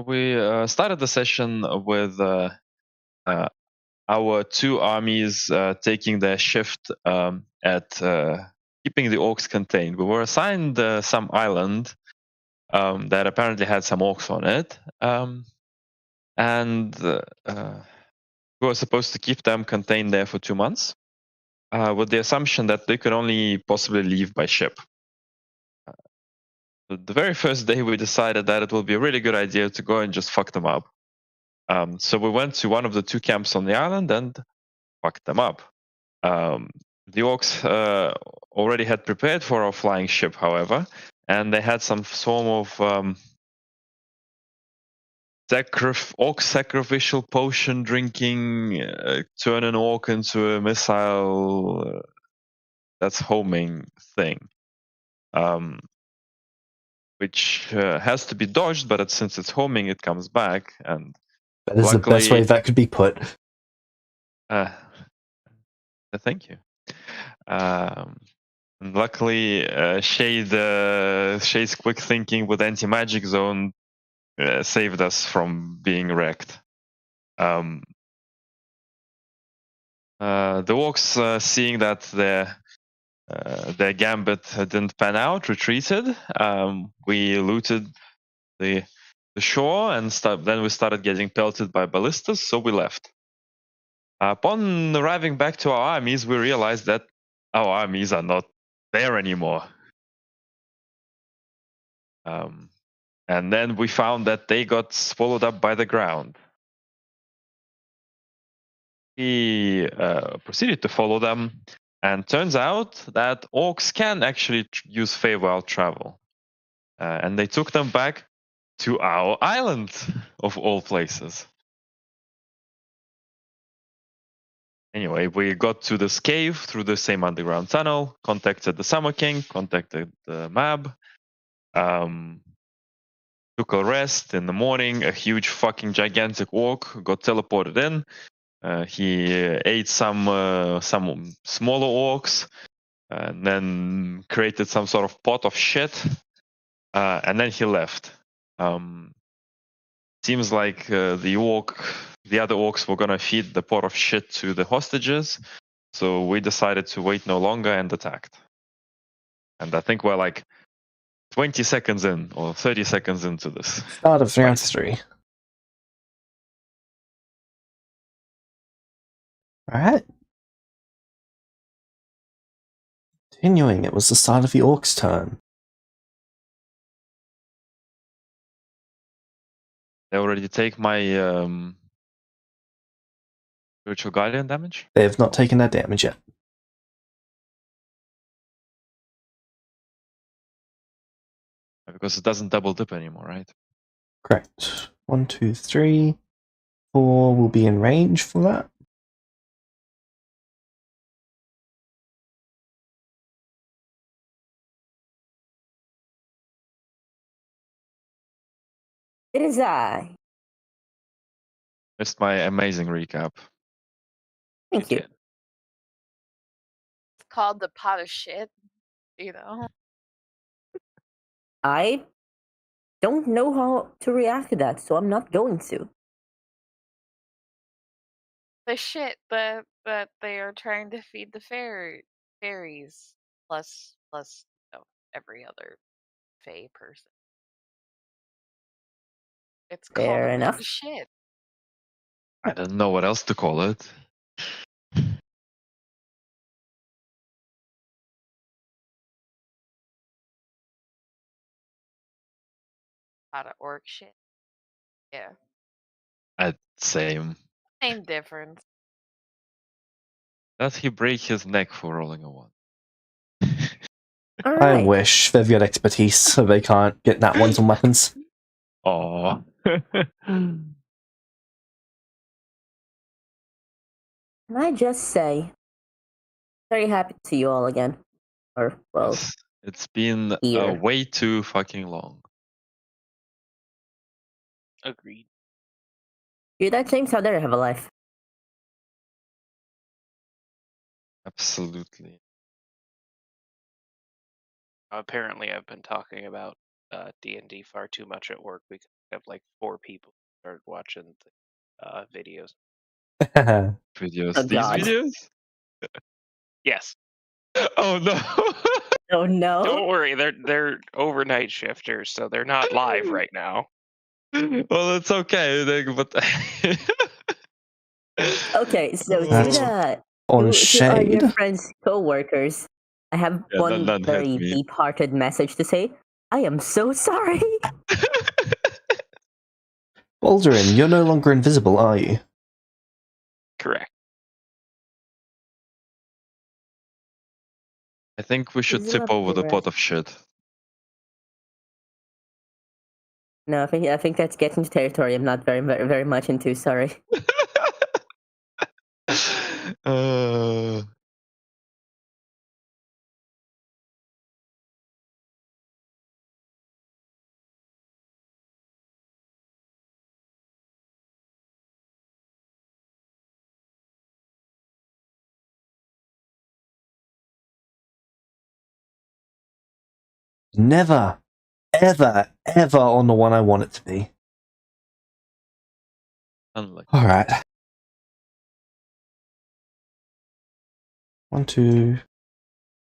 We started the session with our two armies taking their shift at keeping the orcs contained. We were assigned some island that apparently had some orcs on it, and we were supposed to keep them contained there for 2 months, with the assumption that they could only possibly leave by ship. The very first day, we decided that it would be a really good idea to go and just fuck them up. So we went to one of the two camps on the island and fucked them up. The orcs already had prepared for our flying ship, however, and they had some form of orc sacrificial potion drinking, turn an orc into a missile, that's homing thing. Which has to be dodged, but since it's homing, it comes back. And that is the best way that could be put. Thank you. And luckily, Shade's quick thinking with anti-magic zone saved us from being wrecked. The orcs, seeing that their gambit didn't pan out, retreated. We looted the shore, and then we started getting pelted by ballistas, so we left. Upon arriving back to our armies, we realized that our armies are not there anymore. And then we found that they got swallowed up by the ground. We proceeded to follow them, and turns out that orcs can actually use Feywild travel. And they took them back to our island, of all places. Anyway, we got to this cave through the same underground tunnel, contacted the Summer King, contacted the Mab, took a rest. In the morning, a huge fucking gigantic orc got teleported in. He ate some smaller orcs, and then created some sort of pot of shit, and then he left. Seems like the other orcs were gonna feed the pot of shit to the hostages, so we decided to wait no longer and attacked. And I think we're like 20 seconds in, or 30 seconds into this. Start of round 3. Alright. Continuing, it was the start of the orc's turn. They already take my spiritual guardian damage? They have not taken that damage yet. Because it doesn't double dip anymore, right? Correct. 1, 2, 3, 4 will be in range for that. It is I. Missed my amazing recap. Thank you. It's called the pot of shit, you know. I don't know how to react to that, so I'm not going to. The shit that they are trying to feed the fairies, plus every other fae person. It's called Fair a pot enough. of shit. I don't know what else to call it. Pot of orc shit. Yeah. Same. Same difference. Does he break his neck for rolling a 1? I wish they've got expertise so they can't get nat ones on weapons. Aww. Can I just say, very happy to see you all again. Or, well, Yes, it's been here. way too fucking long. Agreed. You that James, how dare you have a life? Absolutely. Apparently, I've been talking about D&D far too much at work. We have like 4 people started watching the videos. Videos. Oh, These God. videos? Yes. Oh no. Oh no. Don't worry, they're overnight shifters, so they're not live right now. Well, it's okay, but Okay, so That's on to all your shade. friends, co-workers, I have Yeah, one none hit very me. deep-hearted message to say. I am so sorry. Baldurin, you're no longer invisible, are you? Correct. I think we should tip over the pot of shit. No, I think that's getting to territory I'm not very much into. Sorry. uh, Never, ever, ever on the one I want it to be. unlike. Alright. 1, 2.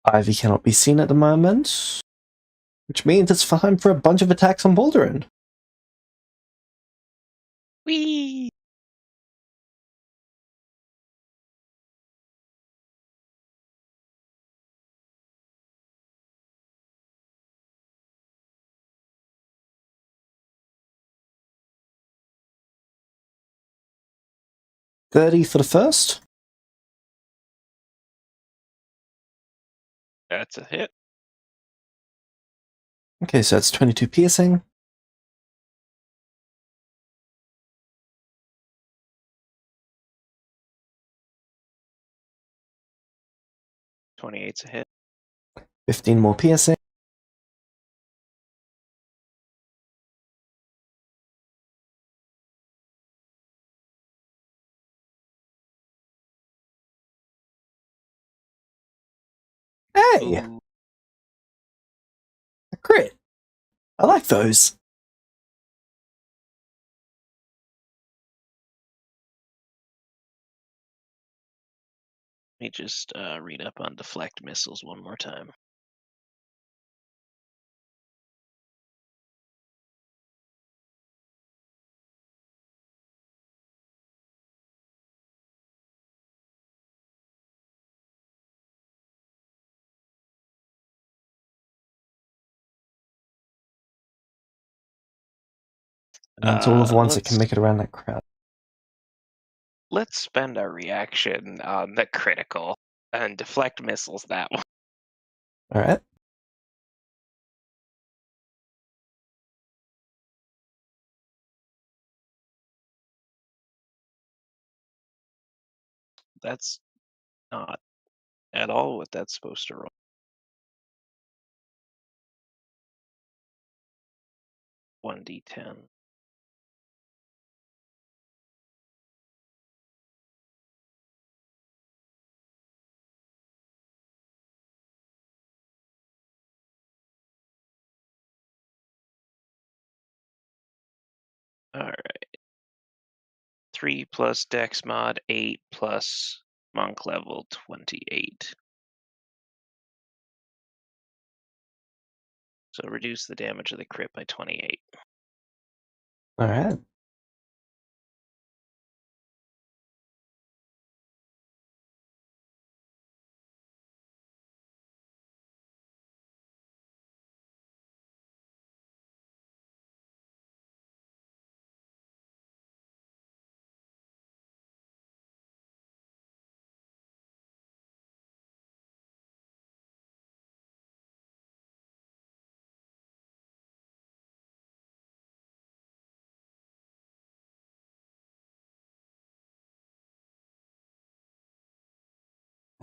Ivy cannot be seen at the moment, which means it's time for a bunch of attacks on Baldurin. Whee! .30 for the first. That's a hit. Okay, so that's 22 piercing. 28's a hit. 15 more piercing. Hey! Ooh. A crit. I like those. Let me just read up on deflect missiles one more time. And it's all of the ones that can let's- make it around that crowd. Let's spend our reaction on the critical and deflect missiles that one. Alright. That's not at all what that's supposed to roll. 1d10. Alright. 3 plus dex mod, 8 plus monk level, 28. So reduce the damage of the crit by 28. Alright.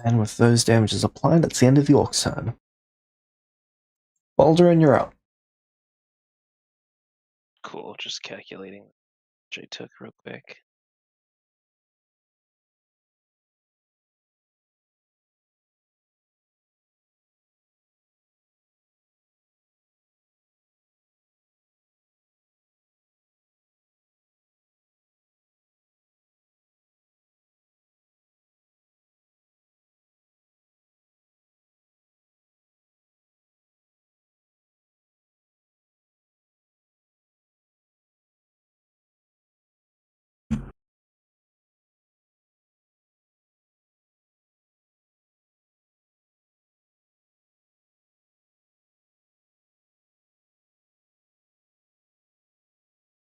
And with those damages applied, that's the end of the orc's turn. Baldurin, you're up. Cool, just calculating which I took real quick.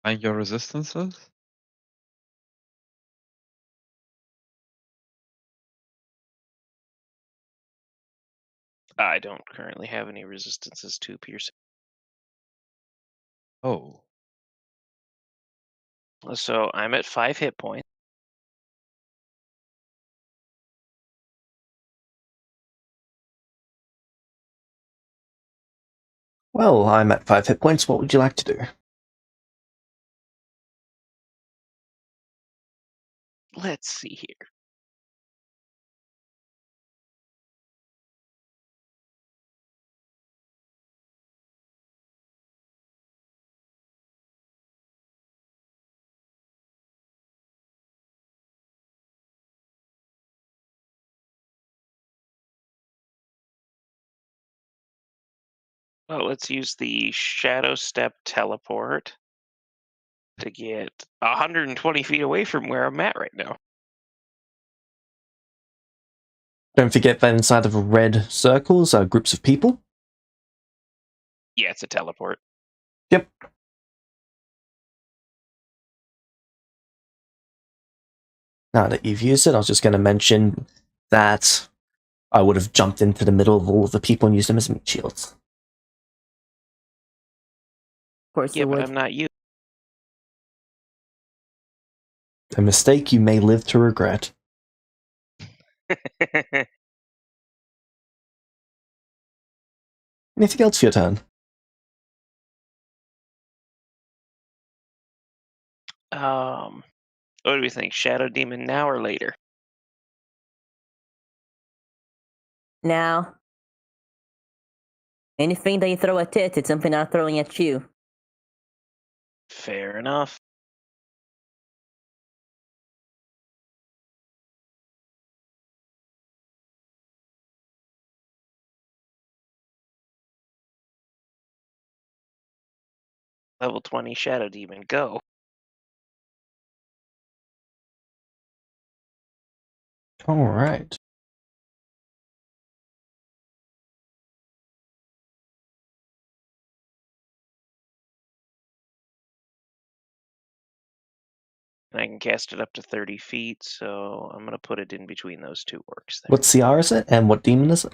Find your resistances. I don't currently have any resistances to piercing. Oh. So I'm at 5 hit points. Well, I'm at 5 hit points. What would you like to do? Let's see here. Well, let's use the Shadow Step teleport to get 120 feet away from where I'm at right now. Don't forget that inside of red circles are groups of people. Yeah, it's a teleport. Yep. Now that you've used it, I was just going to mention that I would have jumped into the middle of all of the people and used them as meat shields. Of course Yeah, you but would. I'm not you. A mistake you may live to regret. Anything else for your turn? What do we think? Shadow Demon now or later? Now, anything that you throw at it, it's something not throwing at you. Fair enough. Level 20 Shadow Demon, go. Alright. And I can cast it up to 30 feet, so I'm going to put it in between those two orcs there. What CR is it, and what demon is it?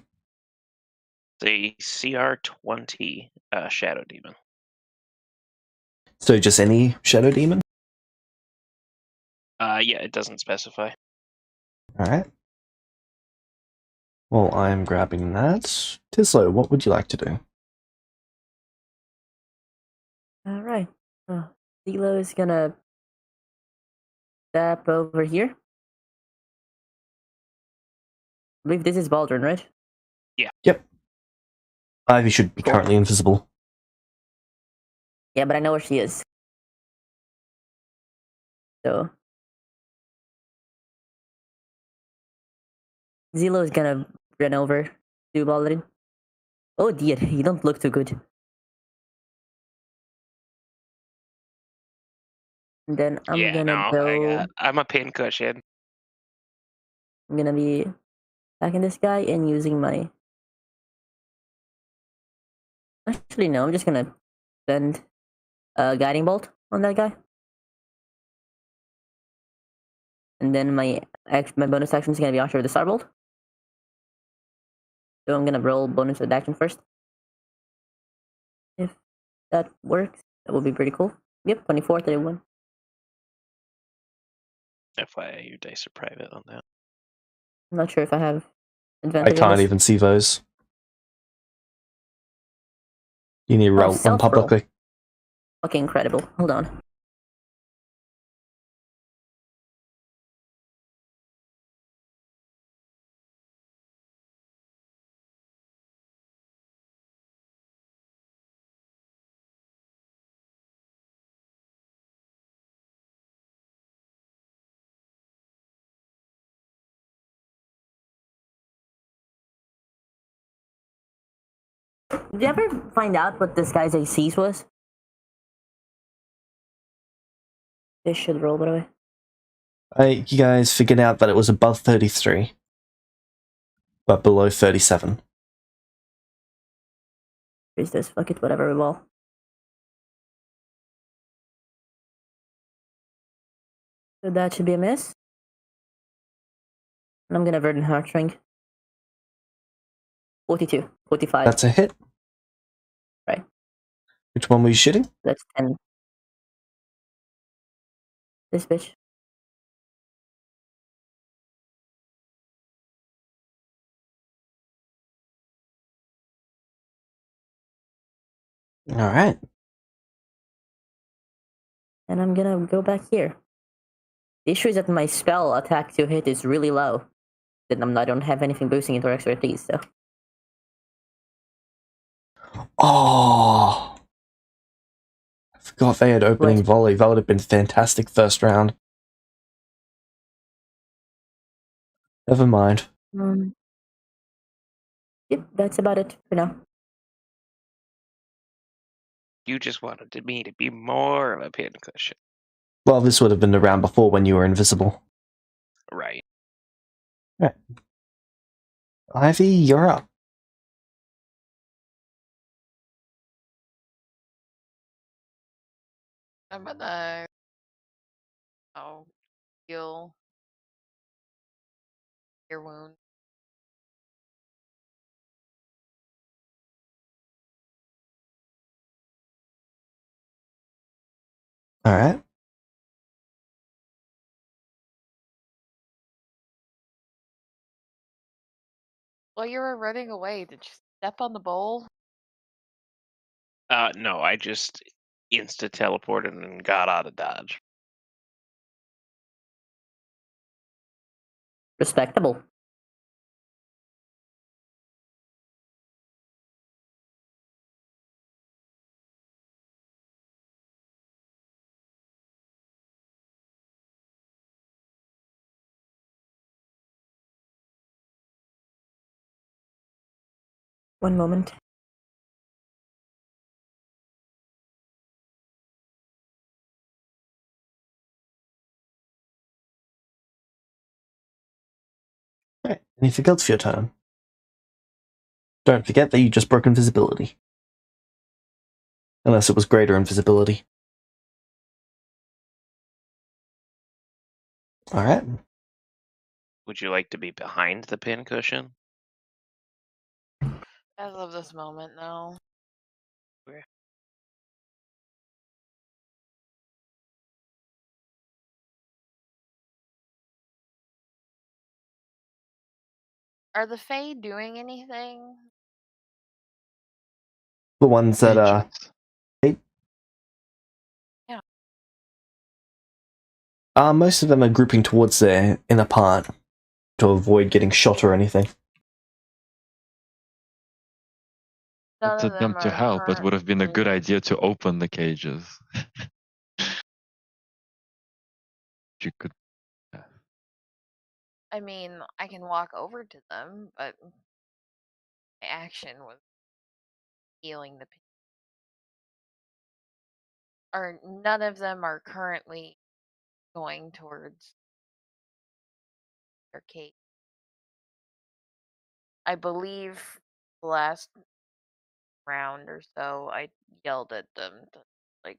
The CR20 Shadow Demon. So just any shadow demon? Yeah, it doesn't specify. Alright. Well, I'm grabbing that. Tislo, what would you like to do? Alright. Zelo is gonna step over here. I believe this is Baldrin, right? Yep. Ivy should be Cool. currently invisible. Yeah, but I know where she is. So Zelo is gonna run over to Baldrin. Oh dear, you don't look too good. And then I'm I'm a pincushion. I'm gonna be attacking this guy and using my. Actually, no. I'm just gonna send a guiding bolt on that guy, and then my bonus action is gonna be Usher with the Starbolt. So I'm gonna roll bonus action first. If that works, that would be pretty cool. Yep, 24, 31. FYI, your dice are private on that. I'm not sure if I have I advantage on can't this. even see those. You need to roll them stealth roll. publicly. Okay, incredible. Hold on. Did you ever find out what this guy's ACs was? This should roll, by the way. You guys figured out that it was above 33, but below 37. Is this? Fuck it, whatever, roll. So that should be a miss. And I'm gonna Verdant Heartstring. 42. 45. That's a hit. Right. Which one were you shooting? That's 10. This bitch. All right. And I'm gonna go back here. The issue is that my spell attack to hit is really low. Then I don't have anything boosting into expertise, so. Oh, I forgot they had opening What? volley. That would have been fantastic first round. Never mind. Yep, that's about it for now. You just wanted me to be more of a pincushion. Well, this would have been the round before when you were invisible. Right. Ivy, you're up. I'm gonna heal your wound. All right. While you were running away, did you step on the bowl? No, I just insta teleported and got out of dodge. Respectable. One moment. All right. Anything else for your turn? Don't forget that you just broke invisibility. Unless it was greater invisibility. All right. Would you like to be behind the pincushion? As of this moment, no. Are the Fae doing anything? The ones that Agents. most of them are grouping towards their inner part to avoid getting shot or anything. None of them Attempt to are help. It would have been a good currently- idea to open the cages. You could. I mean, I can walk over to them, but my action was healing the. Or none of them are currently going towards their cage. I believe last round or so, I yelled at them to like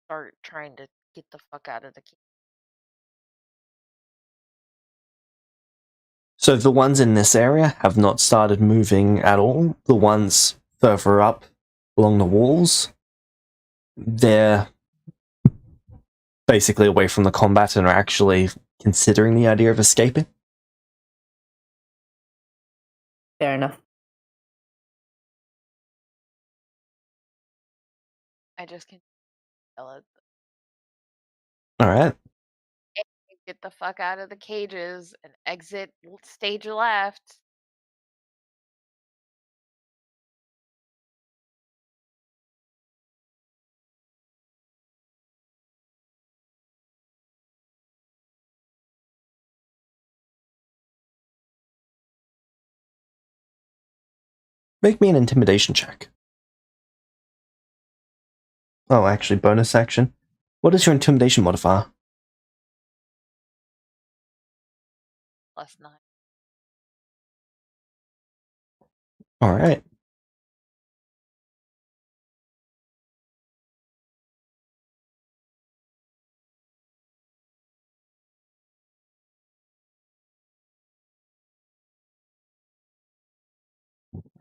start trying to get the fuck out of the cage. So the ones in this area have not started moving at all. The ones further up along the walls, they're basically away from the combat and are actually considering the idea of escaping. Fair enough. I just can yell at them. All right. Get the fuck out of the cages and exit stage left. Make me an intimidation check. Oh, actually, bonus action. What is your intimidation modifier? +9. All right.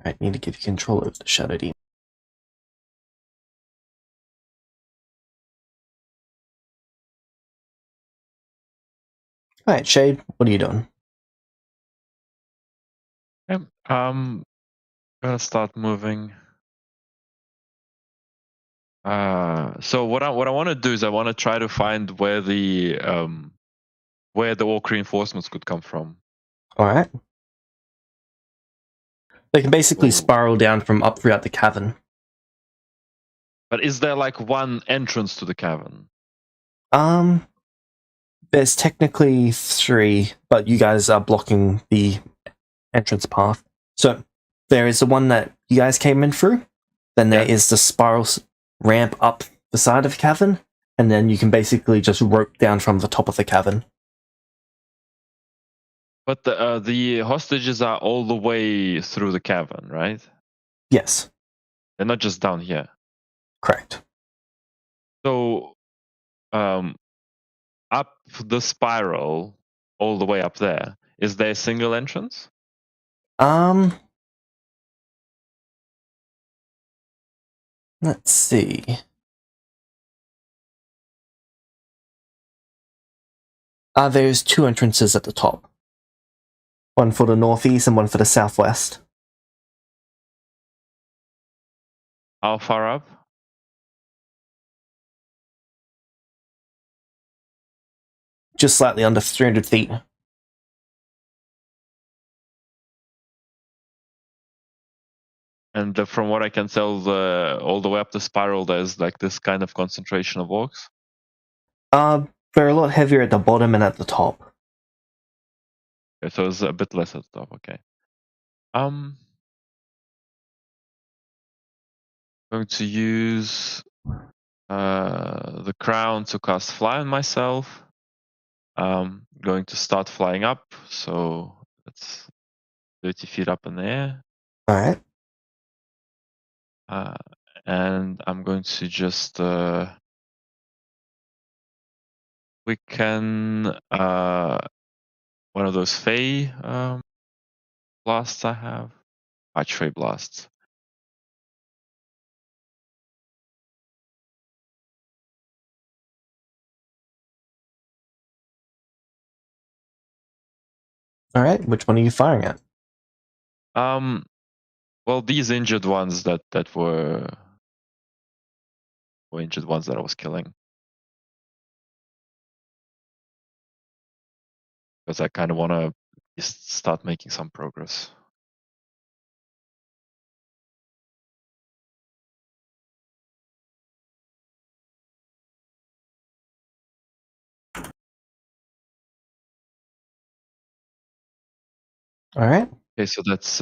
Right, need to give you control over the shadow demon. Alright, Shade, what are you doing? Gonna start moving. So what I want to do is I want to try to find where the orc reinforcements could come from. Alright. They can basically Oh. spiral down from up throughout the cavern. But is there like one entrance to the cavern? There's technically 3, but you guys are blocking the entrance path. So there is the one that you guys came in through. Then there is the spiral ramp up the side of the cavern, and then you can basically just rope down from the top of the cavern. But the hostages are all the way through the cavern, right? Yes, They're not just down here. correct. So, up the spiral, all the way up there, is there a single entrance? Let's see. There's 2 entrances at the top. One for the northeast and one for the southwest. How far up? Just slightly under 300 feet. And from what I can tell, all the way up the spiral, there's like this kind of concentration of orcs. They're a lot heavier at the bottom and at the top. Okay, so it's a bit less at the top. Okay. Going to use the crown to cast fly on myself. Going to start flying up. So that's 30 feet up in the air. All right. And I'm going to just we can one of those Fey blasts I have. Archfey blasts. All right. Which one are you firing at? Well, these injured ones that were injured ones that I was killing. Because I kind of want to just start making some progress. All right. Okay, so that's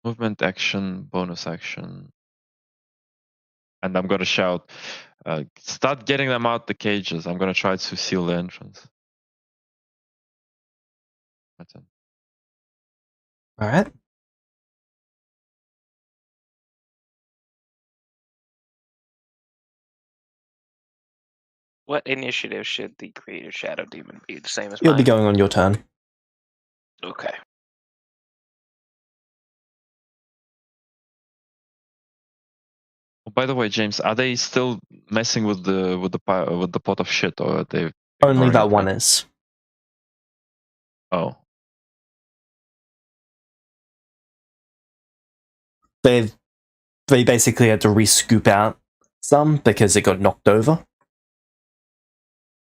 movement, action, bonus action. And I'm going to shout, start getting them out the cages. I'm going to try to seal the entrance. That's it. All right. What initiative should the creative shadow demon be? The same as You'll mine? be going on your turn. Okay. Oh, by the way, James, are they still messing with the pot of shit, or are they Only ignoring that it one now? is. Oh, They basically had to re-scoop out some because it got knocked over.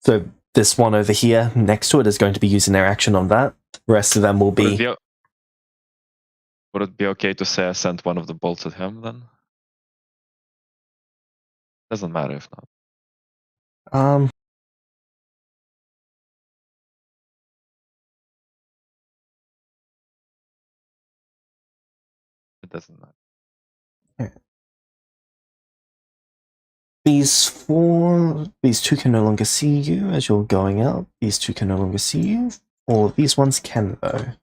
So this one over here next to it is going to be using their action on that. The rest of them will would be. it be okay to say I sent one of the bolts at him then? Doesn't matter if not. It doesn't matter. These 2 can no longer see you as you're going out. These 2 can no longer see you. Or these ones can though.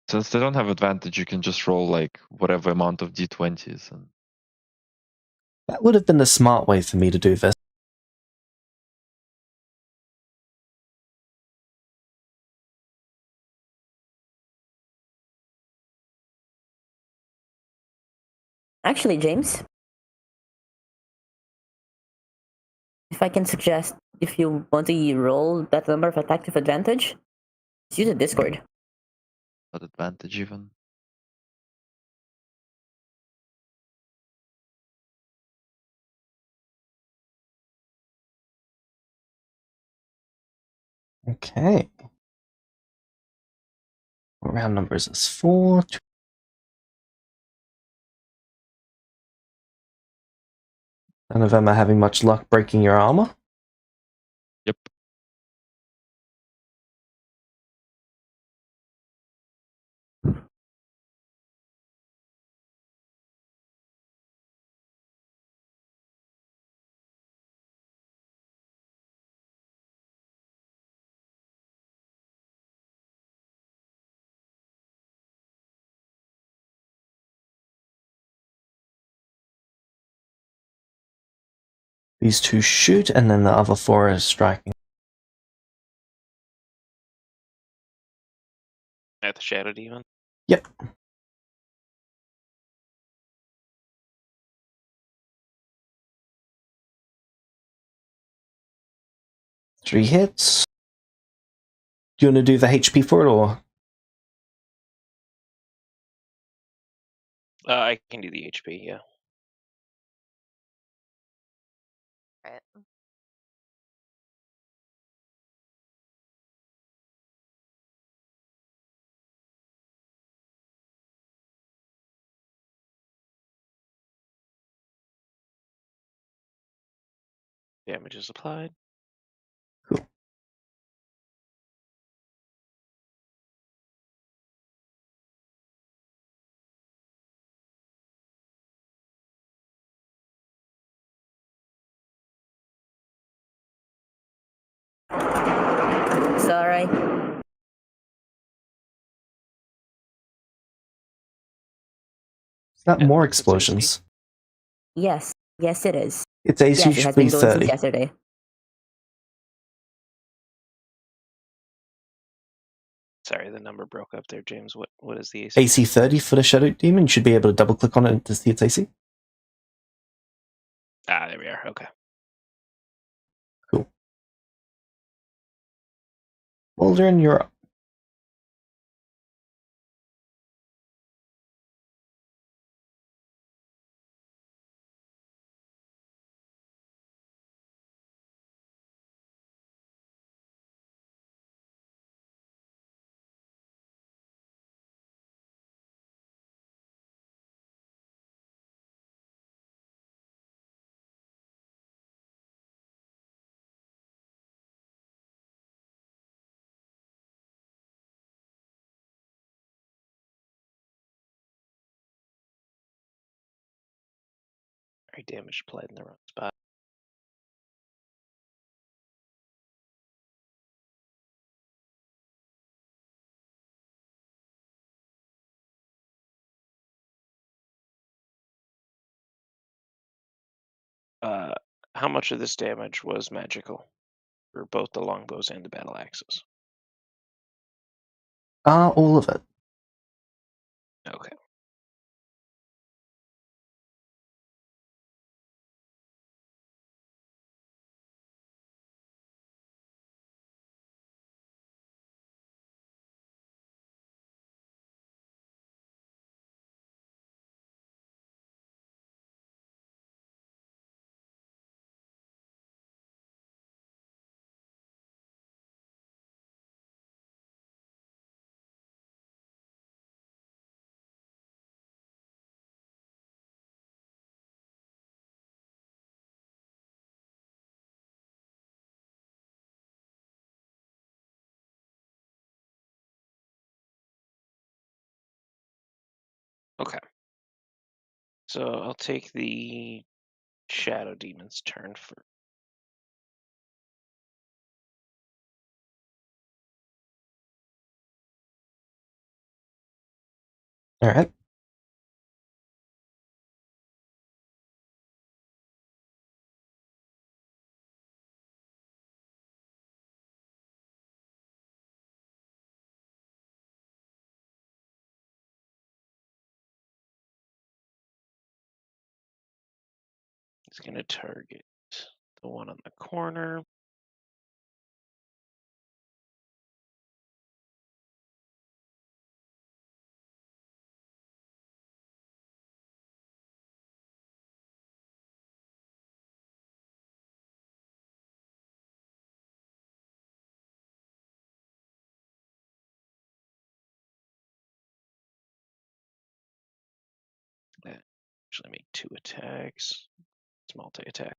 Since they don't have advantage, you can just roll like whatever amount of d20s. And That would have been the smart way for me to do this. Actually, James, if I can suggest, if you want to roll that number of attack with advantage, just use a Discord. not advantage even. Okay. What round number is this? 4. None of them are having much luck breaking your armor. Yep. These 2 shoot, and then the other 4 are striking. At the Shadow Demon. Yep. Three hits. Do you want to do the HP for it, or? I can do the HP, yeah. Right. Damage is applied. Cool. Sorry. Is that Yeah, more it's AC. explosions? Yes. Yes, it is. It's AC Yes, it should has be been going since 30. yesterday. Sorry, the number broke up there, James. What is the AC? AC 30 for the Shadow Demon. You should be able to double click on it to see its AC. Ah, there we are. Okay. Cool. Waldron, you're up. Alright, damage applied in the wrong spot. How much of this damage was magical for both the longbows and the battle axes? All of it. Okay. Okay. So I'll take the Shadow Demon's turn first. Alright. It's going to target the one on the corner. Actually make 2 attacks. It's multi-attack.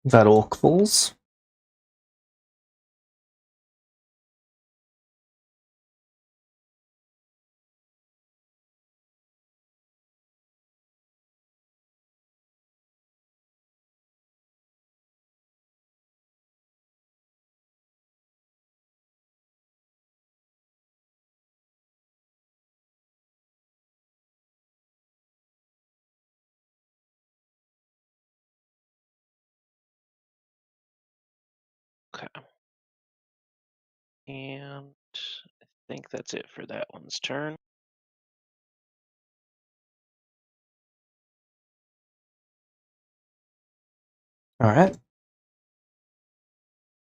That orc falls. Okay. And I think that's it for that one's turn. Alright.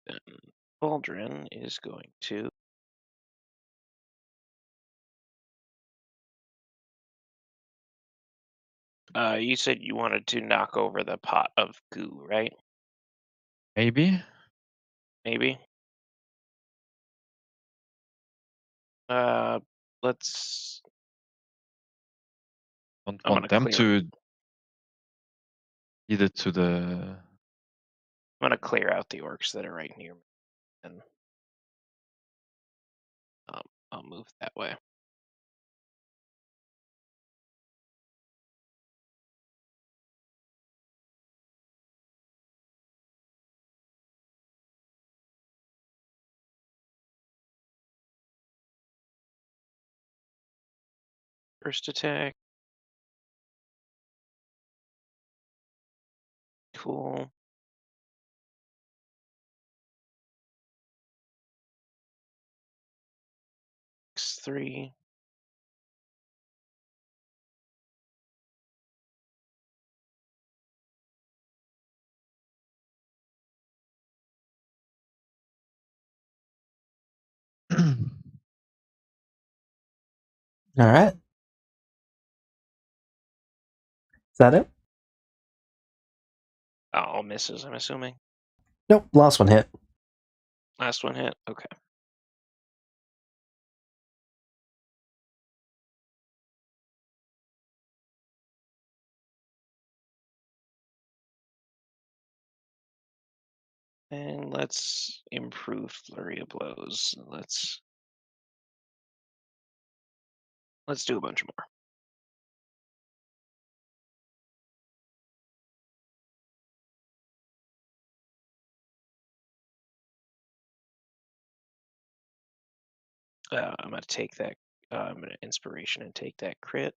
Then Baldrin is going to you said you wanted to knock over the pot of goo, right? Maybe. Maybe. Let's. Don't I'm want gonna them clear. to lead it to the. I'm gonna clear out the orcs that are right near me, and I'll move that way. First attack. Cool. X3. Alright. Is that it? All misses, I'm assuming. Nope, last one hit. Last one hit. Okay. And let's improve flurry of blows. Let's do a bunch more. I'm gonna take that. I'm gonna inspiration and take that crit.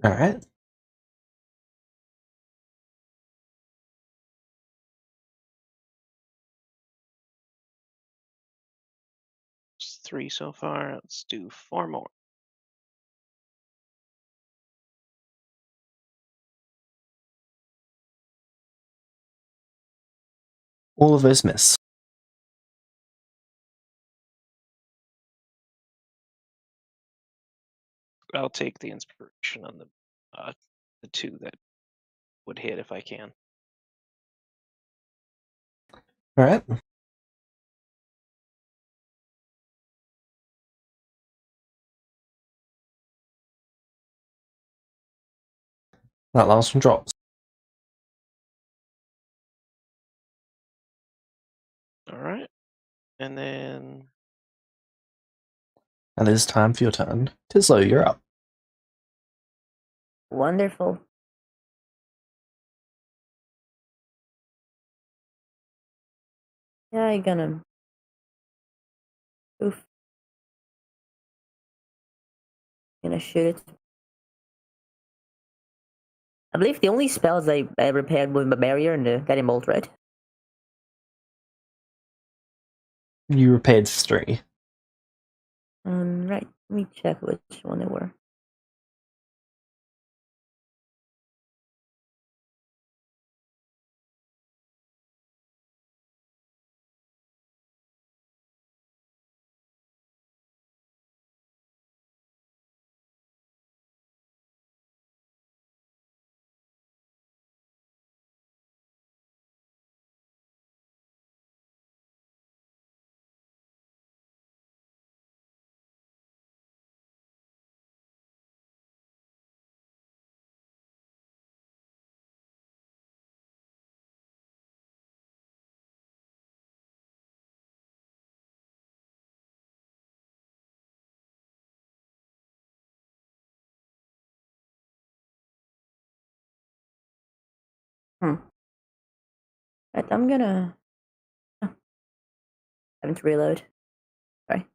Alright. It's 3 so far. Let's do 4 more. All of those miss. I'll take the inspiration on the 2 that would hit if I can. Alright. That last one drops. All right. And then And it is time for your turn. Tislo, you're up. Wonderful. Yeah, I'm gonna. Oof. Gonna shoot it. I believe the only spells I repaired with my barrier and the guiding bolt, right? You repaired 3. Right. Let me check which one they were. Right, I'm gonna. Oh, having to reload. Sorry.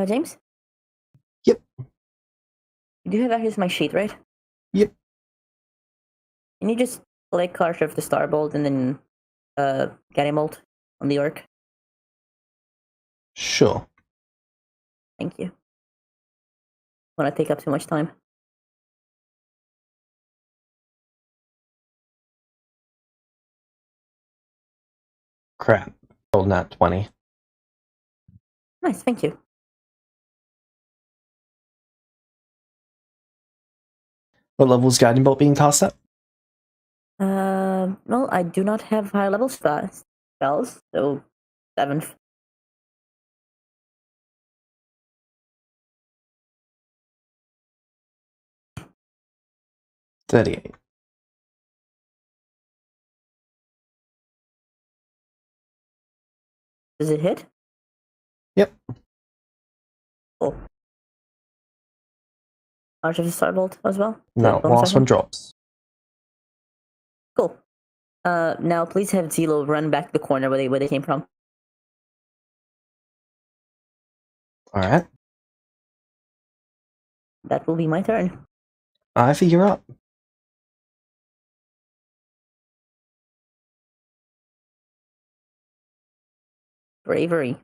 James? Yep. You do have access to my sheet, right? Yep. Can you just click Carter of the Starbolt and then Guiding Bolt on the orc? Sure. Thank you. Wanna take up too much time? Crap. Rolled nat 20. Nice, thank you. What level's Guiding Bolt being cast at? Well, I do not have high level spells, so 7th. $38. Does it hit? Yep. Cool. Arch of the Starbolt as well? Now, The bonus last one action? drops. Cool. Now please have Zelo run back to the corner where they came from. Alright. That will be my turn. Ivy, you're up. Bravery.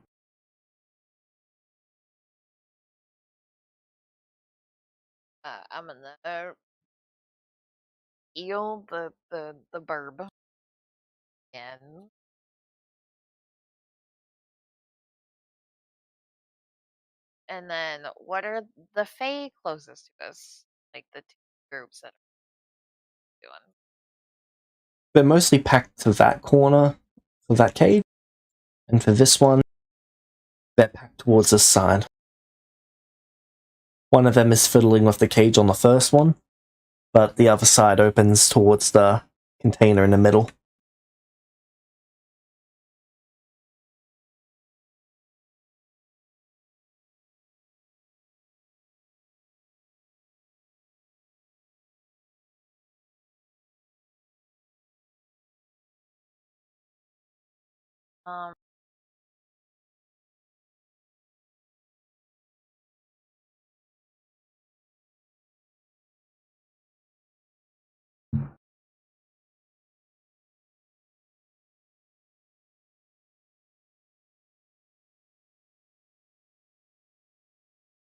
I'm gonna heal the burb. And then what are the Fae closest to us? Like the two groups that are doing. They're mostly packed to that corner for that cage. And for this one, they're packed towards this side. One of them is fiddling with the cage on the first one, but the other side opens towards the container in the middle. Um,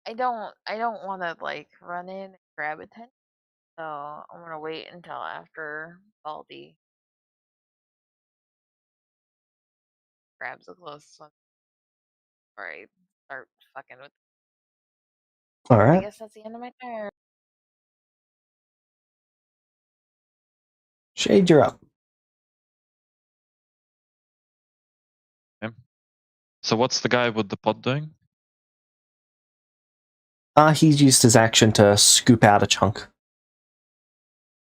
I don't want to like run in and grab attention, so I'm gonna wait until after Baldy grabs the closest one before I start fucking with. I Alright. guess that's the end of my turn. Shade, you're up. So what's the guy with the pot doing? He's used his action to scoop out a chunk.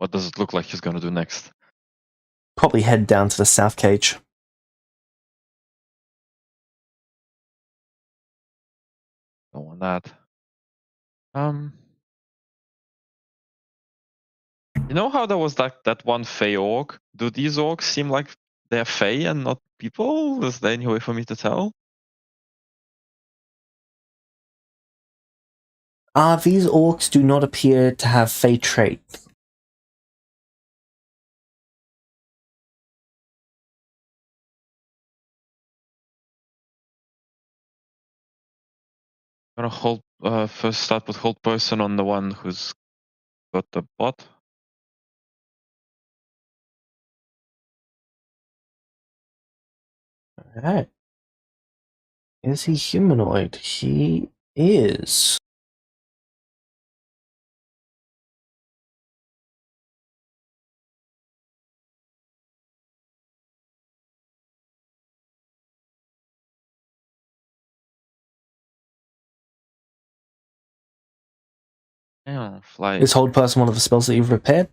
What does it look like he's gonna do next? Probably head down to the south cage. Don't want that. You know how there was that one Fey orc? Do these orcs seem like they're Fey and not people? Is there any way for me to tell? These orcs do not appear to have Fey traits. I'm gonna hold first start with hold person on the one who's got the bot. Alright. Is he humanoid? He is. Yeah, fly. Is hold person one of the spells that you've repaired?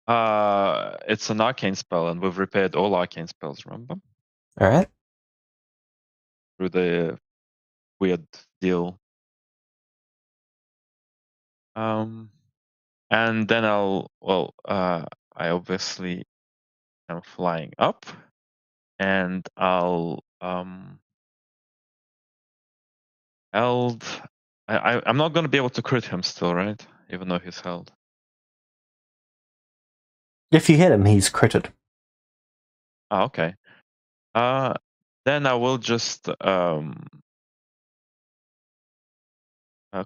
It's an arcane spell, and we've repaired all arcane spells, remember? Alright. Through the weird deal. And then I obviously am flying up, and I'll held. I'm not gonna be able to crit him still, right? Even though he's held. If you hit him, he's critted. Oh, okay. Then I will just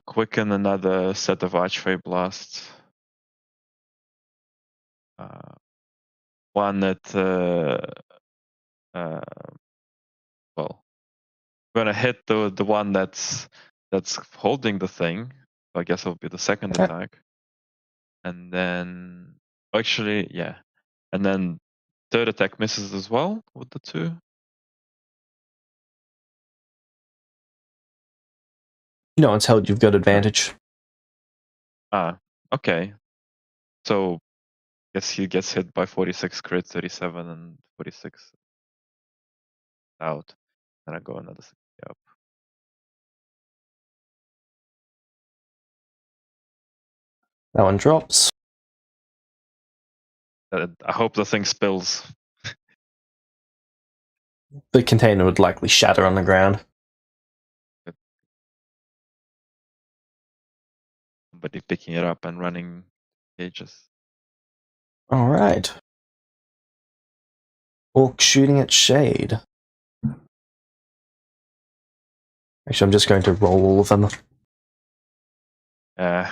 quicken another set of Archfey blasts. One that well, I'm gonna hit the one that's holding the thing. So I guess it'll be the second Okay. attack. And then actually, yeah. And then third attack misses as well with the 2. No one's held, you've got advantage. Okay. So guess he gets hit by 46 crit, 37 and 46 out. And I go another 60 up. That one drops. I hope the thing spills. The container would likely shatter on the ground. Somebody picking it up and running cages. Alright. Orc shooting at Shade. Actually, I'm just going to roll all of them. Uh,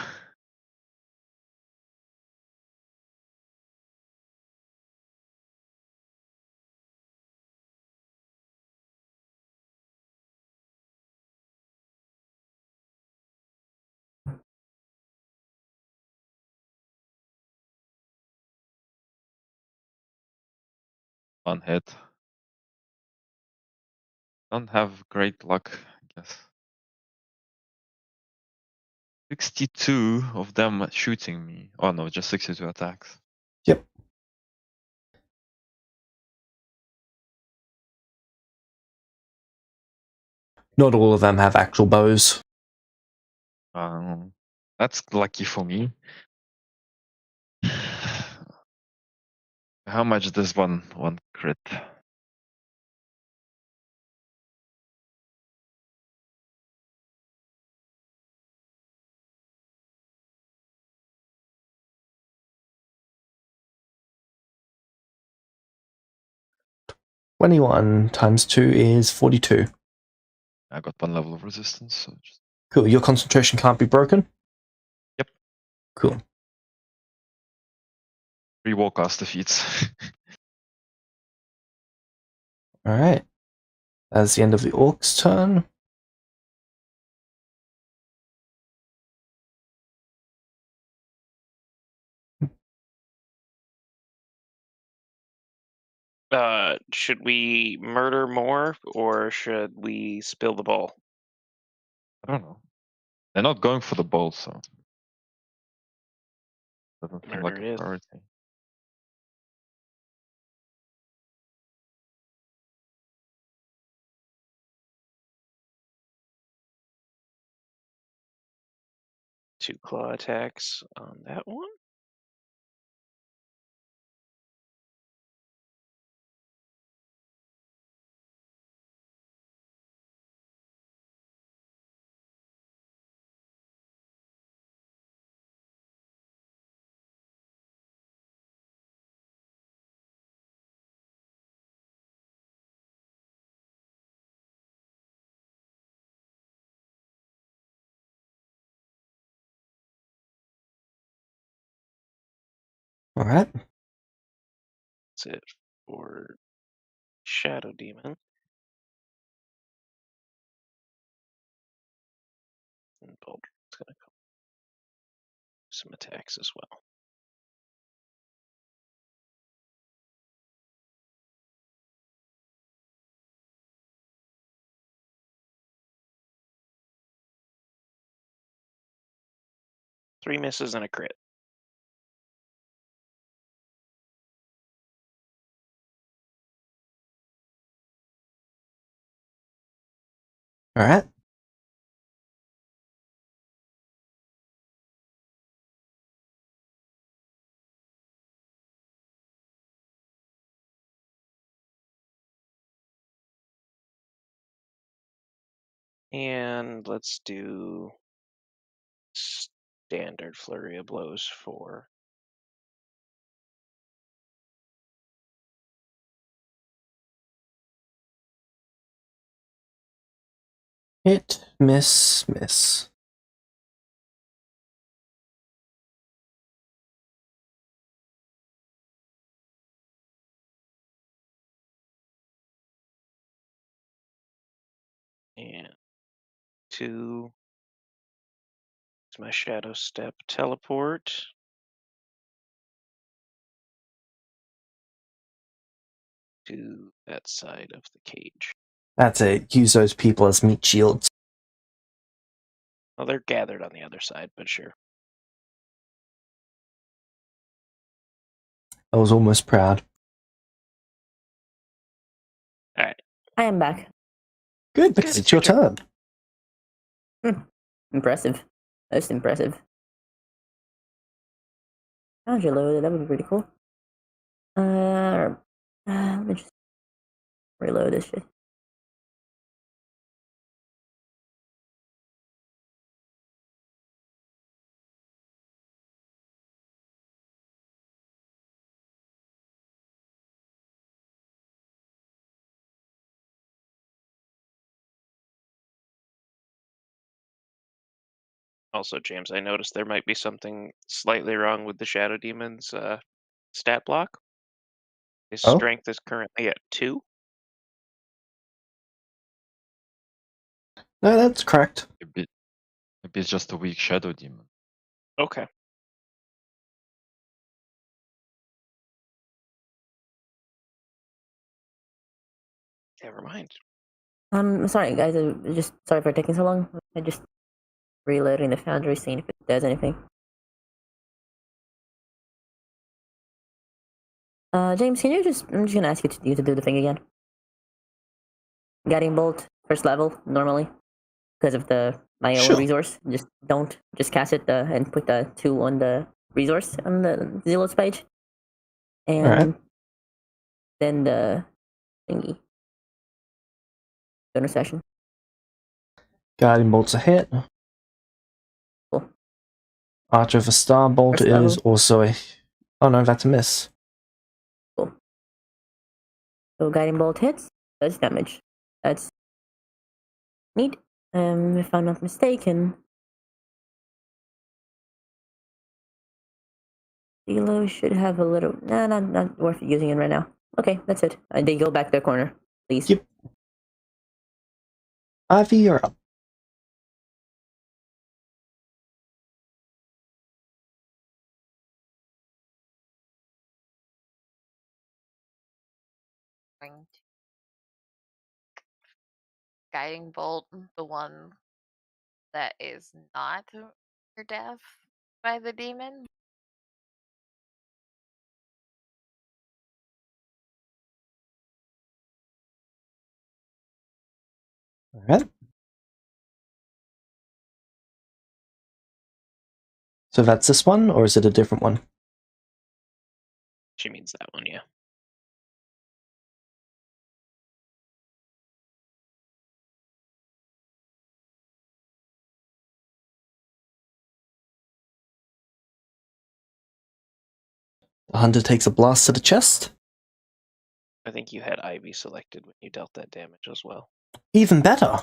One hit. Don't have great luck, I guess. 62 of them shooting me. Oh no, just 62 attacks. Yep. Not all of them have actual bows. That's lucky for me. How much does one crit? $21 times 2 is 42. I got 1 level of resistance, so just Cool. Your concentration can't be broken? Yep. Cool. 3 warcast defeats. Alright. That's the end of the Orc's turn. Should we murder more, or should we spill the bowl? I don't know. They're not going for the bowl, so Doesn't seem Murder like a is. priority. Two claw attacks on that one. All right. That's it for Shadow Demon. And Baldur's gonna come some attacks as well. Three misses and a crit. All right. And let's do standard flurry of blows for Hit, miss, miss. and two. It's my shadow step teleport. To that side of the cage. That's it. Use those people as meat shields. Well, they're gathered on the other side, but sure. I was almost proud. All right. I am back. Good, because Good, it's your your turn. Impressive. Most impressive. Foundry loaded, that would be pretty cool. Let me just reload this shit. Also, James, I noticed there might be something slightly wrong with the Shadow Demon's stat block. His Oh? strength is currently at 2. No, that's correct. Maybe it's just a weak shadow demon. Okay. Never mind. Sorry guys, just sorry for taking so long. I just reloading the foundry, seeing if it does anything. James, can you just? I'm just gonna ask you to do the thing again. Guiding bolt, first level, normally, because of my old Sure. resource. Just cast it and put the 2 on the resource on the Zealots page, and Alright. then the thingy. Bonus session. Guiding bolt's a hit. Cool. Archer of a Star Bolt First is level. also a... Oh no, that's a miss. Cool. So guiding bolt hits, does damage. That's neat. If I'm not mistaken, Elo should have a little. Nah, not worth using it right now. Okay, that's it. They go back to their corner, please. Yep. Ivy, you're up. Going to guiding bolt the one that is not for death by the demon. Alright. So that's this one, or is it a different one? She means that one, yeah. The hunter takes a blast to the chest. I think you had Ivy selected when you dealt that damage as well. Even better.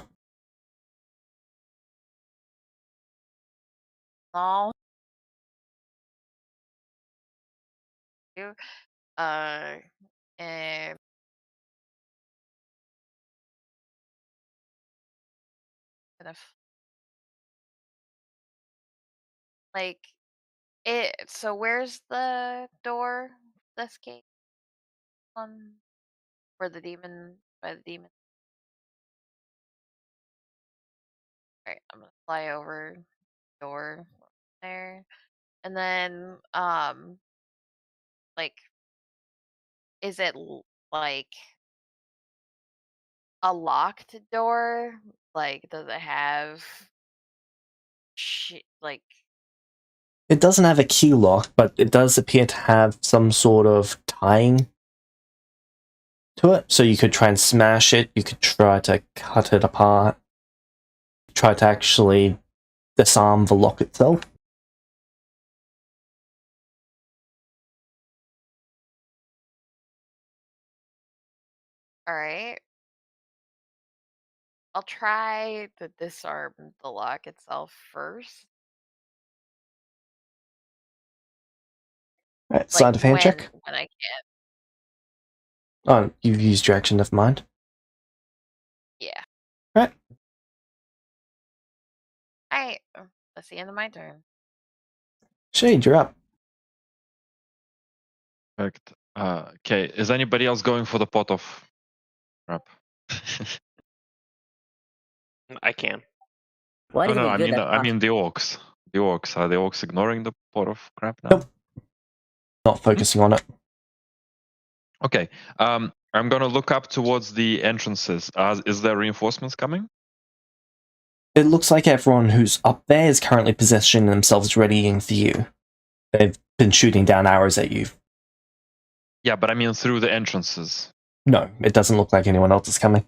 No. You, and kind of like it. So where's the door? This gate one where the demon by the demon. Alright, I'm gonna fly over door there. And then like is it like a locked door? Like does it have like It doesn't have a key lock, but it does appear to have some sort of tying to it. So you could try and smash it, you could try to cut it apart, try to actually disarm the lock itself. alright. I'll try to disarm the lock itself first. Right, Like sleight of hand check. when I can. Oh, you've used your action, never mind. Yeah. Right. Alright. That's the end of my turn. Shade, you're up. Perfect. Okay, is anybody else going for the pot of crap? I can. What is No, he I good mean, at? I mean the orcs. The orcs, are the orcs ignoring the pot of crap now? Nope. Not focusing on it. Okay. I'm gonna look up towards the entrances. Is there reinforcements coming? It looks like everyone who's up there is currently positioning themselves readying for you. They've been shooting down arrows at you. Yeah, but I mean through the entrances. No, it doesn't look like anyone else is coming.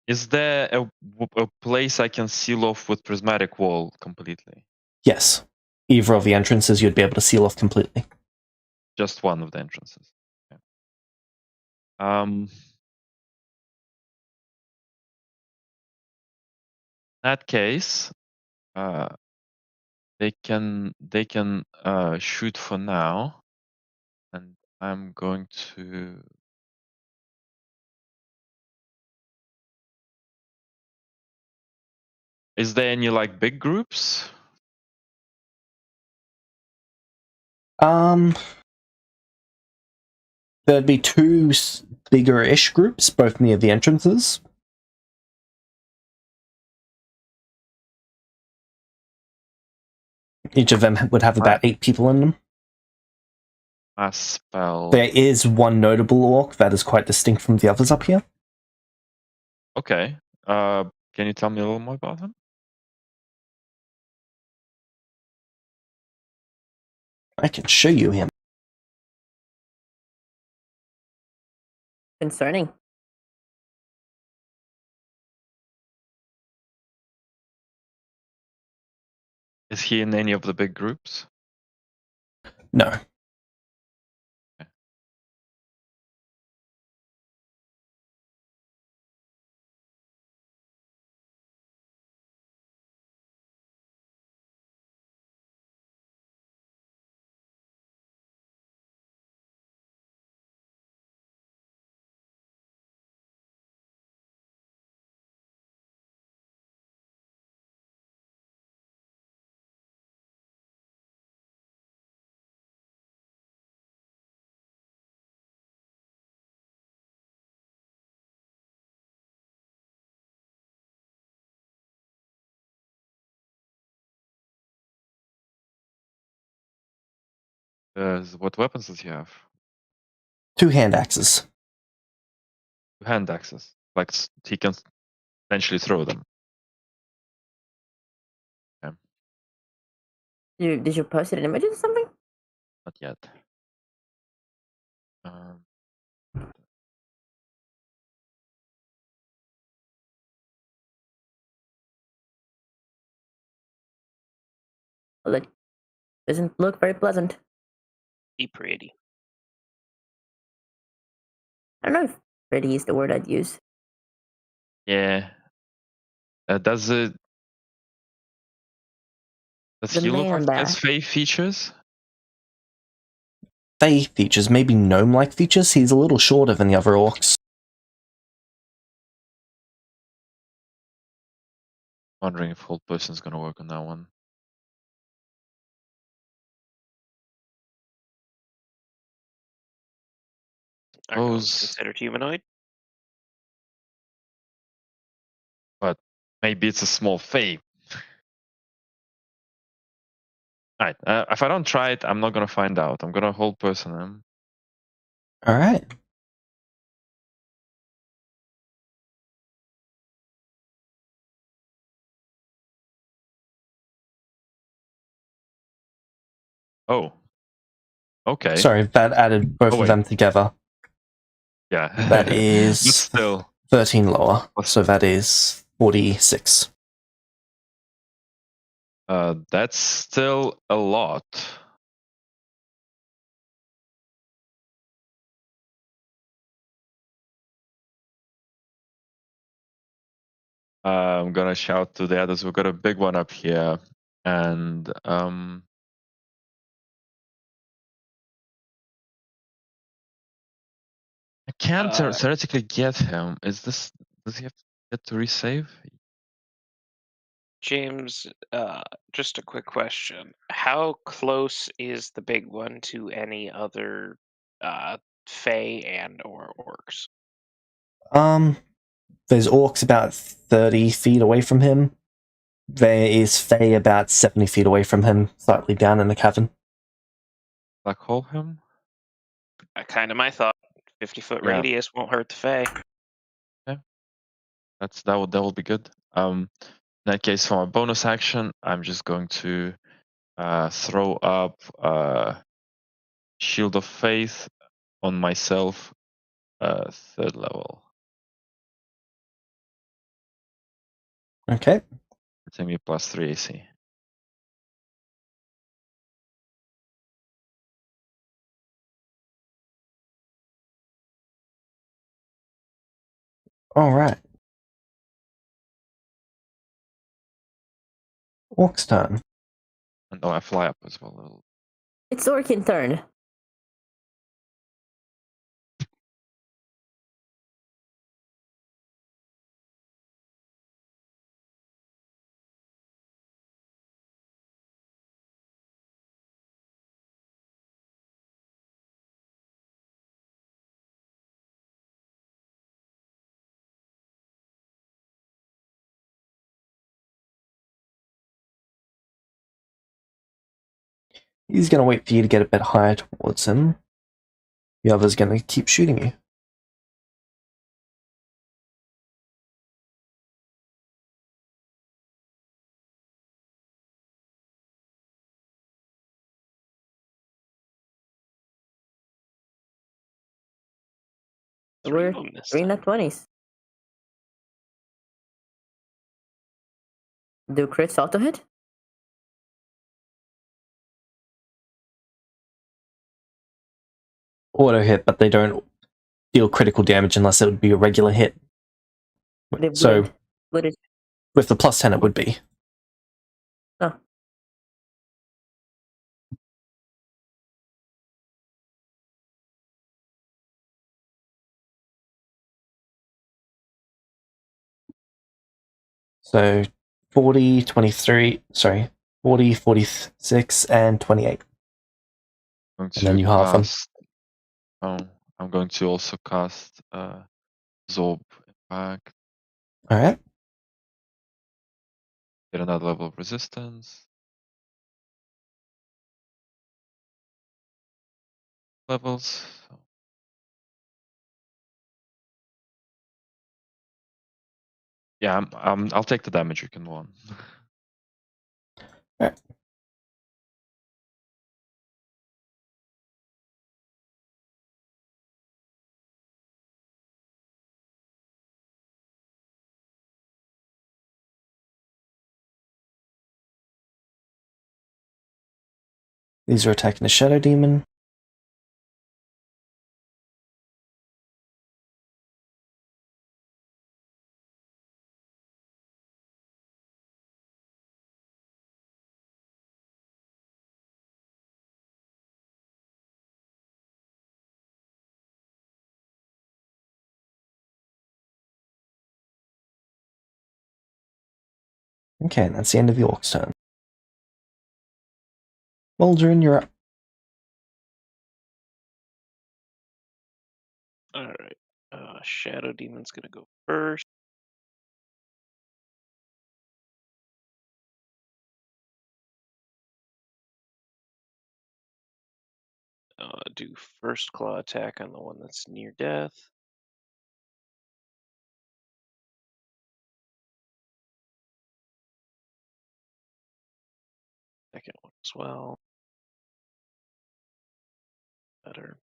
Is there a place I can seal off with prismatic wall completely? Yes. Either of the entrances you'd be able to seal off completely. Just one of the entrances. Okay. That case, they can shoot for now, and I'm going to. Is there any like big groups? There'd be two bigger-ish groups, both near the entrances. Each of them would have about 8 people in them. A spell. There is one notable orc that is quite distinct from the others up here. Okay. Can you tell me a little more about him? I can show you him. Concerning. Is he in any of the big groups? No. What weapons does he have? 2 hand axes. Hand axes. Like he can potentially throw them. Did you post it in images or something? Not yet. Um, Well, it doesn't look very pleasant. Be pretty. I don't know if pretty is the word I'd use. yeah. Does he The look man like he has there. Fey features? Fey features, maybe gnome-like features. He's a little shorter than the other orcs. Wondering if hold person's gonna work on that one. Are gnomes Suppose, considered humanoid? but maybe it's a small Fey. Alright, if I don't try it, I'm not gonna find out. I'm gonna hold person him. Alright. Oh. Okay. Sorry, that added both Oh, of wait. them together. Yeah. That But is still. 13 lower, What's so that is 46. That's still a lot. I'm gonna shout to the others. We've got a big one up here, and I can theoretically get him. Does he have to get to resave? James, just a quick question. How close is the big one to any other Fey and or orcs? There's orcs about 30 feet away from him. There is Fey about 70 feet away from him, slightly down in the cavern. Black hole him? Kind of my thought. 50-foot Yeah. radius won't hurt the Fey. That will be good. In that case, for my bonus action, I'm just going to throw up Shield of Faith on myself, 3rd level. Okay. Take me +3 AC. Alright. Orc's turn. And I fly up as well. It's Orkin turn. He's going to wait for you to get a bit higher towards him. The other's going to keep shooting you. Three We're of them this 3 time. nat 20s. Do crits auto hit? Auto hit, but they don't deal critical damage unless it would be a regular hit. They So, would it? with the +10, it would be. Oh. So 40, 23, sorry, 40, 46, and 28. I'm going And then to you halve them. cast. Oh, I'm going to also cast Absorb Impact. Alright. Get another level of resistance. levels. Yeah, I'll take the damage you can one. Alright. These are attacking the Shadow Demon. Okay, that's the end of York's turn. Waldron, you're up. Alright. Shadow Demon's gonna go first. Do first claw attack on the one that's near death. Second one as well. Better.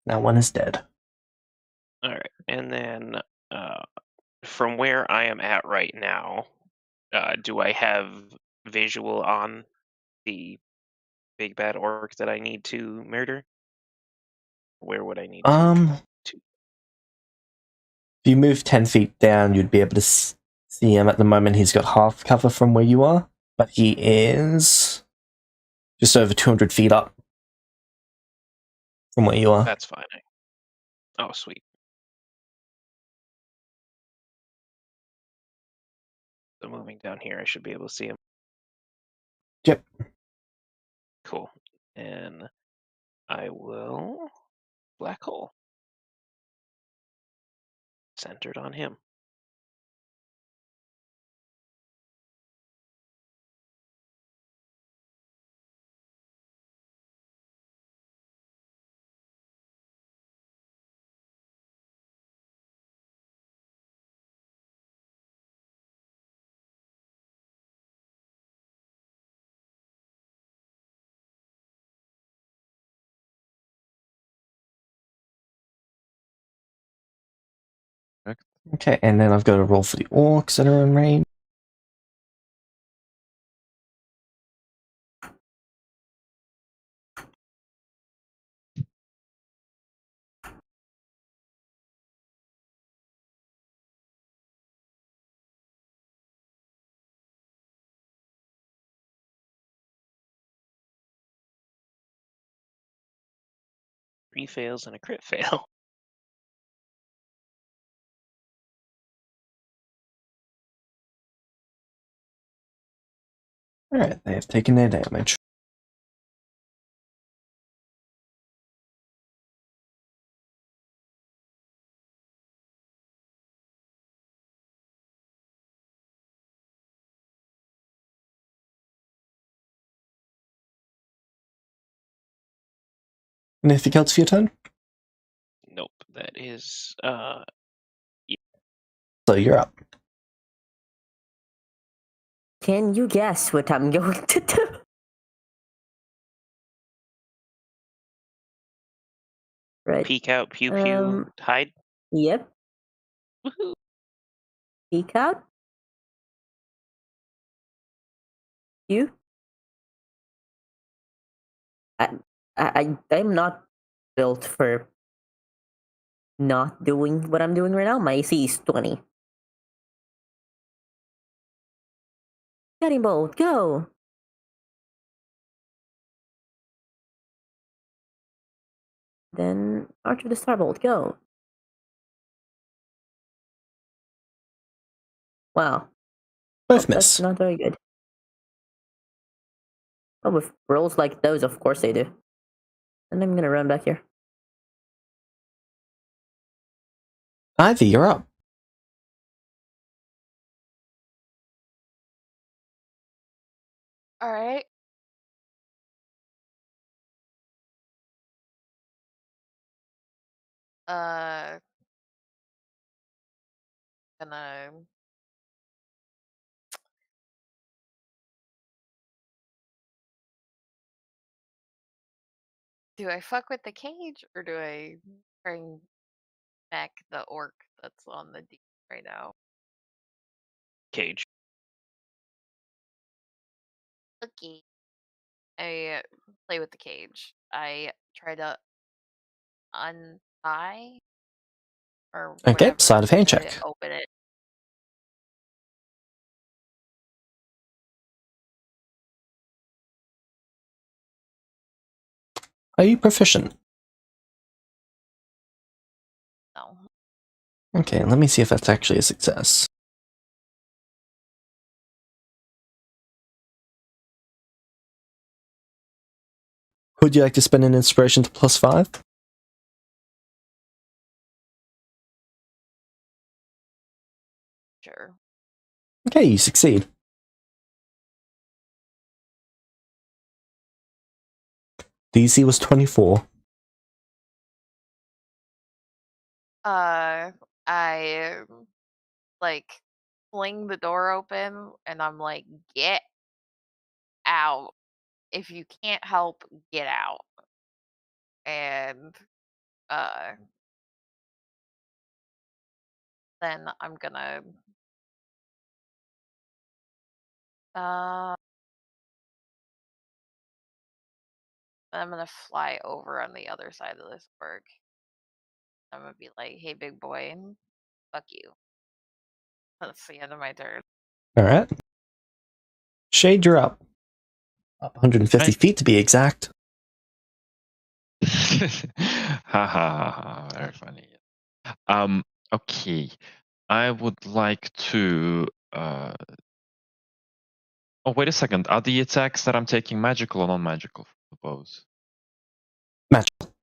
Now one is dead. Alright, and then from where I am at right now, do I have visual on the big bad orc that I need to murder? Where would I need to? If you move 10 feet down, you'd be able to see him. At the moment, he's got half cover from where you are, but he is just over 200 feet up from where you are. That's fine. Oh, sweet. So moving down here, I should be able to see him. Yep. Cool. And I will black hole. Centered on him. Okay, and then I've got to roll for the orcs that are in range. Three fails and a crit fail. Alright, they have taken their damage. Anything else for your turn? Nope. That is So you're up. Can you guess what I'm going to do? Right. peek out, pew pew, hide. Yep. Woohoo. Peek out. You. I'm not built for not doing what I'm doing right now. My AC is 20. Guiding bolt, go! Then Archer the Starbolt, go! Wow. Both That's miss. not very good. Oh, with rolls like those, of course they do. And I'm gonna run back here. Ivy, you're up. All right. Gonna do I fuck with the cage or do I try and smack the orc that's on the D right now? Cage. Okay. I play with the cage. I try to untie or Okay, whatever sleight of hand to check. open it. Are you proficient? No. Okay, let me see if that's actually a success. Would you like to spend an inspiration to +5? Sure. Okay, you succeed. DC was 24. I like fling the door open and I'm like, get out. If you can't help, get out. And then I'm gonna I'm gonna fly over on the other side of this orc. I'm gonna be like, hey big boy, fuck you. That's the end of my turn. Alright. Shade, you're up. Up 150 Right. feet to be exact. Ha ha ha! Very funny. Okay. I would like to. Oh, wait a second. Are the attacks that I'm taking magical or non-magical for the bows? Magical.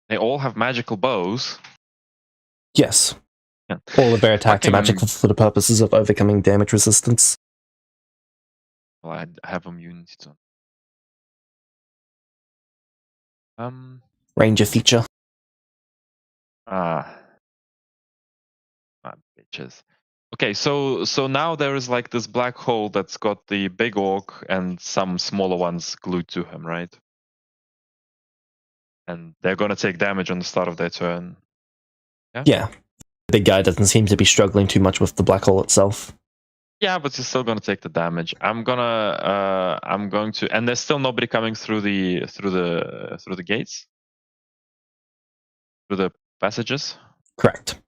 They all have magical bows. Yes. Yeah. All of their attacks are Fucking- magical for the purposes of overcoming damage resistance. Well, I have immunity to. Ranger feature. Ah, bitches. Okay, so now there is like this black hole that's got the big orc and some smaller ones glued to him, right? And they're gonna take damage on the start of their turn. Yeah. The big guy doesn't seem to be struggling too much with the black hole itself. Yeah, but he's still gonna take the damage. I'm going to, and there's still nobody coming through the gates, through the passages. Correct.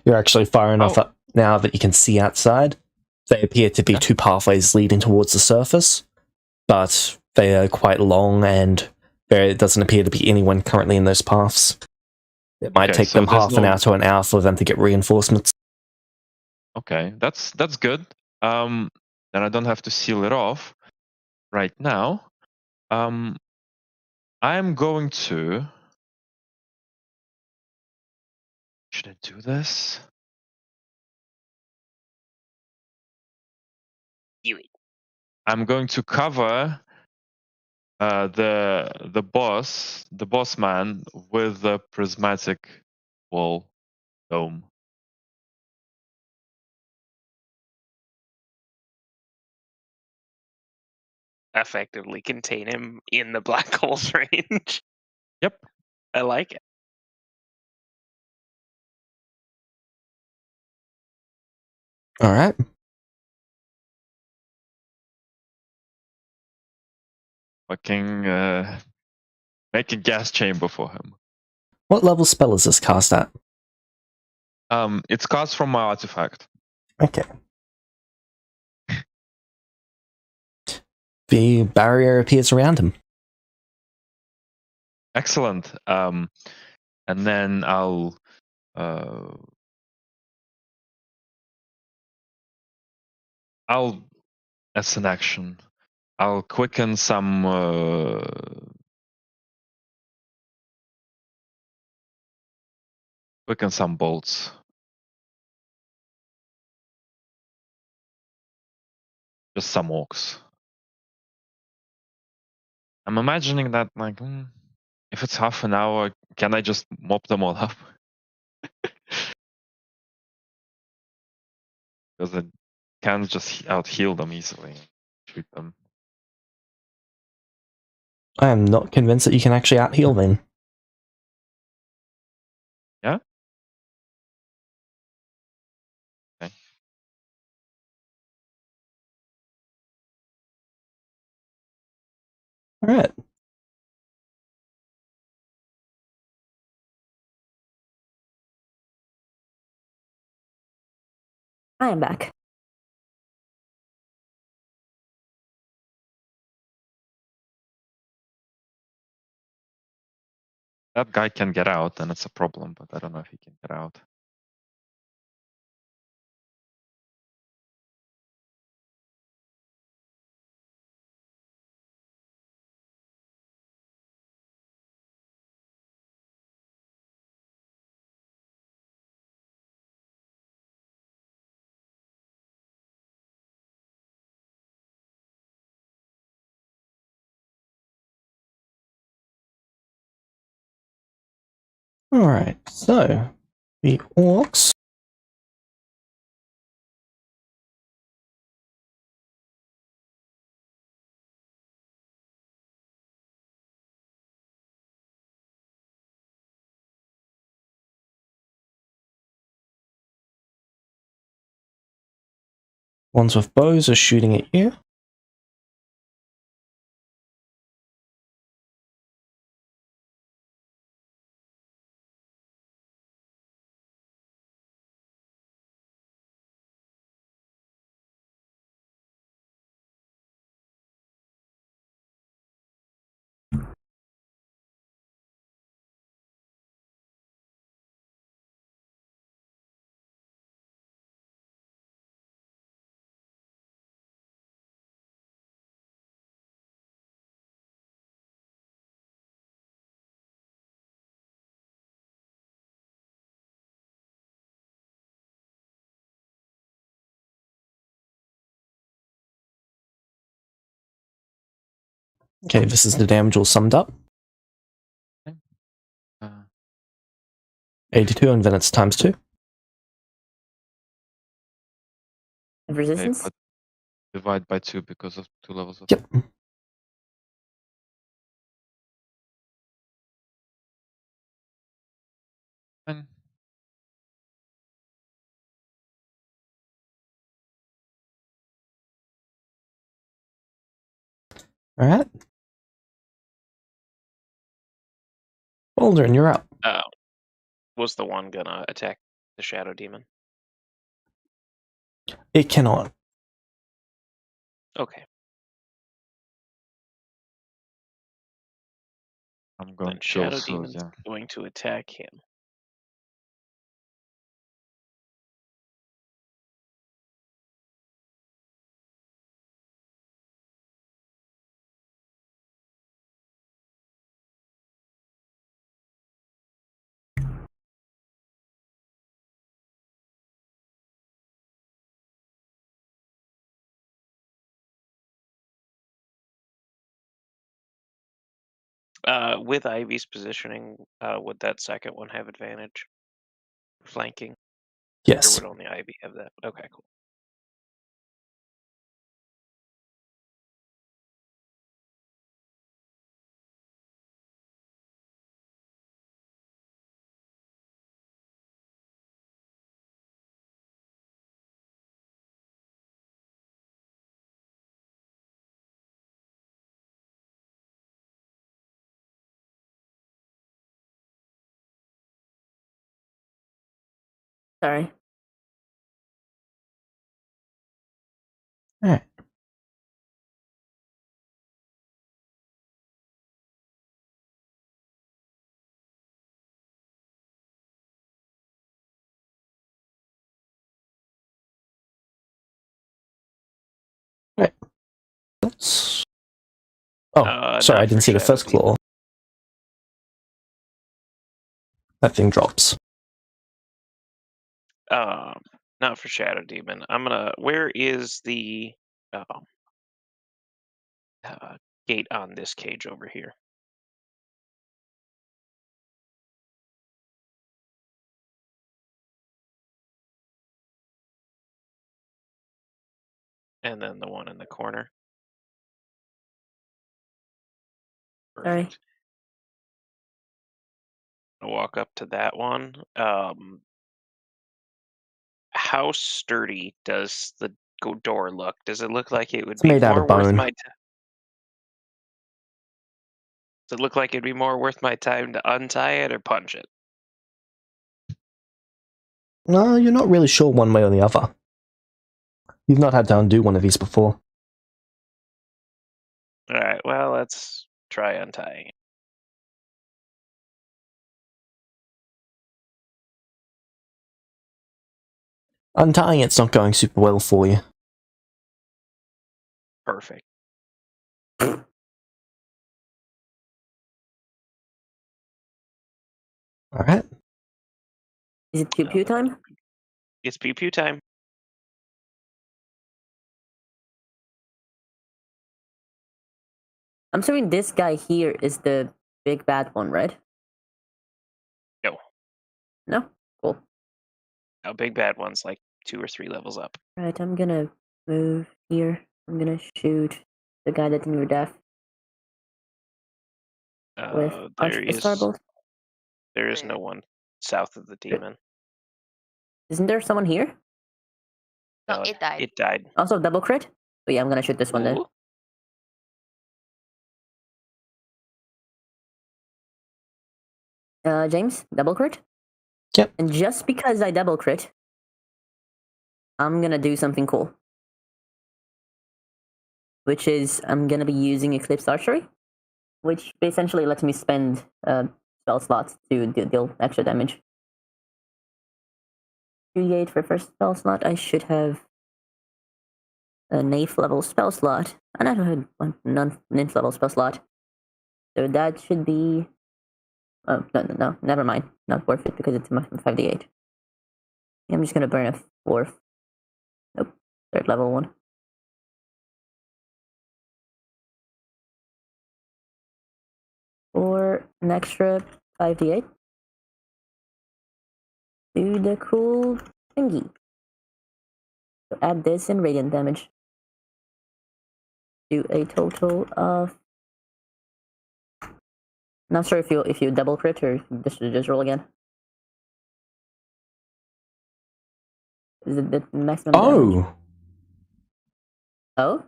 You're actually far enough up now that you can see outside. They appear to be two pathways leading towards the surface, but they are quite long and there doesn't appear to be anyone currently in those paths. It might take them half an hour to an hour for them to get reinforcements. Okay, that's good. Then I don't have to seal it off right now. I'm going to. Should I do this? Do it. I'm going to cover the boss man with the prismatic wall dome. Effectively contain him in the black hole's range. Yep. I like it. All right. Fucking make a gas chamber for him. What level spell is this cast at? It's cast from my artifact. Okay. The barrier appears around him. Excellent. And then I'll I'll, as an action, I'll quicken some bolts. Just some orcs. I'm imagining that, like, if it's half an hour, can I just mop them all up? Because I can't just out heal them easily. Shoot them. I am not convinced that you can actually out heal them. Yeah? Okay. Alright. I am back. That guy can get out, then it's a problem, but I don't know if he can get out. Alright, so the orcs. Ones with bows are shooting at you. Okay, this is the damage all summed up. Uh, 82, and then it's times 2. Resistance? but divide by 2 because of 2 levels of. Yep. Fine. Alright. Waldron, you're up. Was the one gonna attack the shadow demon? It cannot. Okay. I'm going Then to go shadow slow, demon's yeah. going to attack him. With Ivy's positioning, would that second one have advantage? Flanking? Or Yes. would only Ivy have that? Okay, cool. Sorry. Alright. That's... Oh, sorry, not I didn't for see the Shadow first Demon. claw. That thing drops. Not for Shadow Demon. I'm gonna. Where is the gate on this cage over here? And then the one in the corner. Sorry. Perfect. I'll walk up to that one. How sturdy does the door look? Does it look like it would It's be made out more of worth bone. my time? Does it look like it'd be more worth my time to untie it or punch it? No, you're not really sure one way or the other. You've not had to undo one of these before. Alright, well, let's try untying it. Untying it's not going super well for you. Perfect. Alright. Is it pew pew time? It's pew pew time. I'm assuming this guy here is the big bad one, right? No. No? Cool. No, big bad one's like 2 or 3 levels up. Right, I'm gonna move here. I'm gonna shoot the guy that near death with There a starbolt. there is no one south of the demon. Isn't there someone here? No, No, it died. It died. Also double crit? But yeah, I'm gonna shoot this one then. Ooh. James, double crit? Yep. And just because I double crit, I'm gonna do something cool. Which is, I'm gonna be using Eclipse Archery, which essentially lets me spend spell slots to deal extra damage. 3d8 for first spell slot. I should have a Nath level spell slot, and I don't have a non-Ninth level spell slot. So that should be... Oh, no, never mind. Not worth it because it's 5d8. I'm just gonna burn a 4th. Nope, 3rd level one. For an extra 5d8. Do the cool thingy. So add this in radiant damage. Do a total of... Not sure if you double crit or just roll again. Is it the maximum damage? Oh?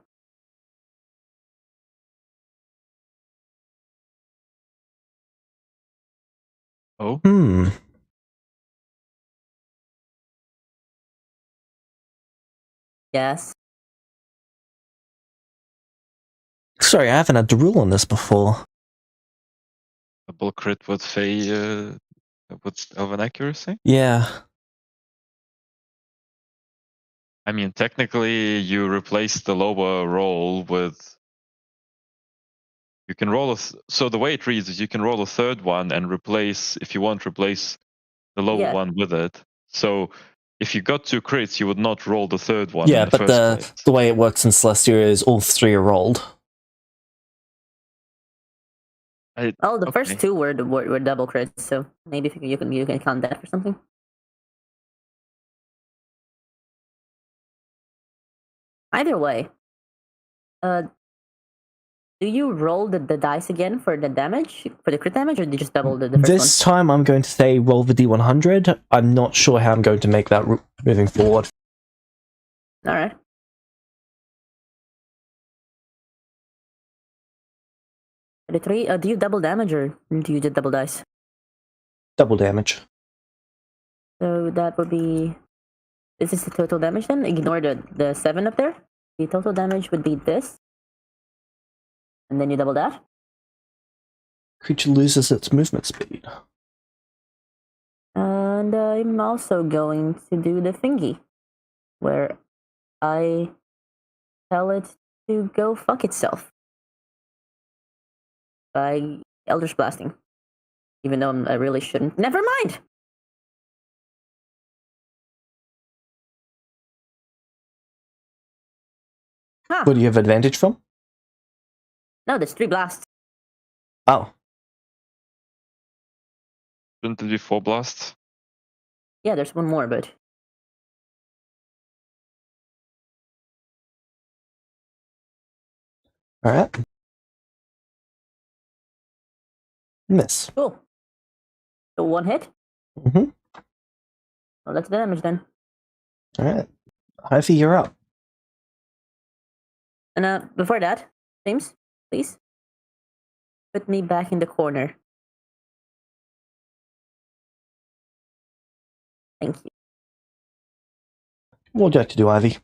Oh, Hmm. Yes. Sorry, I haven't had to rule on this before. double crit with with elven accuracy. Yeah. I mean, technically, you replace the lower roll with. You can roll so the way it reads is you can roll a 3rd one and replace, if you want, replace the lower Yeah. one with it. So if you got 2 crits, you would not roll the 3rd one Yeah, in the but first place. the way it works in Celestia is all 3 are rolled. Oh, the first Okay. 2 were double crits, so maybe if you can count that for something. Either way, do you roll the dice again for the damage, for the crit damage, or do you just double the first This time I'm going to say roll the D100. I'm not sure how I'm going to make that moving forward. one? Alright. For the 3, do you double damage or do you just double dice? Double damage. So that would be... Is this the total damage then? Ignore the 7 up there. The total damage would be this. And then you double that. Creature loses its movement speed. And I'm also going to do the thingy, where I tell it to go fuck itself by Eldritch Blasting. Even though I really shouldn't. Never mind! Huh. What do you have advantage from? No, there's 3 blasts. Oh, Shouldn't it be 4 blasts? Yeah, there's one more, but... alright. Miss. Cool. So 1 hit? Mm-hmm. Well, that's the damage then. Alright. Ivy, you're up. And before that, James, please. Put me back in the corner. Thank you. What would you like to do, Ivy?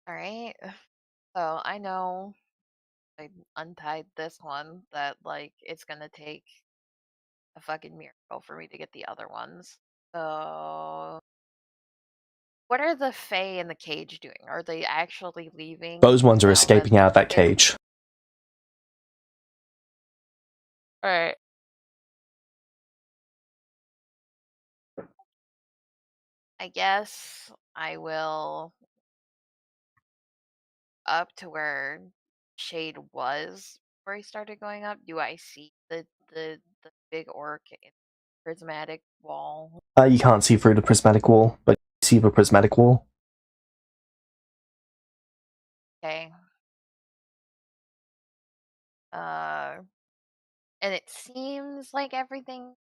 Alright. So I know I untied this one that like it's gonna take a fucking miracle for me to get the other ones. So what are the Fae in the cage doing? Are they actually leaving? Those ones are now escaping that out of that they're- cage. Alright. I guess I will up to where Shade was before he started going up. Do I see the big orc in prismatic wall? You can't see through the prismatic wall, but you see the prismatic wall. Okay. And it seems like everything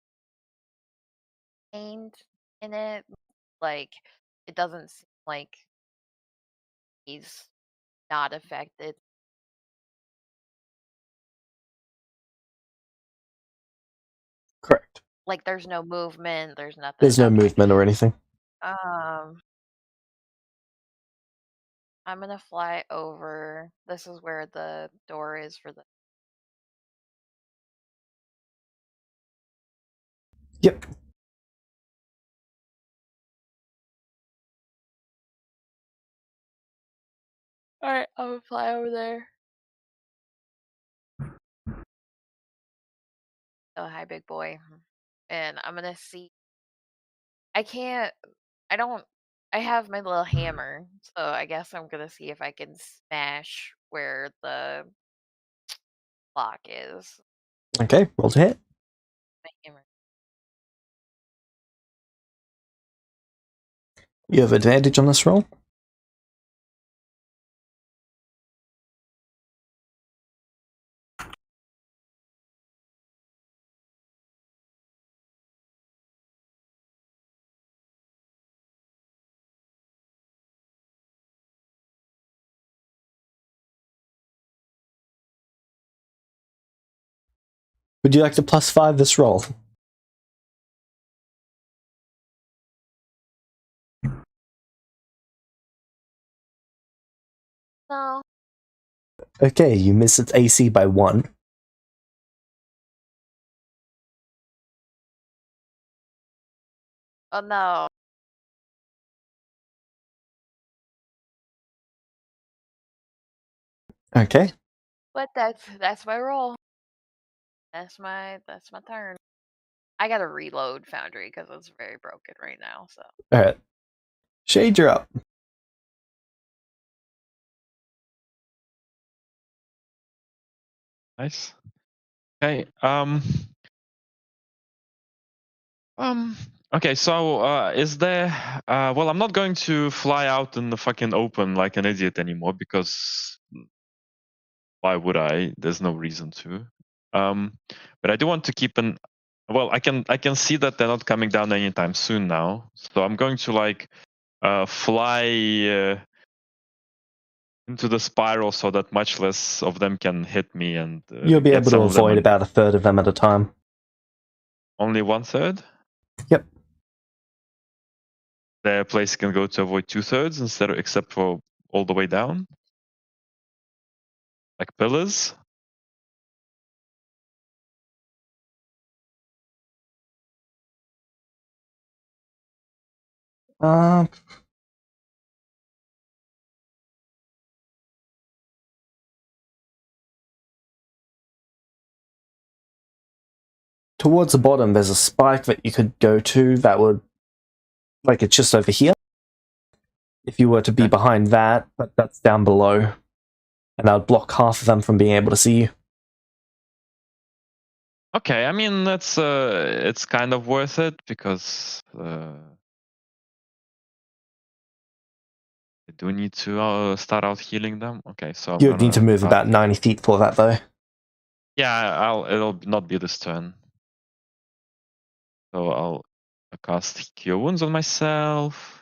aimed in it. Like it doesn't seem like he's not affected. Correct. Like there's no movement, there's nothing. There's no Okay. movement or anything. I'm gonna fly over. This is where the door is for the. Yep. Alright, I'm gonna fly over there. Oh, hi, big boy. And I'm gonna see. I can't. I don't. I have my little hammer, so I guess I'm gonna see if I can smash where the lock is. Okay, roll to hit. My hammer. You have advantage on this roll. Would you like to +5 this roll? No. Okay, you miss its AC by 1. Oh no. Okay. But that's my roll. That's my turn. I gotta reload Foundry because it's very broken right now. So Alright. Shade, you're up. Nice. Okay. Okay, so is there well, I'm not going to fly out in the fucking open like an idiot anymore because why would I? There's no reason to. But I do want to keep an well, I can see that they're not coming down anytime soon now. So I'm going to like fly into the spiral so that much less of them can hit me and You'll be get able to some of them avoid about a third of them at a time. only 1/3. Yep. The place can go to avoid 2/3 instead of except for all the way down, like pillars. Uh, towards the bottom, there's a spike that you could go to that would, like, it's just over here. If you were to be behind that, but that's down below, and that would block half of them from being able to see you. Okay, I mean that's it's kind of worth it because I do need to start out healing them. Okay, so I'm You would need to gonna move about 90 feet for that, though. Yeah, it'll not be this turn. So I'll cast Cure Wounds on myself.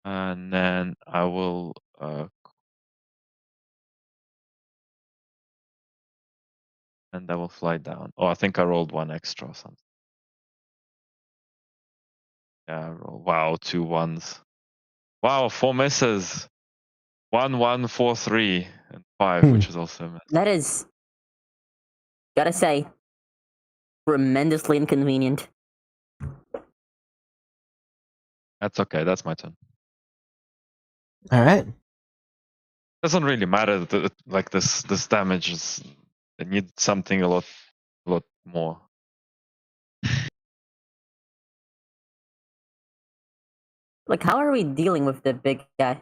And then I will and I will fly down. Oh, I think I rolled one extra or something. Yeah, I roll. Wow, 2 1s. Wow, 4 misses. 1 1 4 3 and 5, which is also a miss. That is, gotta say, tremendously inconvenient. That's okay. That's my turn. All right. Doesn't really matter that like this damage is. I need something a lot more. Like, how are we dealing with the big guy?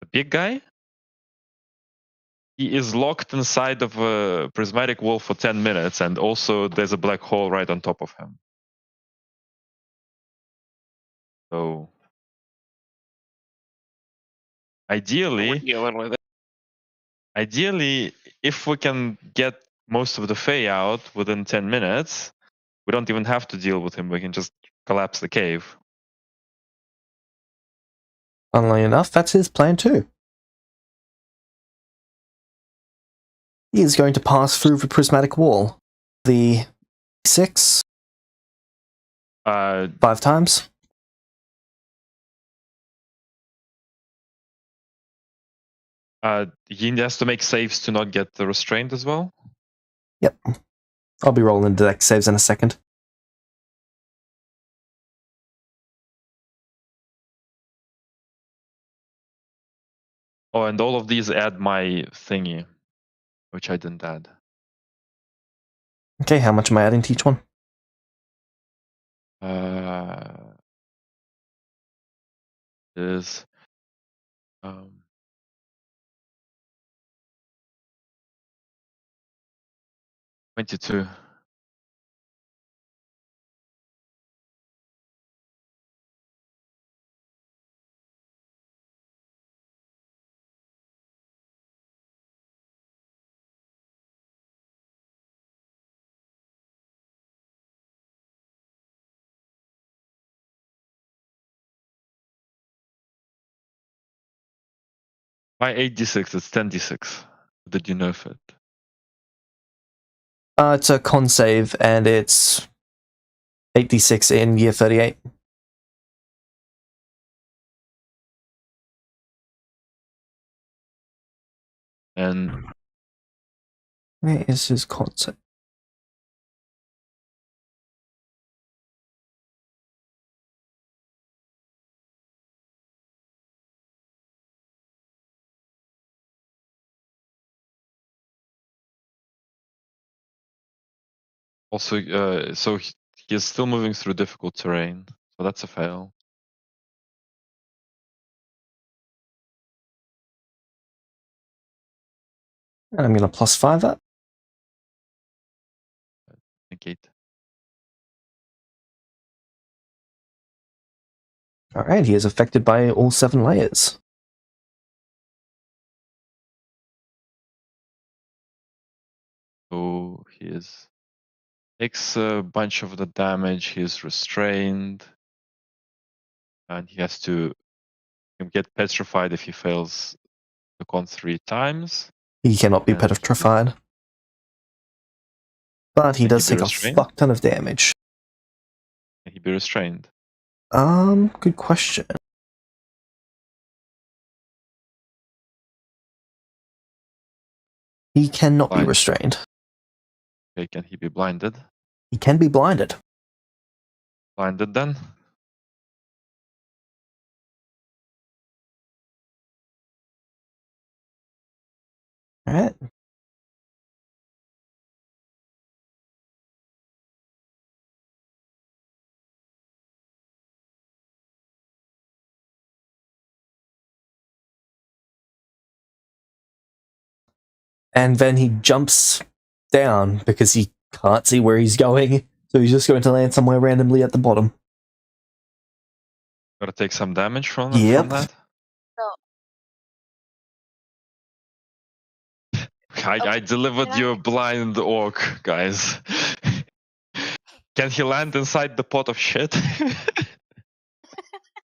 The big guy? He is locked inside of a prismatic wall for 10 minutes, and also there's a black hole right on top of him. So We're ideally, dealing with it. if we can get most of the Fae out within 10 minutes, we don't even have to deal with him. We can just collapse the cave. Funnily enough, that's his plan too. He is going to pass through the prismatic wall. The 6 5 times. He has to make saves to not get restrained as well. Yep. I'll be rolling the dex saves in a second. Oh, and all of these add my thingy, which I didn't add. Okay, how much am I adding to each one? Is 22. By 8d6, it's 10d6. Did you nerf it? It's a con save, and it's 8d6 in year 38. And Where is his con save? also, so he is still moving through difficult terrain. So that's a fail. And I'm going to +5 that. Negate. Alright, he is affected by all 7 layers. So he takes a bunch of the damage. He is restrained. And he has to get petrified if he fails the con 3 times. He cannot be And petrified. But he Can does he be take a restrained? fuck ton of damage. Can he be restrained? Good question. He cannot be Blind. restrained. Okay, can he be blinded? He can be blinded. Blinded then? Alright. And then he jumps down because he can't see where he's going. So he's just going to land somewhere randomly at the bottom. Gotta take some damage from Yep. that. I Okay, delivered can you a blind orc, guys. Can he land inside the pot of shit?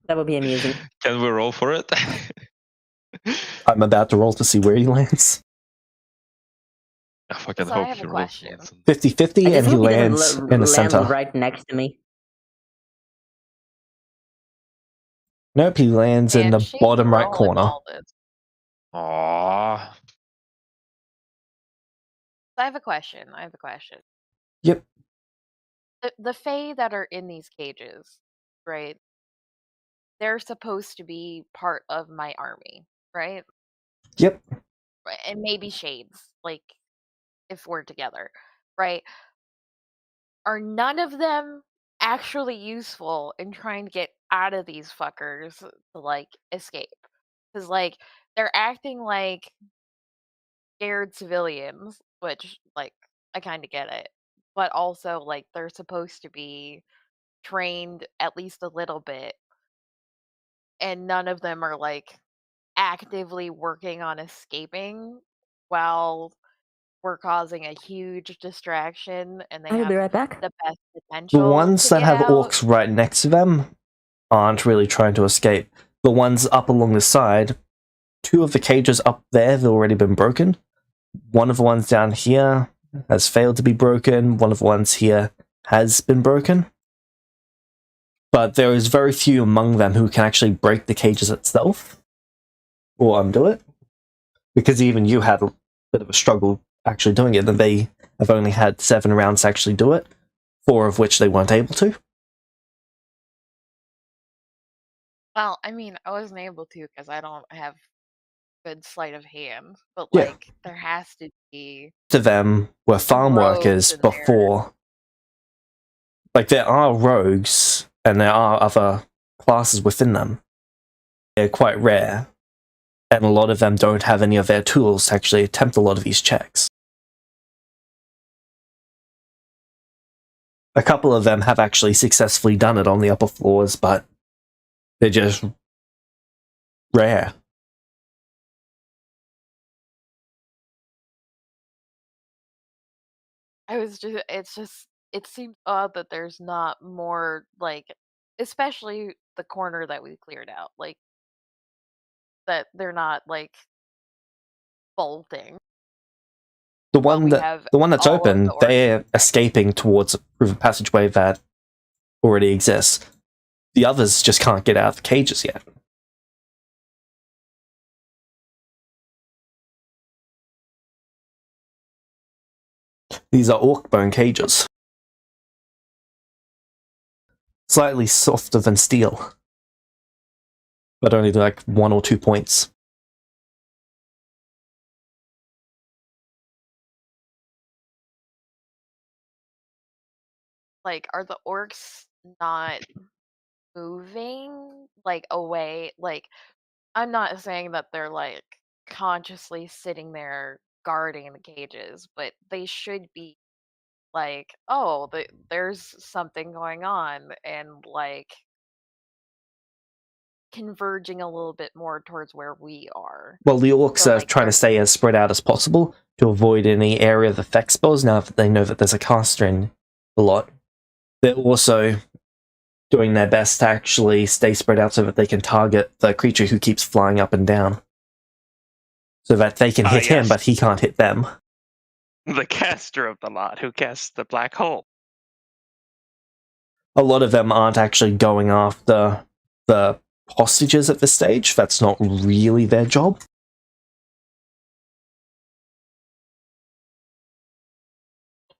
That would be amusing. Can we roll for it? I'm about to roll to see where he lands. I fucking So I hope have he a rolls. question. 50-50, I and just he hope he lands doesn't in the land center. right next to me. Nope, he lands in Man, the shame's bottom right rolling corner. all this. Aww. I have a question. Yep. The Fae that are in these cages, right? They're supposed to be part of my army, right? Yep. Right, and maybe shades, like if we're together, right? Are none of them actually useful in trying to get out of these fuckers to like escape? Because like they're acting like scared civilians, which like I kind of get it, but also like they're supposed to be trained at least a little bit, and none of them are like actively working on escaping while we're causing a huge distraction and they I will have be right back. the best The potential ones to that get have out. orcs right next to them aren't really trying to escape. The ones up along the side, 2 of the cages up there have already been broken. One of the ones down here has failed to be broken. One of the ones here has been broken. But there is very few among them who can actually break the cages itself or undo it. Because even you had a bit of a struggle actually doing it, and they have only had 7 rounds to actually do it, 4 of which they weren't able to. Well, I mean, I wasn't able to because I don't have good sleight of hand, but Yeah. like there has to be To them were farm rogues workers in there. before. Like, there are rogues, and there are other classes within them. They're quite rare, and a lot of them don't have any of their tools to actually attempt a lot of these checks. A couple of them have actually successfully done it on the upper floors, but they're just rare. It seems odd that there's not more like, especially the corner that we cleared out, like that they're not like bolting. The While one we that have the one that's all of open, the orcs. they're escaping towards a proven passageway that already exists. The others just can't get out of the cages yet. These are orc bone cages. Slightly softer than steel, but only like 1 or 2 points. Like, are the orcs not moving like away? Like, I'm not saying that they're like consciously sitting there guarding the cages, but they should be like, oh, there's something going on, and like converging a little bit more towards where we are. Well, the orcs So, are like, trying to they're stay as spread out as possible to avoid any area of effect spells now that they know that there's a caster in a lot. They're also doing their best to actually stay spread out so that they can target the creature who keeps flying up and down. So that they can hit him, yes. but he can't hit them. The caster of the lot who casts the black hole. A lot of them aren't actually going after the hostages at this stage. That's not really their job.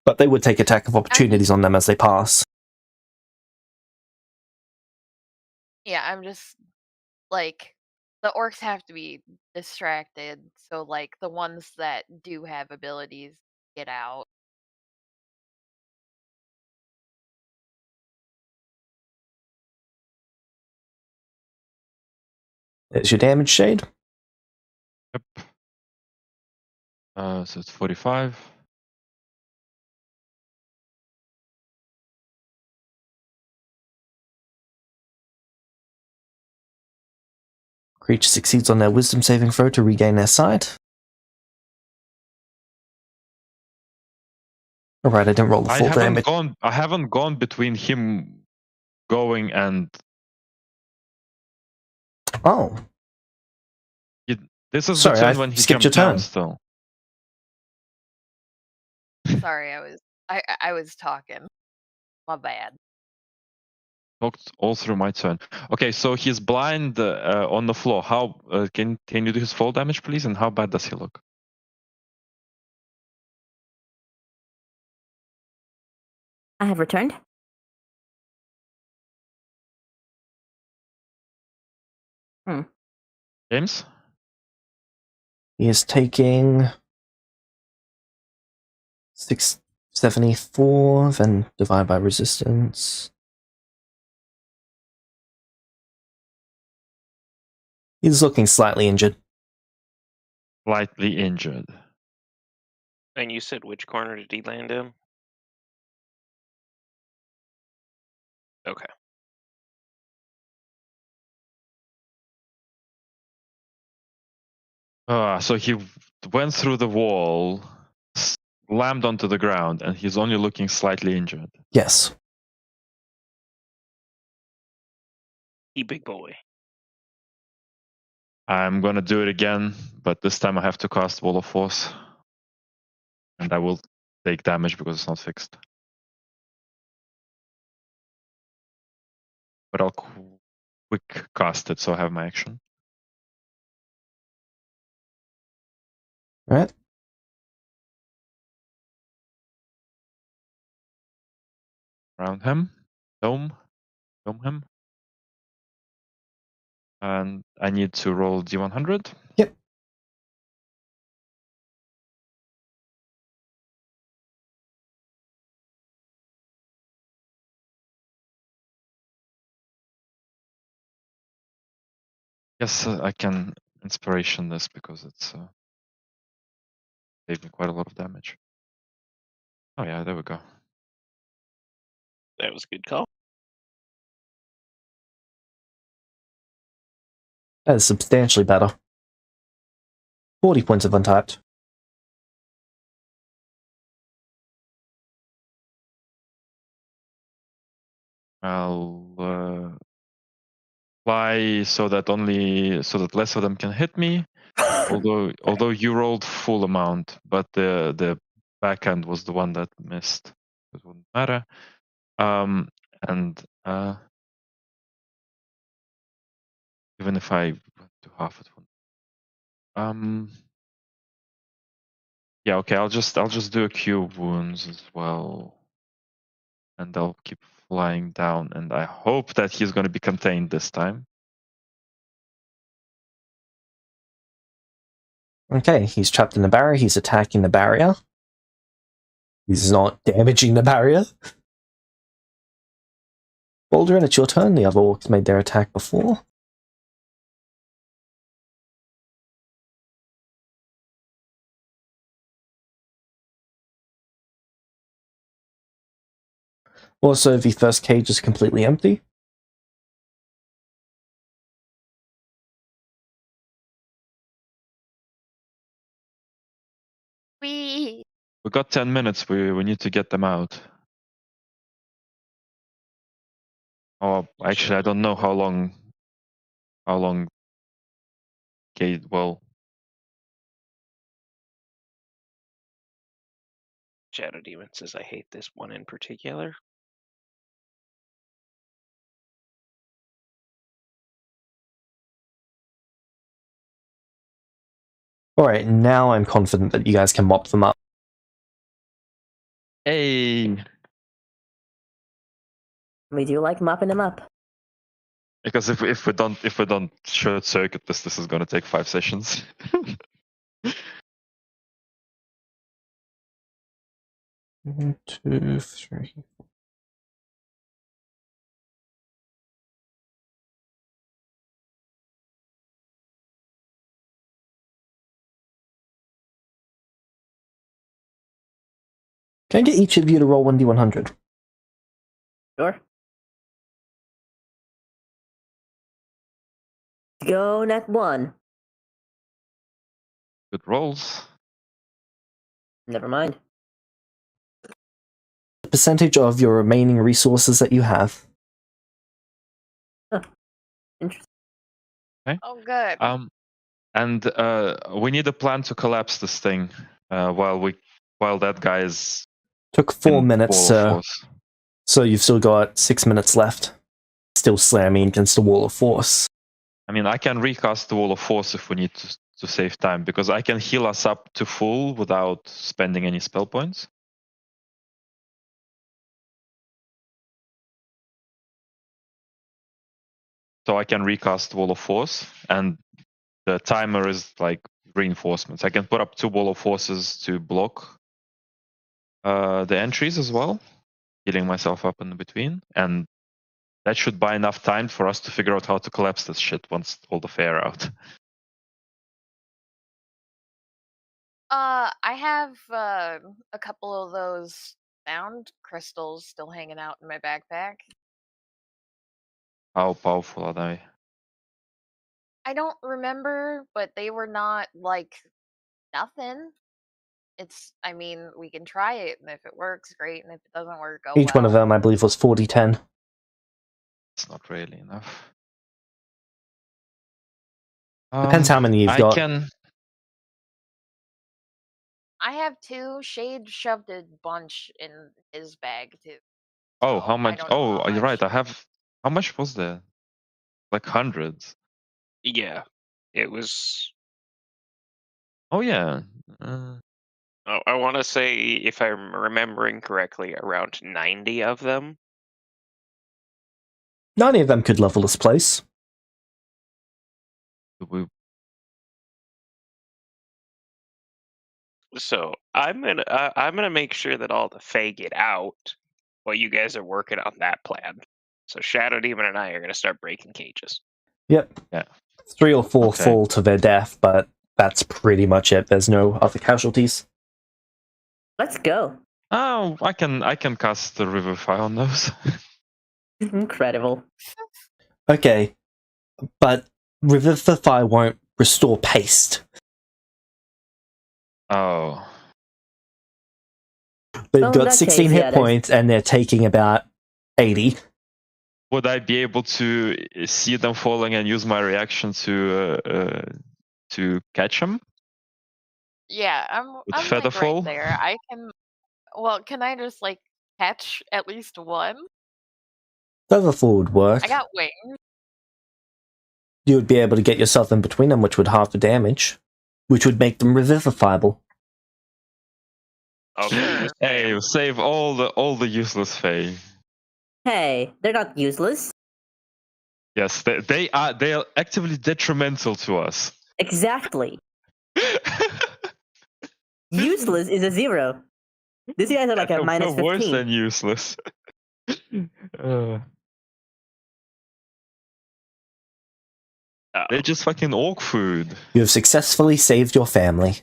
But they would take attack of opportunities on them as they pass. Yeah, I'm just like the orcs have to be distracted, so like the ones that do have abilities get out. There's your damage, Shade. Yep. So it's 45. Creature succeeds on their wisdom saving throw to regain their sight. Alright, I didn't roll the full damage. I haven't gone between him going and Oh, this is sorry, the turn I when he skipped your jumped down turn. still. Sorry, I was talking. My bad. Talked all through my turn. Okay, so he's blind on the floor. How can you do his fall damage, please? And how bad does he look? I have returned. James? He is taking 674, then divide by resistance. He's looking slightly injured. Slightly injured. And you said which corner did he land in? Okay. So he went through the wall, slammed onto the ground, and he's only looking slightly injured. Yes. He big boy. I'm gonna do it again, but this time I have to cast Wall of Force. And I will take damage because it's not fixed. But I'll quick cast it, so I have my action. Alright. Around him. Dome him. And I need to roll D100. Yep. Yes, I can inspiration this because it's gave me quite a lot of damage. Oh yeah, there we go. That was a good call. That is substantially better. 40 points of untyped. I'll fly so that less of them can hit me. although you rolled full amount, but the backhand was the one that missed. It wouldn't matter. And even if I went to half, it wouldn't. Yeah, okay. I'll just do a cube wounds as well, and I'll keep flying down. And I hope that he's going to be contained this time. Okay, he's trapped in the barrier. He's attacking the barrier. He's not damaging the barrier. Baldrin, it's your turn. The other orcs made their attack before. Also, the first cage is completely empty. We got 10 minutes. We need to get them out. Oh, actually, I don't know how long. Okay, well, Shadow Demon says I hate this one in particular. Alright, now I'm confident that you guys can mop them up. Hey, We do like mopping them up. because if we don't short circuit this is gonna take 5 sessions. 1, 2, 3. Can I get each of you to roll 1d100? Sure. Go net 1. Good rolls. Never mind. The percentage of your remaining resources that you have. Interesting. Oh, good. And we need a plan to collapse this thing while that guy is Took 4 in minutes, wall of sir. force. So you've still got 6 minutes left. Still slamming against the wall of force. I mean, I can recast the wall of force if we need to save time, because I can heal us up to full without spending any spell points. So I can recast wall of force, and the timer is like reinforcements. I can put up 2 wall of forces to block the entries as well, healing myself up in between, and that should buy enough time for us to figure out how to collapse this shit once all the fair out. I have a couple of those sound crystals still hanging out in my backpack. How powerful are they? I don't remember, but they were not like nothing. I mean, we can try it, and if it works, great, and if it doesn't work, oh Each one of well. them, I believe, was 40-10. It's not really enough. Depends how many you've got. I have 2. Shade shoved a bunch in his bag too. Oh, so how I much? don't know Oh, how you're much. right. I have. How much was there? Like hundreds. Yeah, it was. Oh yeah. I want to say, if I'm remembering correctly, around 90 of them. 90 of them could level this place. So I'm gonna make sure that all the Fae get out while you guys are working on that plan. So Shadow Demon and I are gonna start breaking cages. Yep. Yeah. 3 or 4 Okay. fall to their death, but that's pretty much it. There's no other casualties. Let's go. Oh, I can cast the Revivify on those. Incredible. Okay, but Revivify won't restore paste. Oh. They've Well, in got that 16 case, hit yeah, there's- points, and they're taking about 80. Would I be able to see them falling and use my reaction to catch them? Yeah, With I'm like right Featherfall? there. I can. Well, can I just like catch at least one? Featherfall would work. I got wings. You would be able to get yourself in between them, which would halve the damage, which would make them revivifiable. I'll do the Hey, same. save all the useless Fae. Hey, they're not useless. Yes, they are actively detrimental to us. Exactly. Useless is a 0. These guys are like a minus They're worse 15. than useless. They're just fucking orc food. You have successfully saved your family.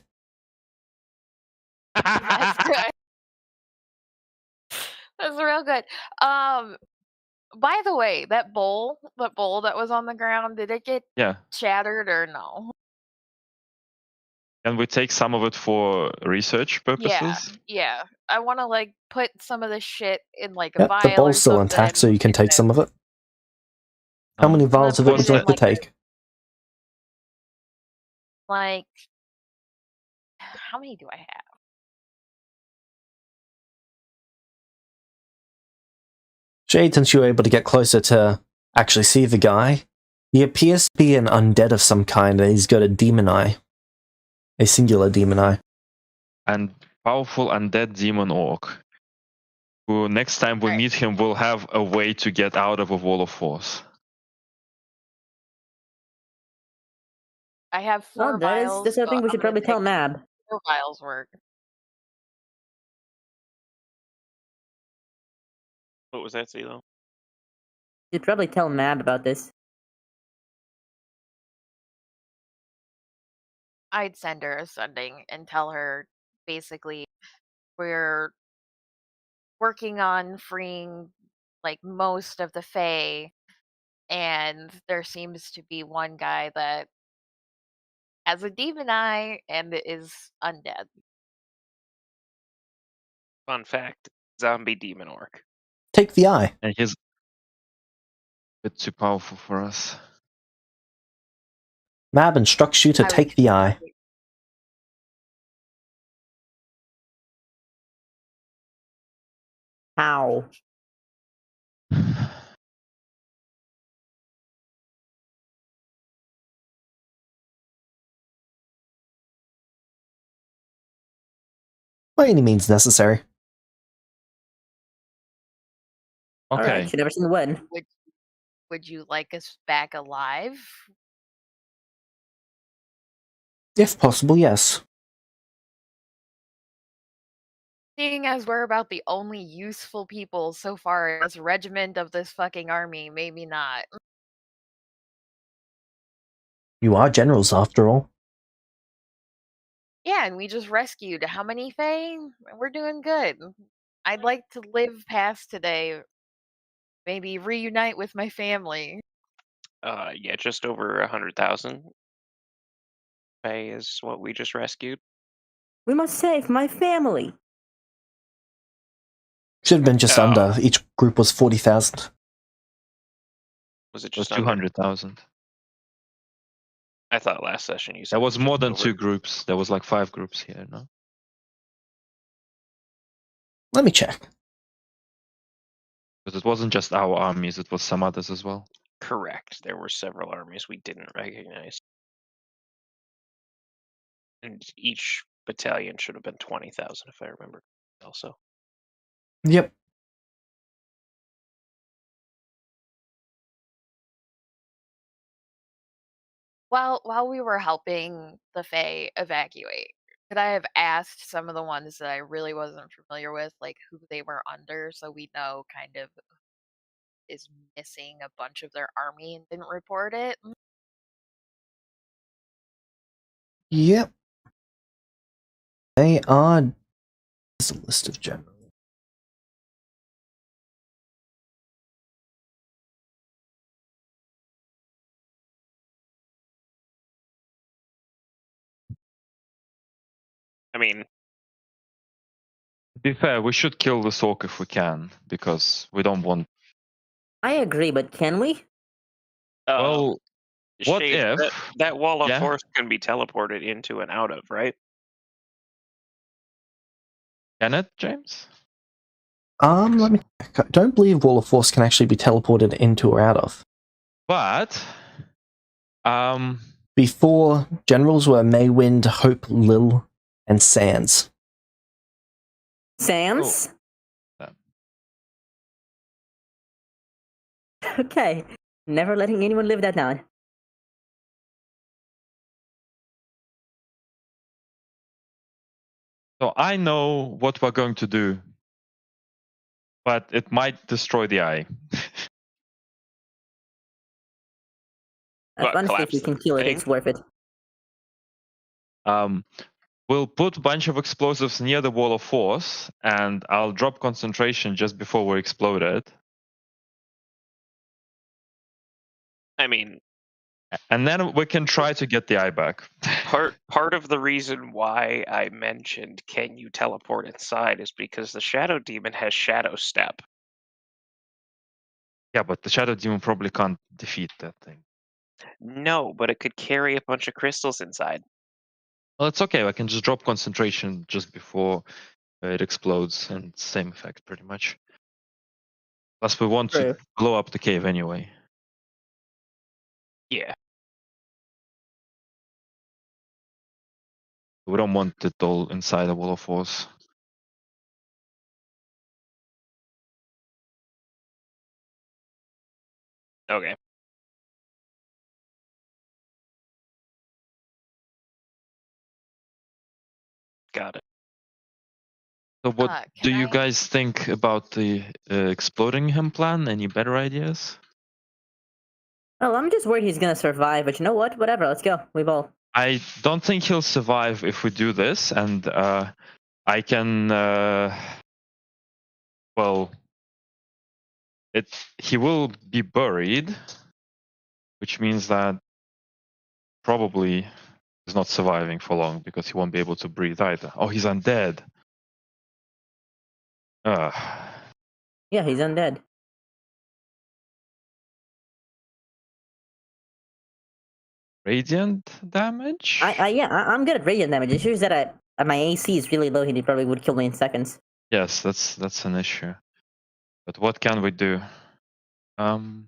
That's good. That's real good. By the way, that bowl that was on the ground, did it get shattered or no? Can we take some of it for research purposes? Yeah. I want to like put some of this shit in like a vial The bowl's or still something. intact, so you can take some of it. How many vials of it would you like to take? Like, how many do I have? Jade, since you were able to get closer to actually see the guy, he appears to be an undead of some kind, and he's got a demon eye. A singular demon eye. And powerful undead demon orc. next time we Alright. meet him, we'll have a way to get out of a wall of force. I have 4 Well, vials. that's So something we I'm should gonna probably tell take Mab. 4 vials work. What was that, Zelo? Should probably tell Mab about this. I'd send her a sending and tell her basically we're working on freeing like most of the Fae, and there seems to be one guy that has a demon eye and is undead. Fun fact: zombie demon orc. Take the eye. And he's a bit too powerful for us. Mab instructs you to I would take the eye. How? By any means necessary. Okay. Alright, should never seen the when. Would you like us back alive? If possible, yes. Seeing as we're about the only useful people so far in this regiment of this fucking army, maybe not. You are generals, after all. Yeah, and we just rescued how many Fae? We're doing good. I'd like to live past today. Maybe reunite with my family. Yeah, just over 100,000. Pay is what we just rescued. We must save my family. Should have been just Oh. under. Each group was 40,000. Was it It was just under? 200,000. I thought last session you said There it was more just than over. 2 groups. There was like 5 groups here, no? Let me check. Because it wasn't just our armies, it was some others as well. Correct. There were several armies we didn't recognize. And each battalion should have been 20,000 if I remember also. Yep. While we were helping the Fae evacuate, could I have asked some of the ones that I really wasn't familiar with, like who they were under, so we know kind of is missing a bunch of their army and didn't report it? Yep. They are. There's a list of generals. I mean, To be fair, we should kill the Sork if we can, because we don't want... I agree, but can we? Well, what Shade, if... that wall of Yeah. force can be teleported into and out of, right? Can it, James? Let me check. I don't believe Wall of Force can actually be teleported into or out of. But... Before, generals were Maywind, Hope, Lil, and Sans. Sans? Okay. Never letting anyone live that down. So I know what we're going to do. But it might destroy the eye. What, Honestly, if you collapse can kill it, thing? it's worth it. We'll put a bunch of explosives near the wall of force, and I'll drop concentration just before we explode it. I mean, And then we can try to get the eye back. part of the reason why I mentioned can you teleport inside is because the Shadow Demon has Shadow Step. Yeah, but the Shadow Demon probably can't defeat that thing. No, but it could carry a bunch of crystals inside. Well, it's okay. I can just drop concentration just before it explodes, and same effect pretty much. Plus, we want to blow up the cave anyway. Yeah. We don't want it all inside the wall of force. Okay. Got it. So what do Can you I- guys think about the exploding him plan? Any better ideas? Well, I'm just worried he's gonna survive, but you know what? Whatever, let's go. We bowl. I don't think he'll survive if we do this, and I can. Well, he will be buried, which means that probably he's not surviving for long because he won't be able to breathe either. Oh, he's undead. Yeah, he's undead. Radiant damage? I'm good at radiant damage. It's just that my AC is really low. He probably would kill me in seconds. Yes, that's an issue. But what can we do? Well,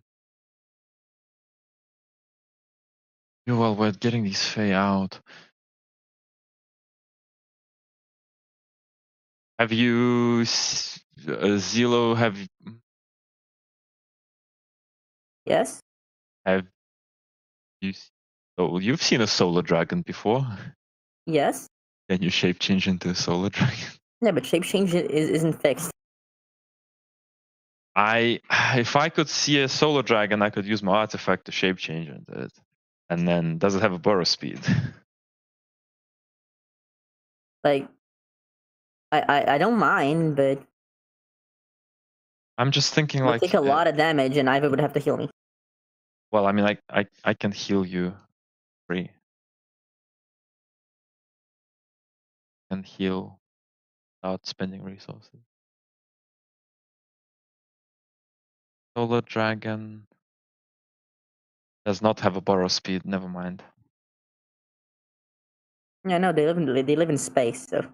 we're getting these Fae out. Have you, Zelo? Have Yes. you? Oh, you've seen a solar dragon before. Yes. Can you shape change into a solar dragon? Yeah, but shape change isn't fixed. If I could see a solar dragon, I could use my artifact to shape change into it. And then, does it have a burrow speed? Like, I don't mind, but I'm just thinking it would like. take a lot of damage, and Ivor would have to heal me. Well, I mean, I can heal you free. And heal without spending resources. Solar dragon does not have a burrow speed. Never mind. Yeah, no, they live in space, so.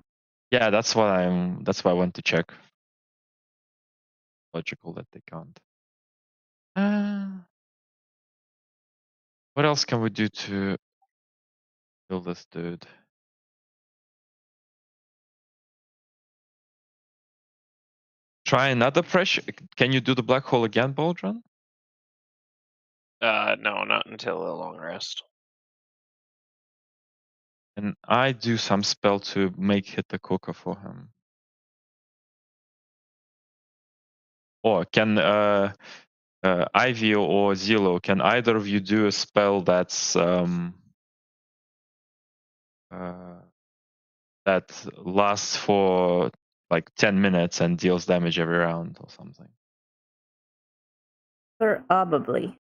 Yeah, that's why I went to check. Logical that they can't. What else can we do to kill this dude? Try another pressure. Can you do the black hole again, Baldron? No, not until a long rest. And I do some spell to make hit the cooker for him. Or can Ivy or Zelo, can either of you do a spell that's that lasts for like 10 minutes and deals damage every round or something? Probably.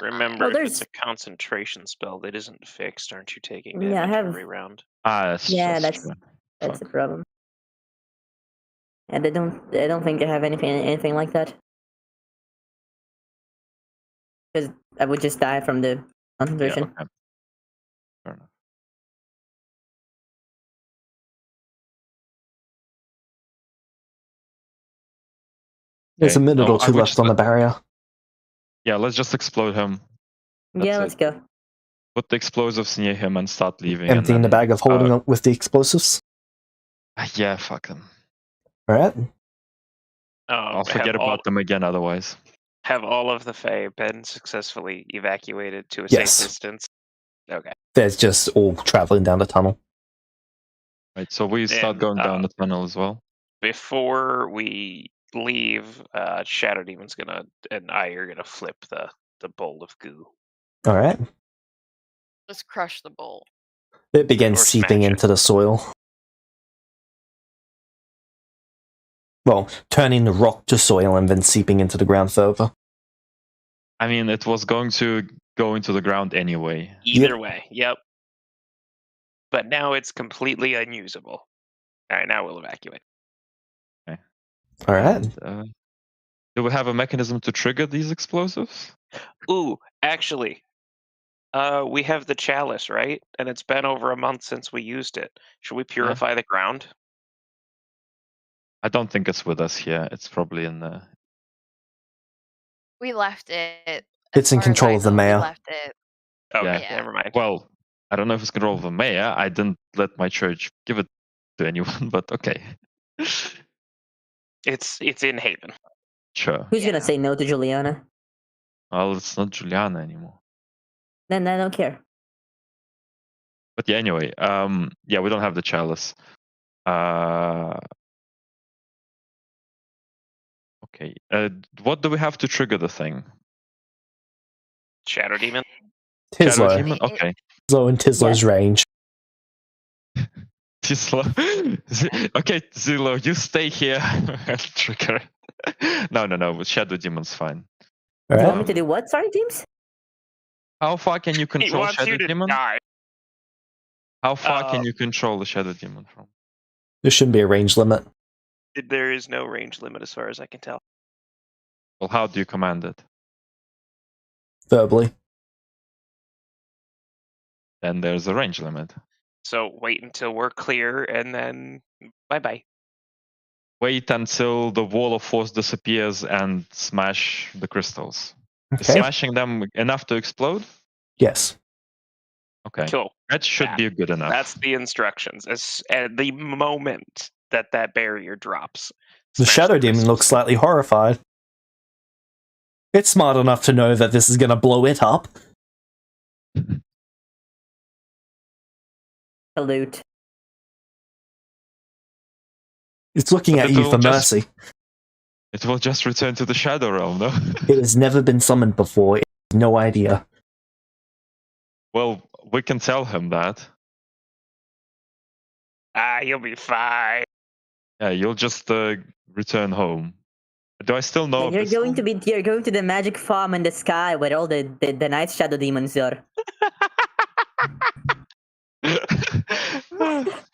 Remember, Well, if it's a concentration spell that isn't fixed, aren't you taking Yeah, I damage have- every round? That's that's true. that's the Fuck. problem. And I don't think I have anything like that. Because I would just die from the concentration. Yeah, okay. Fair enough. There's a Okay, minute no, or I two would left just on the barrier. Yeah, let's just explode him. Yeah, That's let's it. go. Put the explosives near him and start leaving. Emptying and the then, bag of holding up with the explosives. Yeah, fuck them. Alright. I'll forget about them again otherwise. Have all of the Fae been successfully evacuated to a Yes. safe distance? Okay. They're just all traveling down the tunnel. Right, so we start And, going down the tunnel as well. Before we leave, Shadow Demon's and I are gonna flip the bowl of goo. Alright. Just crush the bowl. It begins Or seeping smash it. into the soil. Well, turning the rock to soil and then seeping into the ground further. I mean, it was going to go into the ground anyway. Either way, yep. But now it's completely unusable. Alright, now we'll evacuate. Alright. And, do we have a mechanism to trigger these explosives? Ooh, actually, we have the chalice, right? And it's been over a month since we used it. Should we purify the ground? I don't think it's with us here. It's probably in the. We left it. It's in control of the mayor. We left it. Okay, Yeah. never mind. Well, I don't know if it's control of the mayor. I didn't let my church give it to anyone, but okay. It's in Haven. Sure. Who's Yeah. gonna say no to Juliana? Well, it's not Juliana anymore. Then I don't care. But yeah, anyway, yeah, we don't have the chalice. Okay. What do we have to trigger the thing? Shadow demon. Shadow Tislo. demon. Okay. Tislo and Tislo's range. Tislo. Okay, Zilo, you stay here. I'll trigger. No. But Shadow demon's fine. All Do you right. want me to do what? Sorry, James? How far can you He control wants Shadow you to demon? die. How far can you control the Shadow demon from? There shouldn't be a range limit. There is no range limit as far as I can tell. Well, how do you command it? Verbally. Then there's a range limit. So wait until we're clear and then bye bye. Wait until the wall of force disappears and smash the crystals. Is Okay. smashing them enough to explode? Yes. Okay. Cool. That should Yeah, be good enough. That's the instructions. As at the moment that barrier drops, The smash Shadow Demon crystals. looks slightly horrified. It's smart enough to know that this is going to blow it up. Salute. It's looking But at it you will for just- mercy. It will just return to the Shadow Realm, no? It has never been summoned before. It has no idea. Well, we can tell him that. You'll be fine. Yeah, you'll just return home. Do I still know? You're going to the magic farm in the sky where all the night shadow demons are.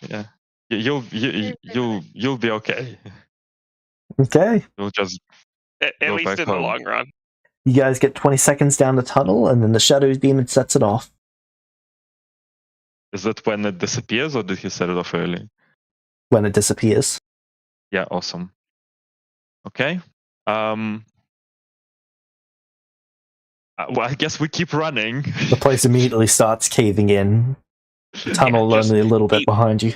Yeah, you'll be okay. Okay. You'll just At Go least back in home. the long run. You guys get 20 seconds down the tunnel, and then the Shadow Demon sets it off. is that when it disappears, or did he set it off early? When it disappears. Yeah, awesome. Okay. Well, I guess we keep running. The place immediately starts caving in. The tunnel just only a little bit keep- behind you.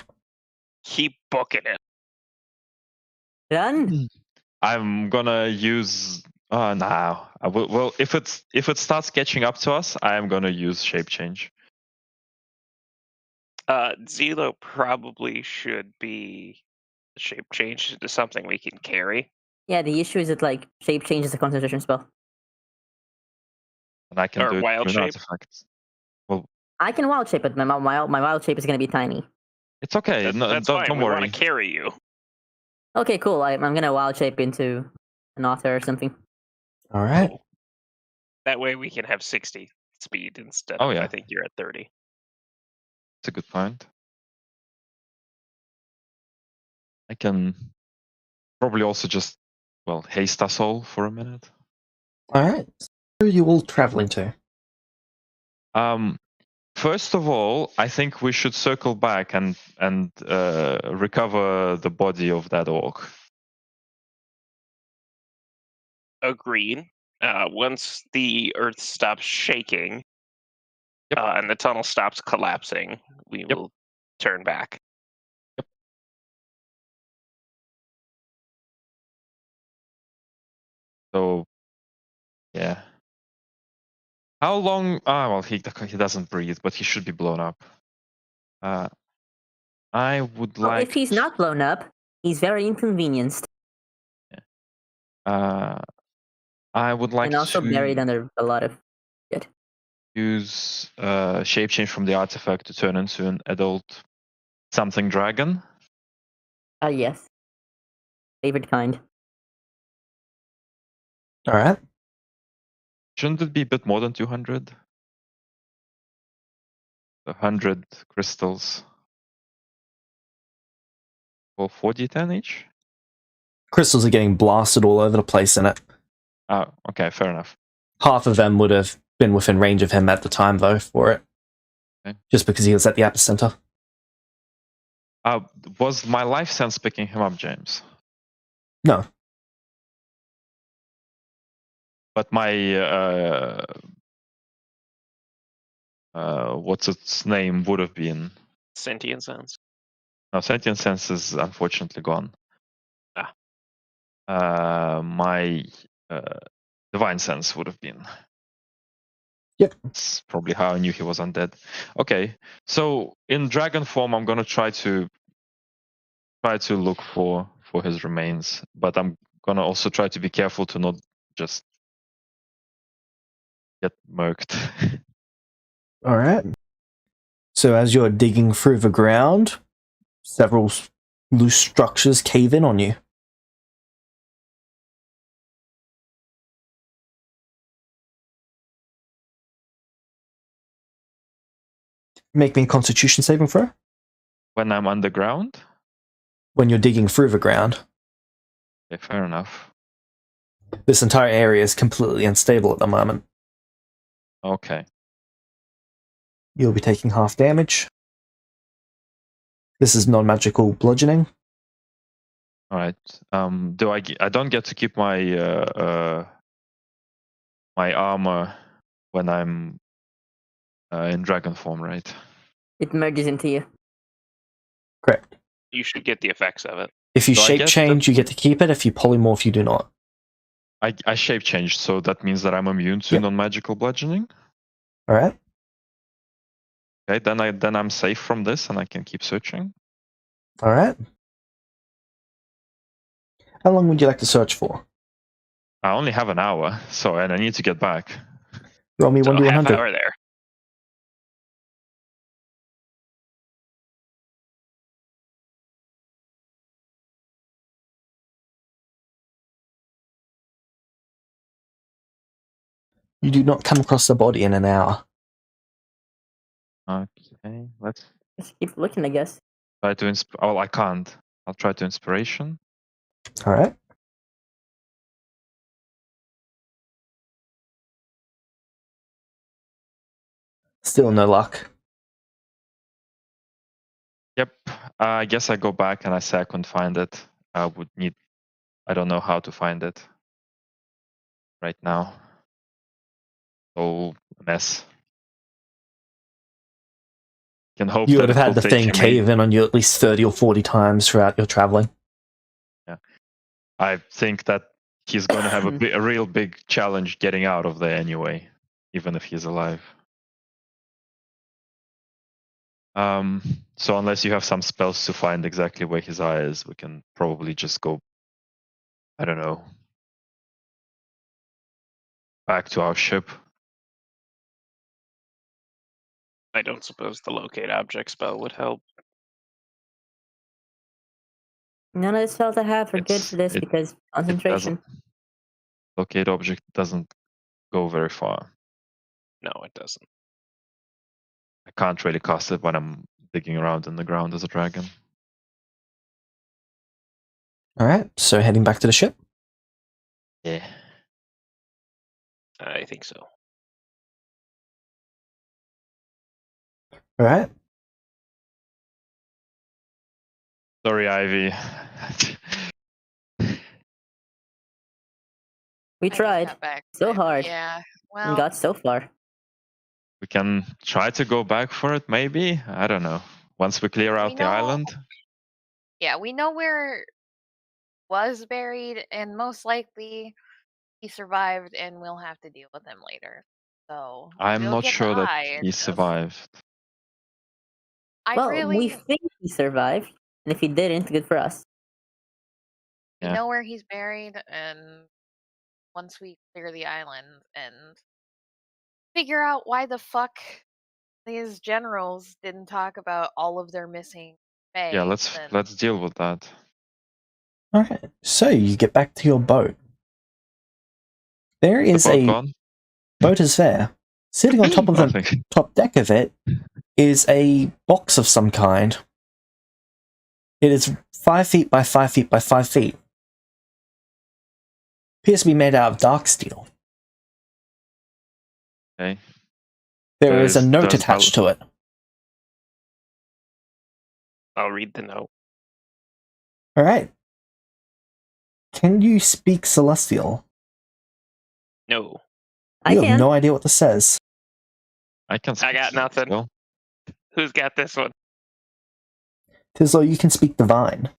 Keep booking it. Run! I'm gonna use. No. I will. Well, if it starts catching up to us, I am gonna use shape change. Zelo probably should be shape changed into something we can carry. Yeah, the issue is that like shape change is a concentration spell. And I can Or do it wild through an shape. artifact. I can wild shape it, but my wild shape is gonna be tiny. It's okay. No, That's don't fine. We worry. want to carry you. Okay, cool. I'm gonna wild shape into an otter or something. Alright. Cool. That way we can have 60 speed instead Oh, of, yeah. I think you're at 30. That's a good point. I can probably also just, haste us all for a minute. Alright. Where are you all traveling to? First of all, I think we should circle back and recover the body of that orc. Agreed. Once the earth stops shaking Yep. and the tunnel stops collapsing, we Yep. will turn back. So, yeah. How long? He doesn't breathe, but he should be blown up. I would Well, like. if he's not blown up, he's very inconvenienced I would like and also to buried under a lot of shit. use shape change from the artifact to turn into an adult something dragon. Yes. Favorite kind. Alright. Shouldn't it be a bit more than 200? 100 crystals. For 4d10 each? Crystals are getting blasted all over the place in it. Oh, okay, fair enough. Half of them would have been within range of him at the time, though, for it. Okay. Just because he was at the epicenter. Was my life sense picking him up, James? No. But my what's its name would have been. Sentient sense. No, sentient sense is unfortunately gone. my divine sense would have been. Yep. That's probably how I knew he was undead. Okay, so in dragon form, I'm gonna try to look for his remains, but I'm gonna also try to be careful to not just get murked. All right. So as you're digging through the ground, several loose structures cave in on you. Make me a Constitution saving throw. When I'm underground? When you're digging through the ground. Okay, fair enough. This entire area is completely unstable at the moment. Okay. You'll be taking half damage. This is non-magical bludgeoning. All right. I don't get to keep my my armor when I'm in dragon form, right? It merges into you. Correct. You should get the effects of it. If you Do I shape get change, you get to keep it. If you polymorph, you do not. I shape changed, so that means that I'm immune to Yep. non-magical bludgeoning. All right. Okay, then I'm safe from this, and I can keep searching. All right. How long would you like to search for? I only have an hour, and I need to get back. Roll me So 1d100. half hour there. You do not come across the body in an hour. Okay, let's Just keep looking, I guess. try to oh, I can't. I'll try to inspiration. All right. Still no luck. Yep. I guess I go back and I say I couldn't find it. I don't know how to find it right now. So mess. Can hope You that would have it had will the take thing him cave in on you at least 30 or 40 times throughout your traveling. I think that he's going to have a real big challenge getting out of there anyway, even if he's alive. So unless you have some spells to find exactly where his eye is, we can probably just go, I don't know, back to our ship. I don't suppose the locate object spell would help. None of the spells I have are good for this because concentration. Locate object doesn't go very far. No, it doesn't. I can't really cast it when I'm digging around in the ground as a dragon. All right. So heading back to the ship. Yeah. I think so. All right. Sorry, Ivy. We I just tried got back so from it. hard Yeah. and Well, got so far. We can try to go back for it, maybe? I don't know. Once we clear out the island? yeah, we know where was buried, and most likely he survived, and we'll have to deal with him later. So I'm we'll not get sure the that eye, he it's just- survived. I Well, really we think he survived, and if he didn't, good for us. we Yeah. know where he's buried, and once we clear the island and figure out why the fuck these generals didn't talk about all of their missing Yeah, Fae, then let's deal with that. All right. So you get back to your boat. There The is boat a gone? boat is there. Sitting on top of the Nothing. top deck of it is a box of some kind. It is 5 feet by 5 feet by 5 feet. Appears to be made out of dark steel. Okay. There is a note attached to it. I'll read the note. All right. Can you speak Celestial? No, I You have can. no idea what this says. I can. I got nothing. Still. Who's got this one? Tislo, you can speak Divine.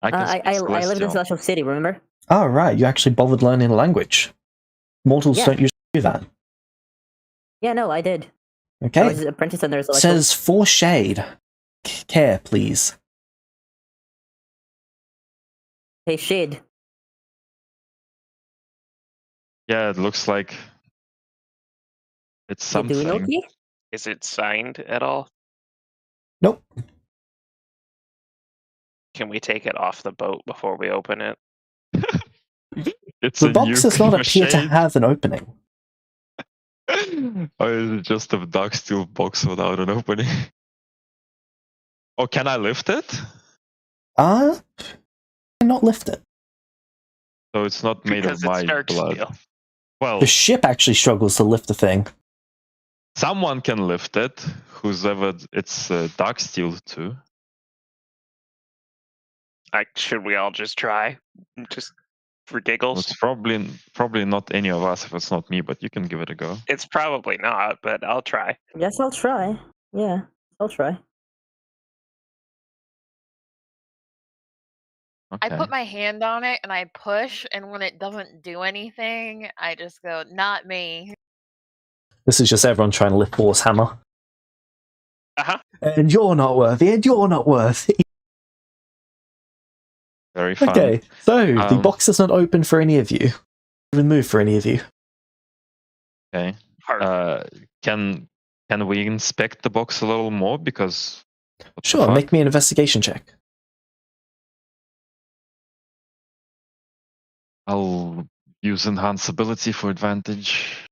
I can speak I live in Celestial. Celestial City, remember? Oh, right, you actually bothered learning a language. Mortals Yeah. don't usually do that. Yeah, no, I did. I Okay. was apprentice under Celestial. Says for shade. Care, please. Hey, Shid. Yeah, it looks like it's You do know something. key? Is it signed at all? Nope. Can we take it off the boat before we open it? It's The a box new does not appear to shade. have an opening. Or is it just a dark steel box without an opening? Oh, can I lift it? Cannot lift it. So it's not made Because of it's my dark blood. steel. Well, The ship actually struggles to lift the thing. someone can lift it. Who's ever it's dark steel too. Should we all just try? Just for Well, giggles? it's probably not any of us if it's not me, but you can give it a go. It's probably not, but I'll try. Yes, I'll try. Yeah, I'll try. Okay. I put my hand on it and I push, and when it doesn't do anything, I just go, "Not me." This is just everyone trying to lift Thor's hammer. Uh-huh. And you're not worthy, and you're not worthy. Very fun. Okay, so the Um, box does not open for any of you. Even move for any of you. Okay. Hard. Can we inspect the box a little more? Because what the Sure, fuck? make me an investigation check. I'll use enhance ability for advantage.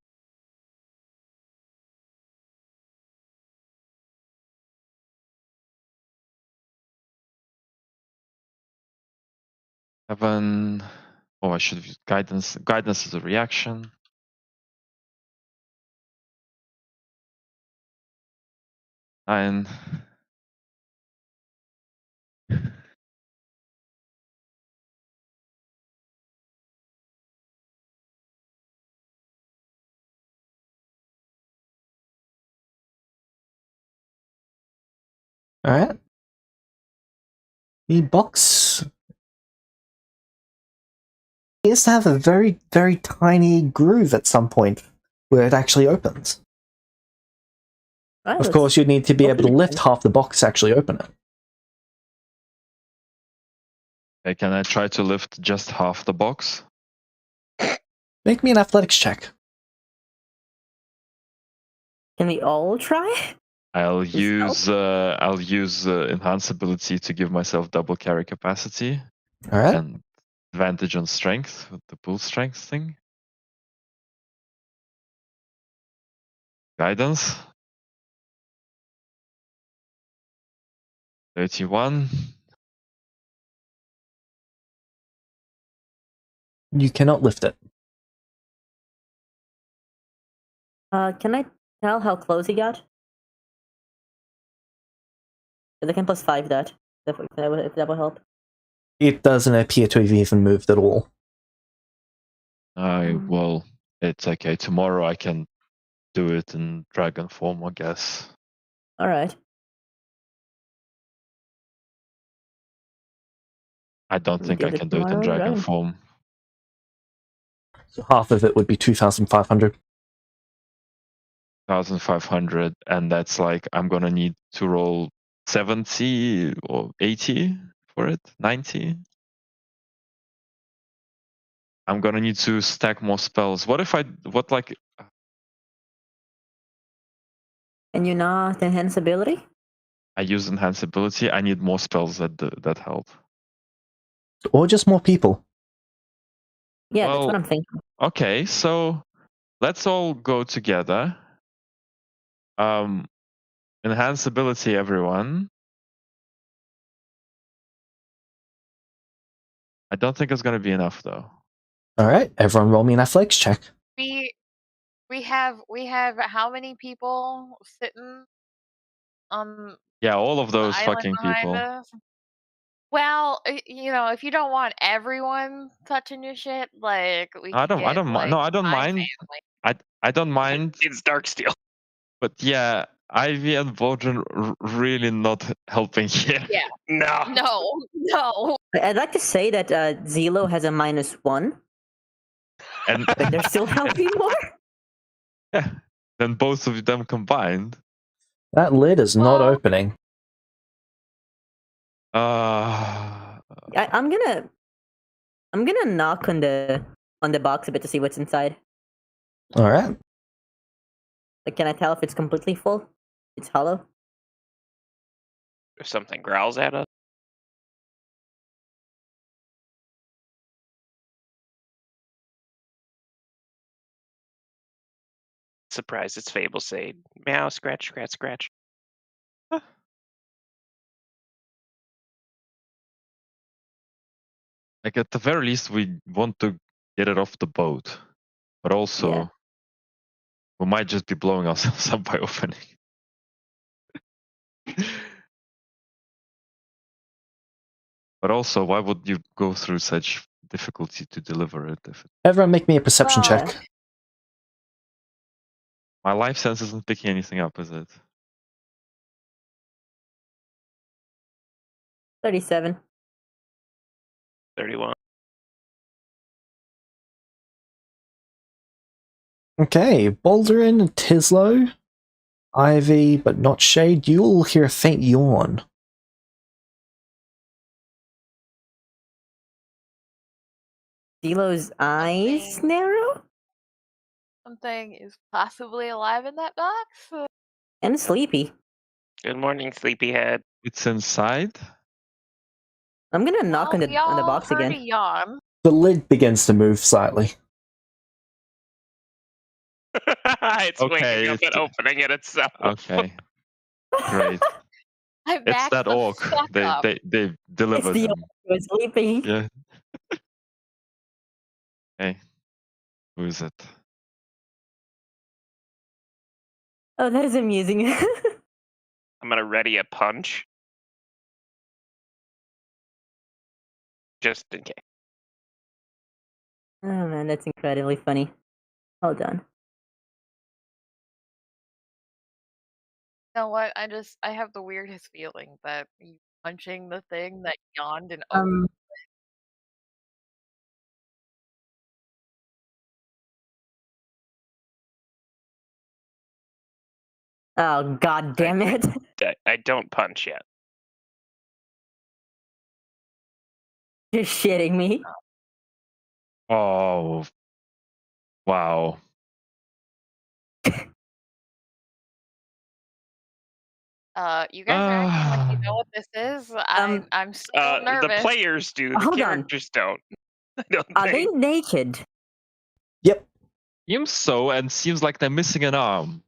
Seven. Oh, I should have used guidance. Guidance is a reaction. Nine. Alright. The box appears to have a very, very tiny groove at some point where it actually opens. Right, Of let's course, you'd need to be able to open it lift then. half the box to actually open it. Okay, can I try to lift just half the box? Make me an athletics check. Can we all try? I'll Yourself? use enhance ability to give myself double carry capacity Alright. and advantage on strength with the pull strength thing. Guidance. 31. You cannot lift it. Can I tell how close he got? Because I can plus 5 that. If that will help. It doesn't appear to have even moved at all. Well, it's okay. Tomorrow I can do it in dragon form, I guess. Alright. I don't think I Give it can do it in tomorrow, dragon dragon. form. So half of it would be 2,500. 1,500, and that's like I'm gonna need to roll 70 or 80 for it, 90. I'm gonna need to stack more spells. What like And you not enhance ability? I use enhance ability? I need more spells that help. Or just more people. Yeah, that's Well, what I'm thinking. Okay, so let's all go together. Enhance ability, everyone. I don't think it's gonna be enough though. Alright, everyone roll me an athletics check. We have how many people sitting on Yeah, all of the those island fucking behind people. us? Well, if you don't want everyone touching your shit, like we I could don't get mind. like No, I don't my mind. family. I don't mind. It's dark steel. But yeah, Ivy and Bodron really not helping here. Yeah. No. No. I'd like to say that Zelo has a -1, And but they're still helping more. yeah, then both of them combined. That lid is not Well- opening. I'm gonna knock on the box a bit to see what's inside. All right. Like, can I tell if it's completely full? It's hollow. If something growls at us. Surprised it's Fable Sade. Meow, scratch, scratch, scratch. Like at the very least, we want to get it off the boat, but also Yeah. we might just be blowing ourselves up by opening. But also, why would you go through such difficulty to deliver it? If Everyone make me a perception Ah. check. my life sense isn't picking anything up, is it? 37. 31. Okay, Baldurin, Tislo, Ivy, but not Shade. You all hear a faint yawn. Zelo's eyes Something- narrow Something is possibly alive in that box. and sleepy. Good morning, sleepyhead. It's inside. I'm gonna knock on the y'all box heard again. a yawn. The lid begins to move slightly. It's Okay, waking up it's- and opening it itself. Okay, great. I It's backed that the orc. fuck They up. they they It's delivered the him. who is sleeping. Yeah. Hey, who is it? Oh, that is amusing. I'm gonna ready a punch. Just in case. Oh man, that's incredibly funny. Well done. You know what? I have the weirdest feeling that you punching the thing that yawned and opened. Oh god damn it. I don't punch yet. You're shitting me. Oh, wow. You guys are acting like you know what this is. I'm still The nervous. players do. The Hold on. characters don't. I don't Are they think. naked? Yep, Seems so, and seems like they're missing an arm.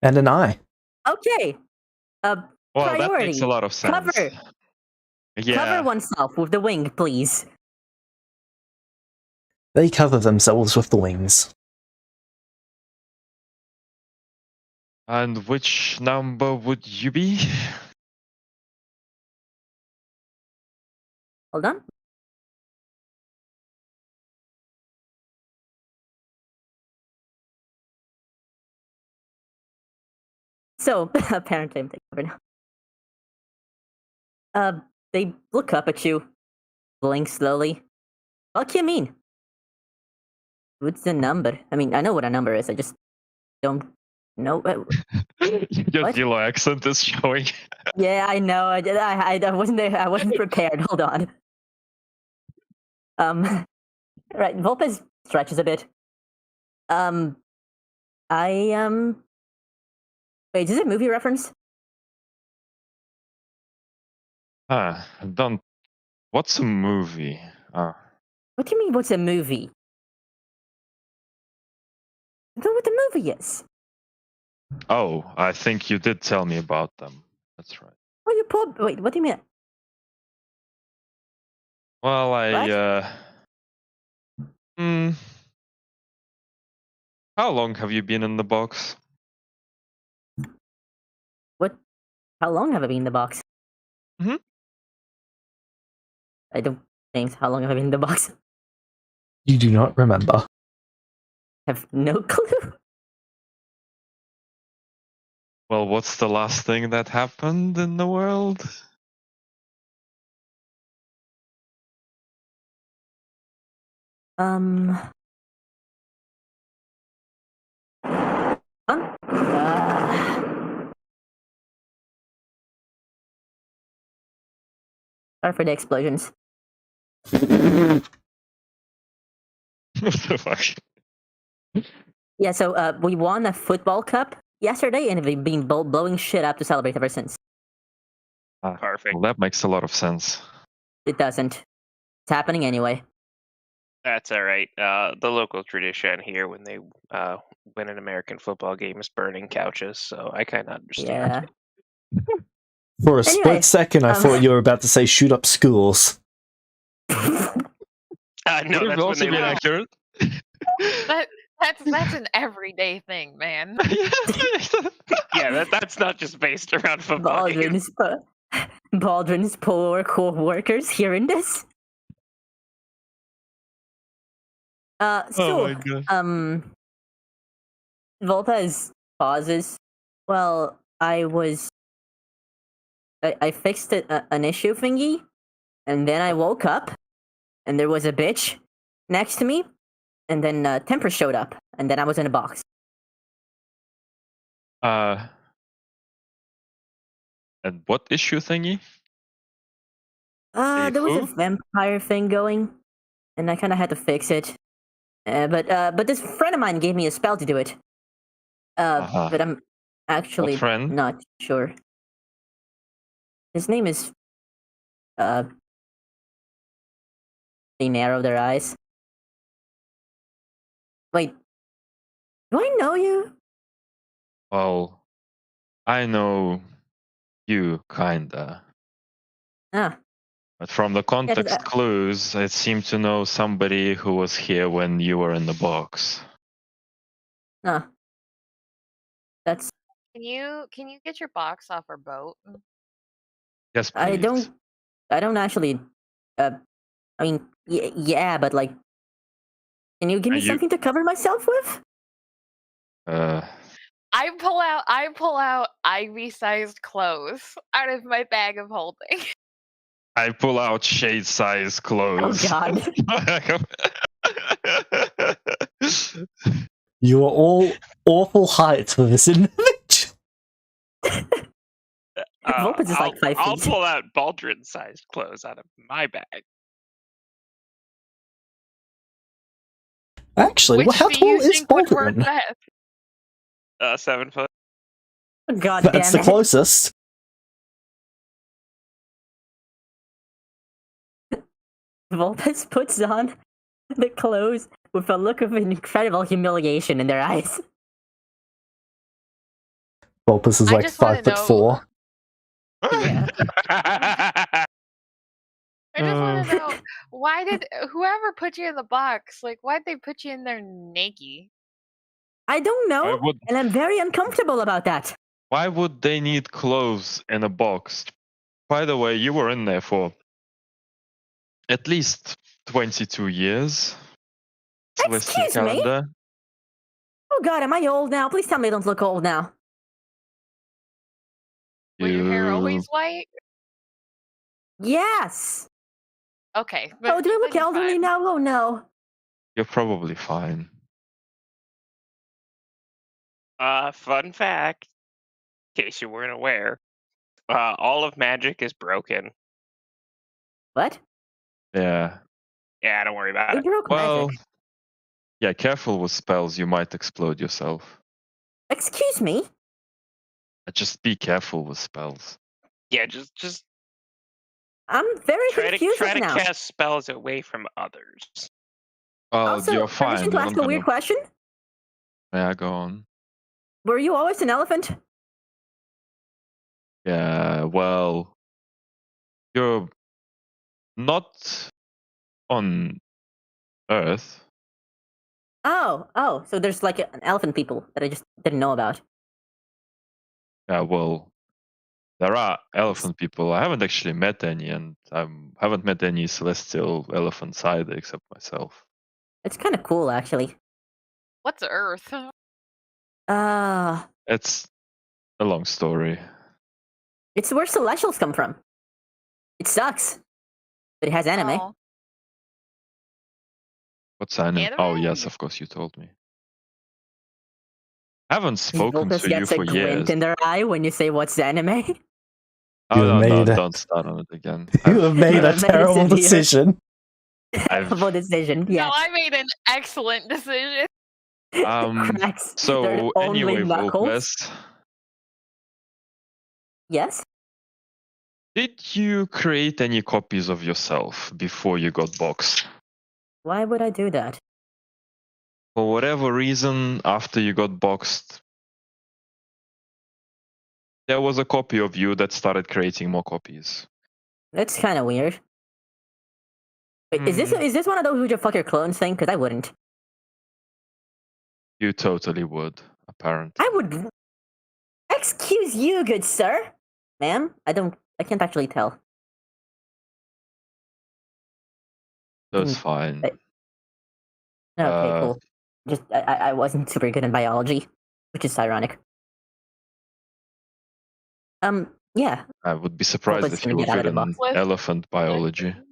and an eye. Okay. Well, Priority. that makes a lot of sense. Cover. Yeah. Cover oneself with the wing, please. They cover themselves with the wings. And which number would you be? Hold on. So, apparently I'm taking over now. They look up at you, blink slowly. What do you mean? What's the number? I mean, I know what a number is, I just don't know. Your What? Zelo accent is showing. Yeah, I know. I wasn't there. I wasn't prepared. Hold on. Right. Volpez stretches a bit. I Wait, is it a movie reference? Don't. What's a movie? What do you mean? What's a movie? I don't know what the movie is. Oh, I think you did tell me about them. That's right. Oh, you poor. Wait, what do you mean? Well, how long have you been in the box? What? How long have I been in the box? Mhm. I don't. James, how long have I been in the box? You do not remember. I have no clue. Well, what's the last thing that happened in the world? Sorry for the explosions. What the fuck? Yeah, so we won a football cup yesterday, and we've been blowing shit up to celebrate ever since. Perfect. Well, that makes a lot of sense. It doesn't. It's happening anyway. That's all right. The local tradition here when they win an American football game is burning couches, so I kind of understand. Yeah. For a Anyway, split second, I thought you were about to say shoot up schools. No, Would that's it when also they be win. accurate? That's an everyday thing, man. Yeah, that's not just based around football games. Baldwin's poor co-workers hearing this. Oh my god. Volpez pauses. Well, I fixed an issue thingy, and then I woke up, and there was a bitch next to me, and then Temper showed up, and then I was in a box. And what issue thingy? There was a who? vampire thing going, and I kind of had to fix it. But this friend of mine gave me a spell to do it. But I'm actually friend? not sure. His name is they narrow their eyes. Wait, do I know you? Well, I know you, kinda. Ah, But from the context clues, I seem to know somebody who was here when you were in the box. nah. That's Can you get your box off our boat? Yes, please. I don't actually. I mean, yeah, but like, can you give me something to cover myself with? I pull out Ivy-sized clothes out of my bag of holding. I pull out shade-sized clothes. Oh god. You are all awful heights for this image. Volpez is like 5 I'll feet. pull out Baldrin-sized clothes out of my bag. Actually, Which how do tall you is think would work Baldwin? best? 7 foot. God That's damn the it. closest. Volpez puts on the clothes with a look of incredible humiliation in their eyes. Volpez is I like just wanna 5'4". Yeah. I just want to know, why did whoever put you in the box, like, why'd they put you in there naked? I don't know, and I'm very uncomfortable about that. Why would they need clothes in a box? By the way, you were in there for at least 22 years. Excuse me? Oh god, am I old now? Please tell me I don't look old now. Was your hair always white? Yes! Okay. Oh, do I look then you're elderly fine. now? Oh no. You're probably fine. Fun fact, in case you weren't aware, all of magic is broken. What? Yeah. Yeah, don't worry about We it. broke Well, magic. yeah, careful with spells. You might explode yourself. Excuse me? Just be careful with spells. Yeah, just I'm very try confused to right now. cast spells away from others. Well, Also, you're fine. permission to You're ask not a weird question? Yeah, go on. Were you always an elephant? Yeah, well, you're not on Earth. Oh, so there's like an elephant people that I just didn't know about. Yeah, well, there are elephant people. I haven't actually met any, and I haven't met any celestial elephants either, except myself. It's kind of cool, actually. What's Earth? It's a long story. It's where Celestials come from. It sucks, but it has anime. Oh, What's anime? Oh, Anime? yes, of course, you told me. I haven't These spoken Vulpes to you gets a for glint years. in their eye when you say what's anime. Oh, You no, made it. don't start on it again. You have made You a have made a terrible severe- decision. Terrible decision. No, Yes. I made an excellent decision. Cracks. So They're only anyway, knuckles. Vulpes, Yes. did you create any copies of yourself before you got boxed? Why would I do that? For whatever reason, after you got boxed, there was a copy of you that started creating more copies. That's kind of weird. Wait, is Hmm. this one of those would you fuck your clones thing? Because I wouldn't. You totally would, apparently. I would. Excuse you, good sir, ma'am. I can't actually tell. That's Mm, fine. Okay, cool. Just I wasn't super good in biology, which is ironic. Yeah. I would be surprised Vulpes if gonna you were get out of good the in box. elephant biology, Listen,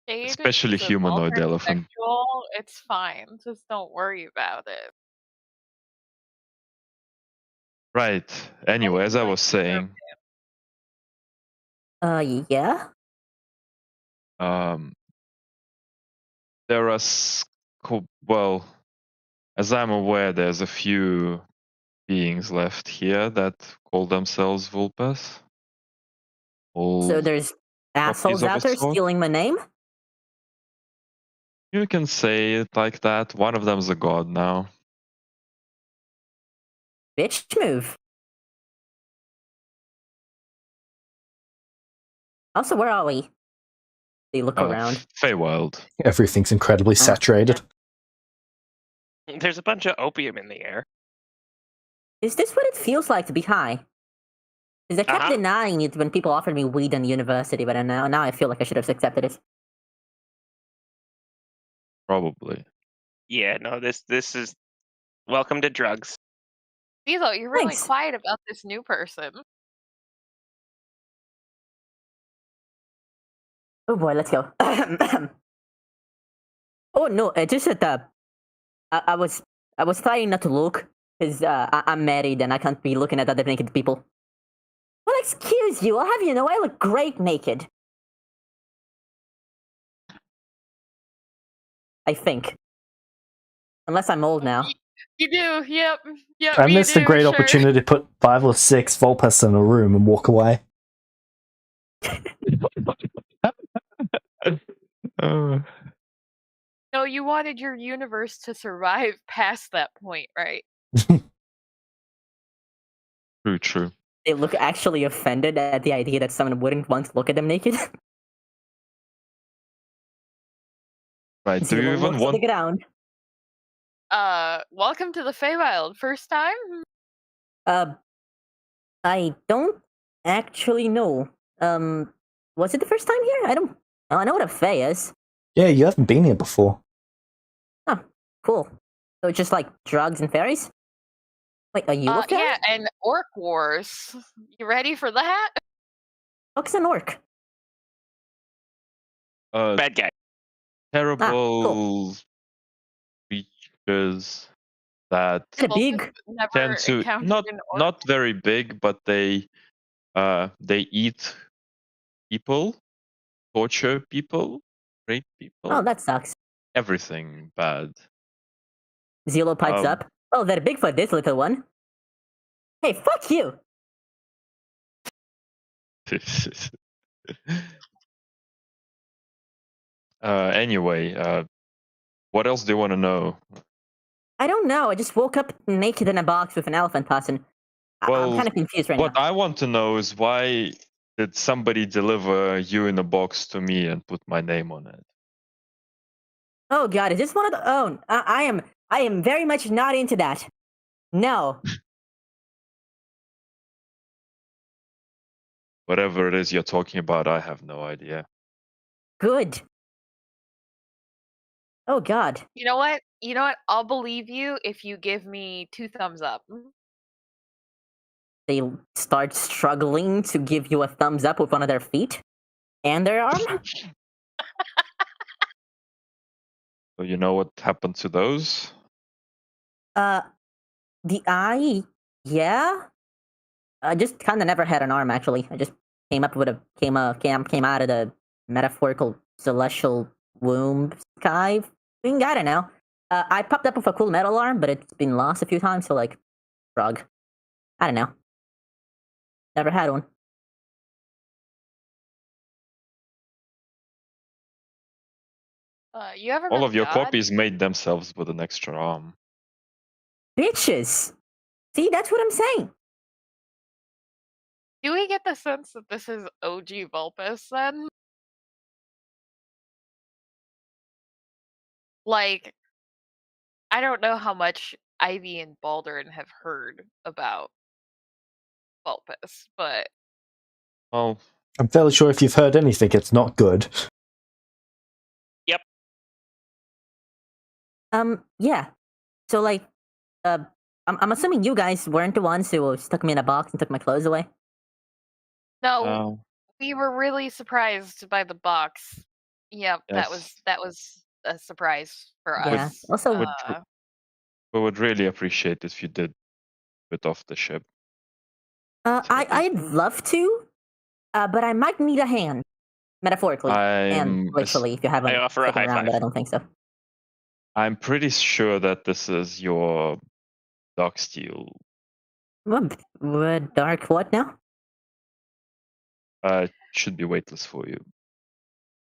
Shade especially is a humanoid elephant. sexual. It's fine. Just don't worry about it. Right. Anyway, as I was Always like saying, Yeah. there are well, as I'm aware, there's a few beings left here that call themselves Vulpes. So there's assholes of a out there sort. stealing my name. You can say it like that. One of them's a god now. Bitch move. Also, where are we? They look around. Feywild. Everything's incredibly saturated. There's a bunch of opium in the air. Is this what it feels like to be high? Because I kept Uh-huh. denying it when people offered me weed in university, but now I feel like I should have accepted it. Probably. Yeah, no, this is welcome to drugs. Diesel, you're really Thanks. quiet about this new person. Oh boy, let's go. Oh no, it's just that I was trying not to look because I'm married and I can't be looking at other naked people. Well, excuse you. I'll have you know I look great naked. I think, unless I'm old now. You do, yep. I you missed a do, great sure. opportunity to put 5 or 6 Vulpes in a room and walk away. No, you wanted your universe to survive past that point, right? True. They look actually offended at the idea that someone wouldn't want to look at them naked. Right. Do you Zero even looks at want? the ground. Welcome to the Feywild. First time? I don't actually know. Was it the first time here? I don't. I know what a fae is. Yeah, you haven't been here before. Oh, cool. So it's just like drugs and fairies? Wait, are you a fairy? Yeah, and Orc Wars. You ready for that? What's an orc? Bad guy. Terrible creatures that Is it Vulpes big? never tend to encountered an orc. not very big, but they eat people, torture people, rape people. Oh, that sucks. Everything bad. Zelo pipes Um, up. Oh, they're big for this little one. Hey, fuck you! Anyway, what else do you want to know? I don't know. I just woke up naked in a box with an elephant tussle. I'm Well, kind of confused right what now. I want to know is why did somebody deliver you in a box to me and put my name on it? Oh god, is this one of the? Oh, I am very much not into that. No. Whatever it is you're talking about, I have no idea. Good. Oh god. You know what? I'll believe you if you give me 2 thumbs up. they start struggling to give you a thumbs up with one of their feet and their arm. So you know what happened to those? The eye, yeah. I just kind of never had an arm actually. I just came up with came out of the metaphorical celestial womb sky thing. I don't know. I popped up with a cool metal arm, but it's been lost a few times. So like, frog. I don't know. Never had one. You ever All met of your God? copies made themselves with an extra arm. Bitches. See, that's what I'm saying. Do we get the sense that this is OG Vulpus then? Like, I don't know how much Ivy and Baldrin have heard about Vulpus, but Well, I'm fairly sure if you've heard anything, it's not good. Yeah. So like, I'm assuming you guys weren't the ones who stuck me in a box and took my clothes away. no, we were really surprised by the box. Yep, Yes. that was a surprise for Yeah. us. Also, we would really appreciate if you did get off the ship. I'd love to, but I might need a hand, metaphorically and literally, if you haven't I offer a sticking high around. five. But I don't think so. I'm pretty sure that this is your dark steel. What dark? What now? It should be weightless for you.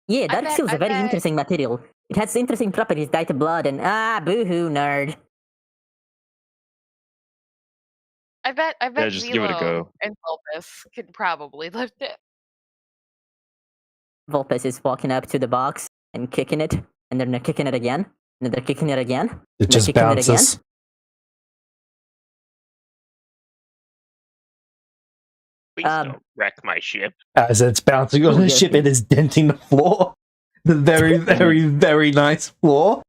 Yeah, dark steel is a very bet- interesting material. It has interesting properties, dye to blood, and boohoo, nerd. I bet just give it a Zelo go. and Vulpus could probably lift it. Vulpes is walking up to the box and kicking it, and then they're kicking it again, and then they're kicking it again. It and they're just kicking it again. bounces. Please don't wreck my ship. As it's bouncing on the yes, ship, yes. it is denting the floor. The very, very, very nice floor.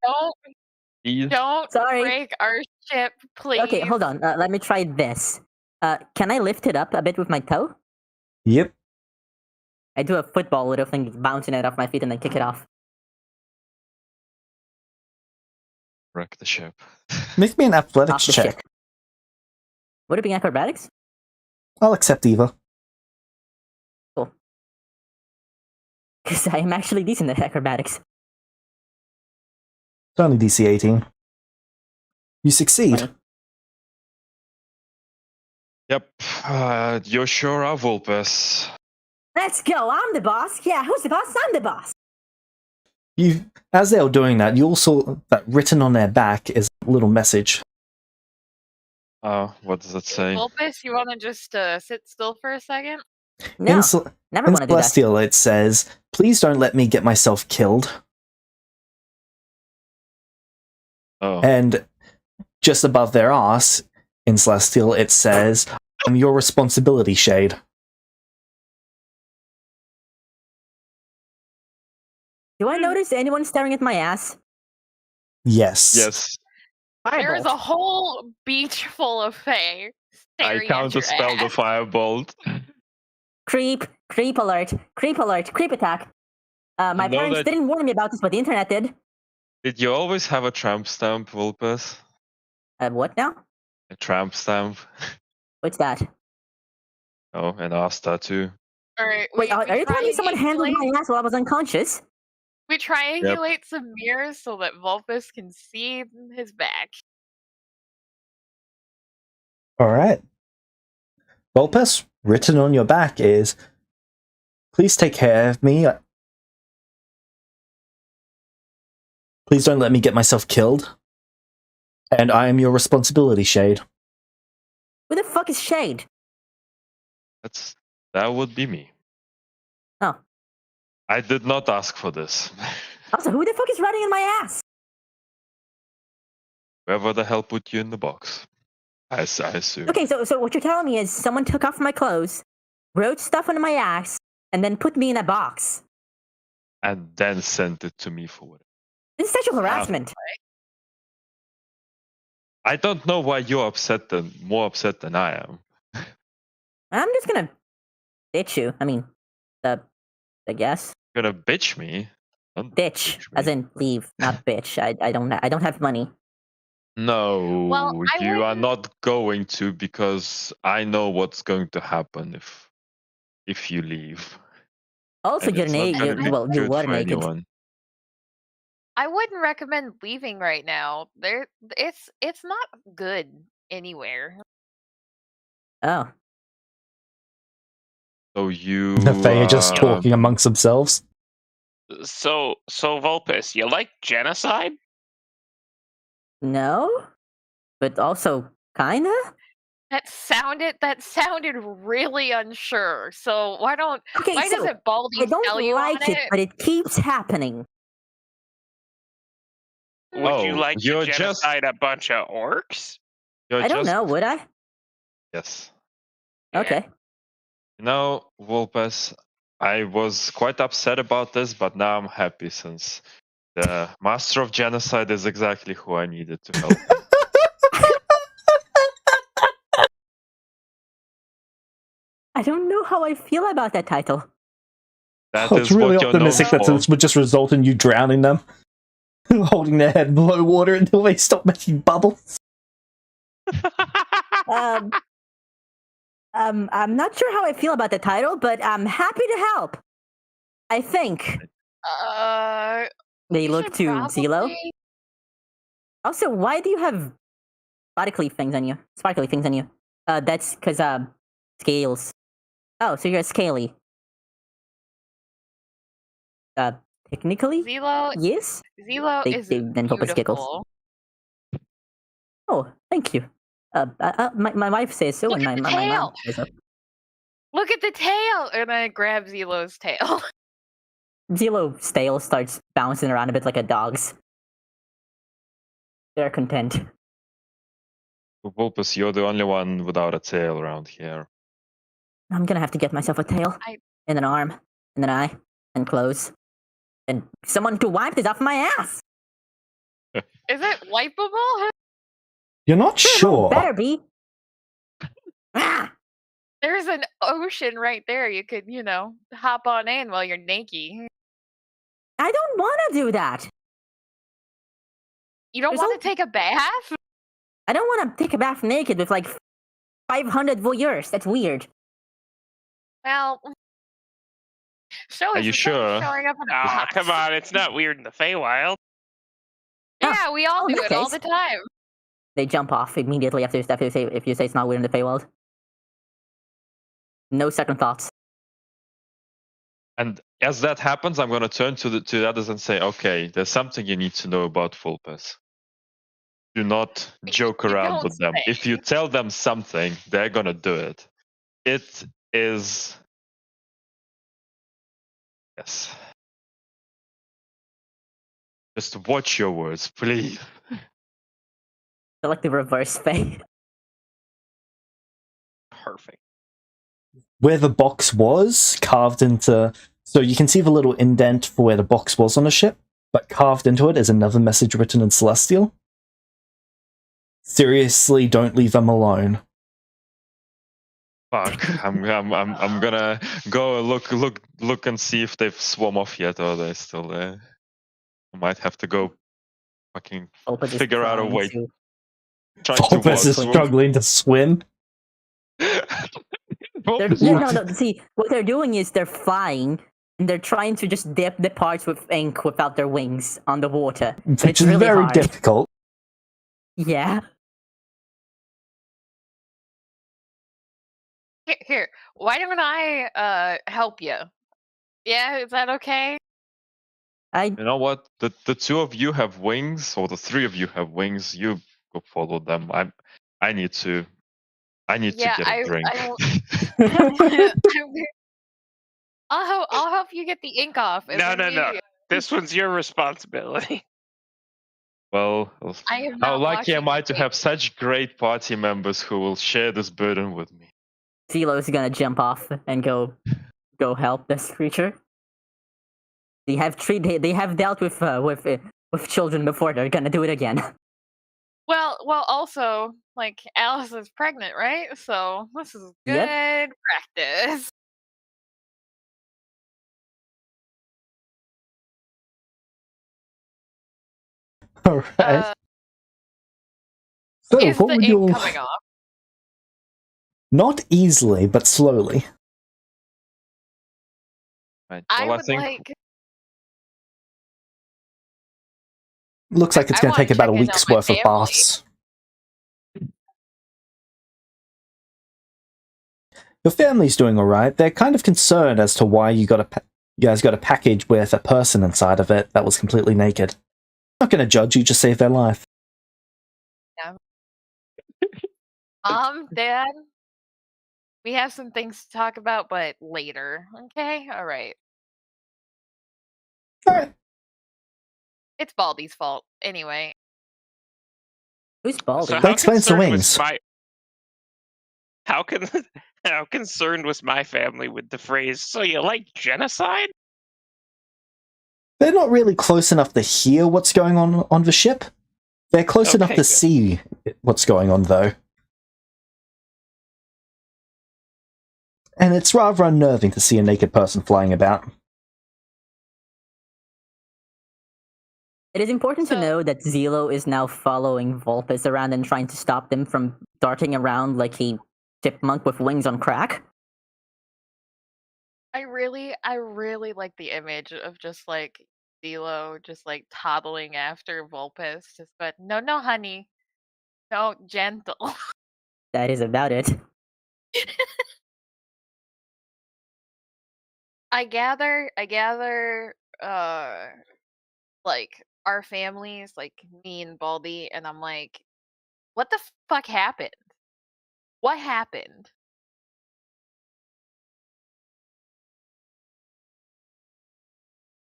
Don't Sorry. break our ship, please. Okay, hold on. Let me try this. Can I lift it up a bit with my toe? Yep. I do a football little thing, bouncing it off my feet and then kick it off. Wreck the ship. Make me an Off athletics the check. ship. Would it be acrobatics? I'll accept either. Because I am actually decent at acrobatics. It's only DC 18. You succeed. 20. Yep. You're sure are Vulpes. Let's go. I'm the boss. Yeah, who's the boss? I'm the boss. As they were doing that, you also that written on their back is a little message. What does it say? Vulpus, you want to just sit still for a second? No, never in want to do that. Celestial, it says, "Please don't let me get myself killed." Oh. And just above their ass, in Celestial, it says, "I'm your responsibility, Shade." Do I notice anyone staring at my ass? Yes. Yes. There is a whole beach full of fae staring I at your counterspelled the ass. firebolt. Creep alert, creep attack. My know parents that- didn't warn me about this, but the internet did. Did you always have a tramp stamp, Vulpes? What now? A tramp stamp? What's that? Oh, an ass tattoo. All right, Wait, are you telling me someone handled my ass while I was unconscious? We triangulate some mirrors so that Vulpus can see his back. Alright. Vulpes, written on your back is, "Please take care of me. Please don't let me get myself killed. And I am your responsibility, Shade." Who the fuck is Shade? That would be me. Oh. I did not ask for this. Also, who the fuck is riding in my ass? Whoever the hell put you in the box. I assume. Okay, so what you're telling me is someone took off my clothes, wrote stuff on my ass, and then put me in a box. And then sent it to me for what? This is sexual harassment. I don't know why you're more upset than I am. I'm just gonna ditch you. I mean, I guess You're gonna bitch me? Don't ditch, bitch as me. in leave, not bitch. I don't have money. No, Well, I you are wouldn't- not going to, because I know what's going to happen if you leave. Also, And you're it's not naked. gonna be Well, you good were for naked. anyone. I wouldn't recommend leaving right now. It's not good anywhere. Oh, So you The Fae are just uh, talking amongst themselves. So Vulpus, you like genocide? no, but also kinda. That sounded really unsure. So why Okay, so doesn't Baldy I don't tell you like on it, it? but it keeps happening. Would you Oh, like to you're just genocide a bunch of orcs? you're I don't just know. Would I? yes. Okay. You know, Vulpes, I was quite upset about this, but now I'm happy since the Master of Genocide is exactly who I needed to help me. I don't know how I feel about that title. That It's is really what you're known optimistic that for. this would just result in you drowning them, holding their head below water until they stop making bubbles. I'm not sure how I feel about the title, but I'm happy to help. I think they You look should to Zelo. probably- Also, why do you have sparkly things on you? Sparkly things on you. That's because scales. Oh, so you're a scaly. Technically, Zelo yes. Zelo They is then Vulpes giggles. beautiful. Oh, thank you. My wife says so, Look and at the my mom tail. says so. Look at the tail, and I grab Zelo's tail. Zelo's tail starts bouncing around a bit like a dog's. They're content. Vulpes, you're the only one without a tail around here. I'm gonna have to get myself a tail, and an arm, and an eye, and clothes, and someone to wipe this off my ass. Is it wipeable? You're not sure. Better be. Ah! There's an ocean right there. You could, hop on in while you're naked. I don't want to do that. You don't There's want to take a bath? I don't want to take a bath naked with like 500 voyeurs. That's weird. Well, Are you sure? Showing up in a Ah, box. come on, it's not weird in the Feywild. Yeah, we all in do that it all case. the time. They jump off immediately after if you say it's not weird in the Feywild. No second thoughts. And as that happens, I'm gonna turn to the others and say, okay, there's something you need to know about Vulpes. Do not joke You around don't with them. say. If you tell them something, they're gonna do it. It is yes. Just watch your words, please. They're like the reverse Fey. Perfect. Where the box was carved into, so you can see the little indent for where the box was on the ship, but carved into it is another message written in Celestial. Seriously, don't leave them alone. Fuck. I'm gonna go look and see if they've swum off yet or they're still there. I might have to go fucking Vulpes is figure out a trying way. to- Trying to Vulpes is walk. struggling to swim. No. See, what they're doing is they're flying, and they're trying to just dip the parts with ink without their wings on the water. Which It's is really very hard. difficult. Yeah. Here, why don't I help you? Yeah, is that okay? You know what? The two of you have wings, or the three of you have wings. You go follow them. I need to Yeah, get a drink. I'll help you get the ink off. and No, then no. we- This one's your responsibility. Well, I am how not lucky am washing I the to ink. have such great party members who will share this burden with me? Zelo's gonna jump off and go help this creature. They have dealt with children before. They're gonna do it again. Well, also, like, Alice is pregnant, right? So this is good Yep. practice. All right. Uh, So, is what the would ink your coming off? not easily, but slowly? Right. I Well, I would think like. Looks like it's I going to want take to about check a in on week's my worth of family. baths. Your family's doing all right. They're kind of concerned as to why you guys got a package with a person inside of it that was completely naked. Not going to judge you, just save their life. Dad, we have some things to talk about, but later. Okay, all right. All right. It's Baldy's fault anyway. Who's Baldy? So That how explains the concerned was wings. my how can how concerned was my family with the phrase "so you like genocide"? They're not really close enough to hear what's going on the ship. They're close enough Okay, to good. see what's going on, though. And it's rather unnerving to see a naked person flying about. It is important to So- know that Zelo is now following Vulpes around and trying to stop them from darting around like a chipmunk with wings on crack. I really like the image of just like Zelo just like toddling after Vulpes, just but no, honey, no, gentle. That is about it. I gather, like our families, like me and Baldy, and I'm like, what the fuck happened? What happened?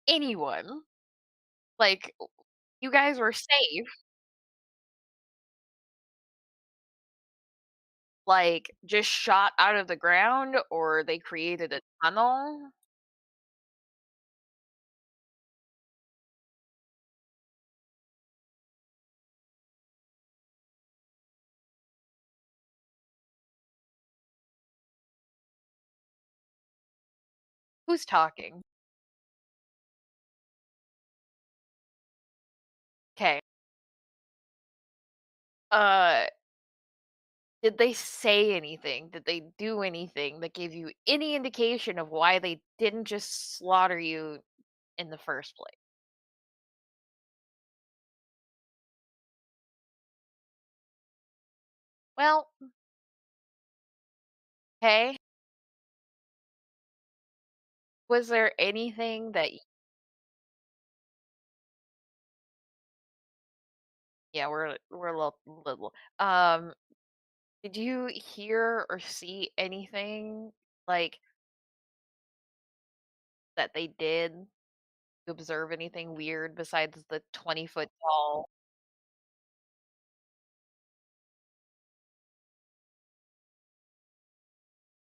Anyone? Like, you guys were safe. Like, just shot out of the ground, or they created a tunnel? Who's talking? Okay. Uh, did they say anything? Did they do anything that gave you any indication of why they didn't just slaughter you in the first place? Well, okay. Was there anything that yeah, we're a little. Did you hear or see anything like that they did? You observe anything weird besides the 20-foot tall?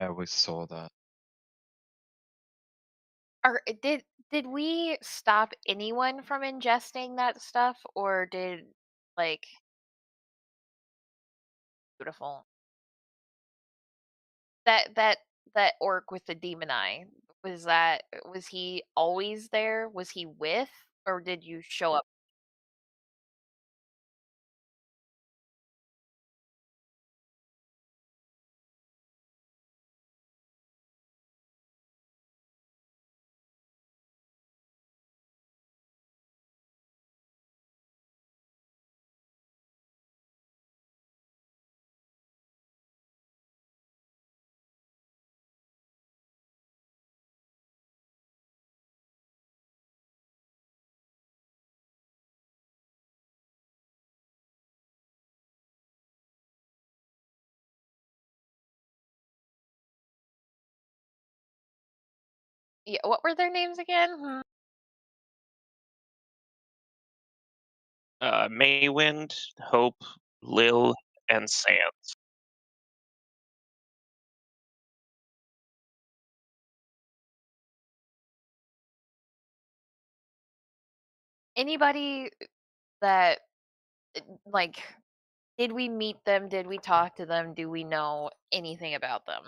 yeah, we saw that. Or did we stop anyone from ingesting that stuff, or did like beautiful that that orc with the demon eye, was he always there? Was he with, or did you show up? Yeah, what were their names again? Maywind, Hope, Lil, and Sans. Anybody that like Did we meet them? Did we talk to them? Do we know anything about them?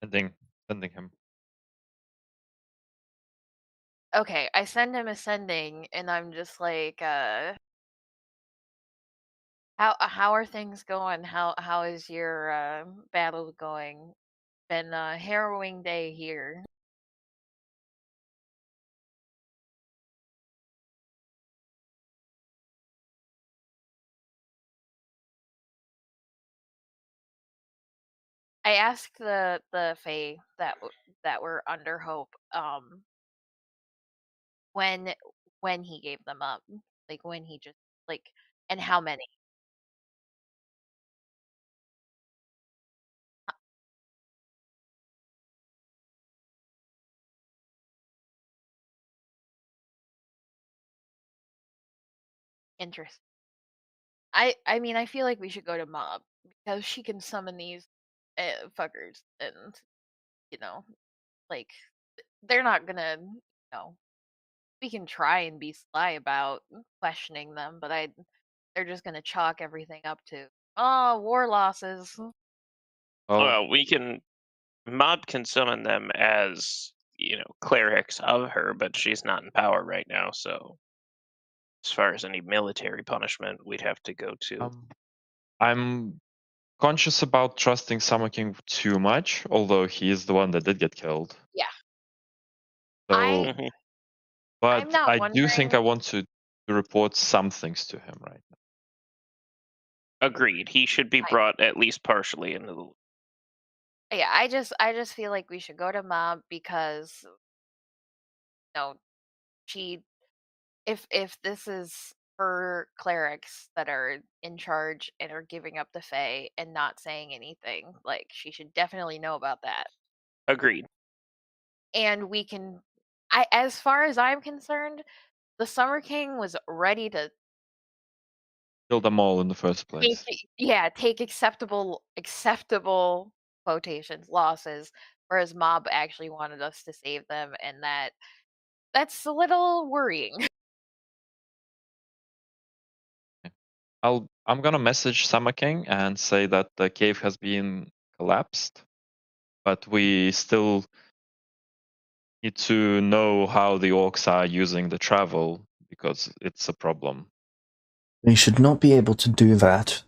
Sending him. Okay, I send him a sending, and I'm just like, how are things going? How is your battle going? Been a harrowing day here. I asked the Fae that were under Hope when he gave them up, like when he just like, and how many. Interesting. I mean, I feel like we should go to Mob because she can summon these fuckers, and you know, like they're not gonna, we can try and be sly about questioning them, but they're just gonna chalk everything up to, oh, war losses. Well, Well, Mob can summon them as, clerics of her, but she's not in power right now, so as far as any military punishment, we'd have to go to. I'm conscious about trusting Summer King too much, although he is the one that did get killed. Yeah. So, Mhm. I'm but not I do think I wondering. want to report some things to him right now. Agreed. He should be brought at least partially into the. Yeah, I just feel like we should go to Mob because she, if this is her clerics that are in charge and are giving up the Fae and not saying anything, like she should definitely know about that. Agreed. And we can, as far as I'm concerned, the Summer King was ready to Kill them all in the first place. take acceptable quotations losses, whereas Mob actually wanted us to save them, and that's a little worrying. I'm gonna message Summer King and say that the cave has been collapsed, but we still need to know how the orcs are using the travel because it's a problem. We should not be able to do that.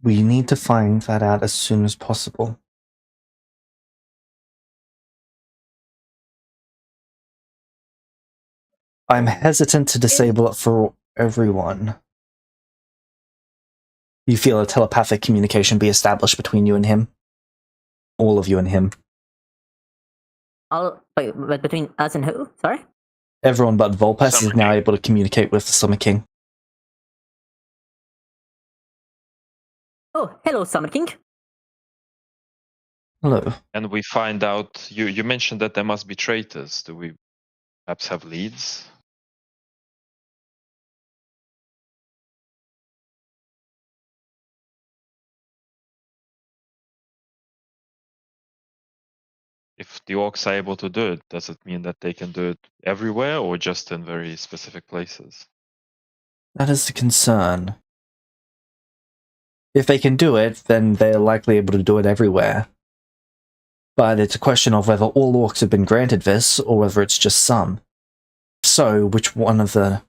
We need to find that out as soon as possible. I'm hesitant to disable it for everyone. You feel a telepathic communication be established between you and him? All of you and him. Wait, but between us and who? Sorry? Everyone but Volpes Summer is now King. able to communicate with the Summer King. Oh, hello, Summer King. Hello. And we find out you mentioned that there must be traitors. Do we perhaps have leads? If the orcs are able to do it, does it mean that they can do it everywhere or just in very specific places? That is the concern. If they can do it, then they're likely able to do it everywhere. But it's a question of whether all orcs have been granted this, or whether it's just some. So, which one of the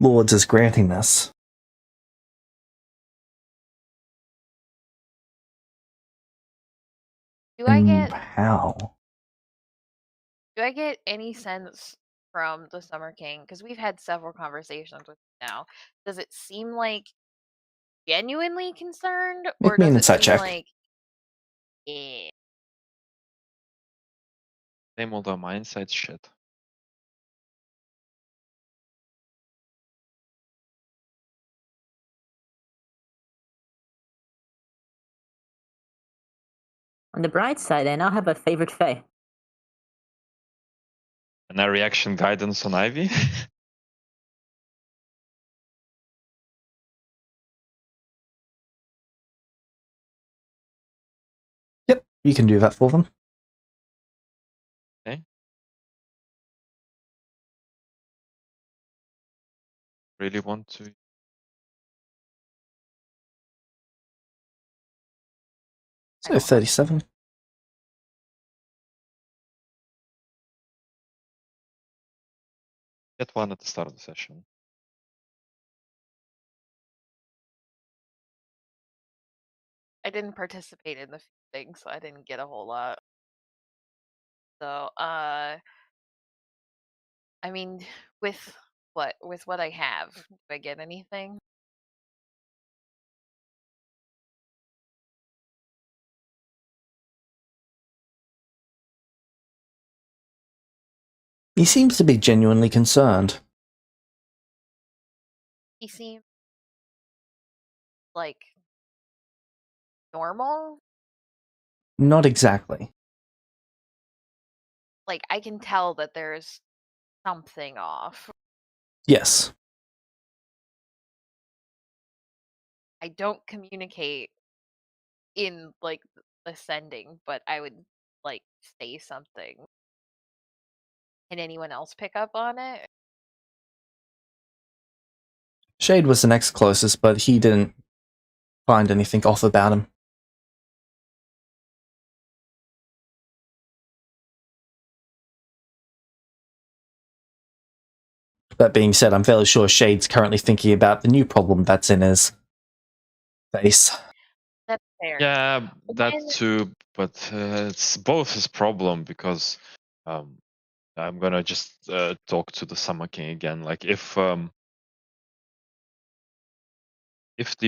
lords is granting this? Do I get How? any sense from the Summer King, because we've had several conversations with him now, does it seem like genuinely concerned, Make or me an does it insight seem check. like, eh, Same old my insight shit. On the bright side, I now have a favorite Fae. And our reaction guidance on Ivy? Yep, you can do that for them. really want to. So 37. Get one at the start of the session. I didn't participate in the thing, so I didn't get a whole lot. So, I mean, with what I have, do I get anything? He seems to be genuinely concerned. He seems like normal. Not exactly. Like, I can tell that there's something off. Yes. I don't communicate in like ascending, but I would like say something. Can anyone else pick up on it? Shade was the next closest, but he didn't find anything off about him. That being said, I'm fairly sure Shade's currently thinking about the new problem that's in his face. That's fair. Yeah, that When- too, but it's both his problem because I'm gonna just talk to the Summer King again. Like if the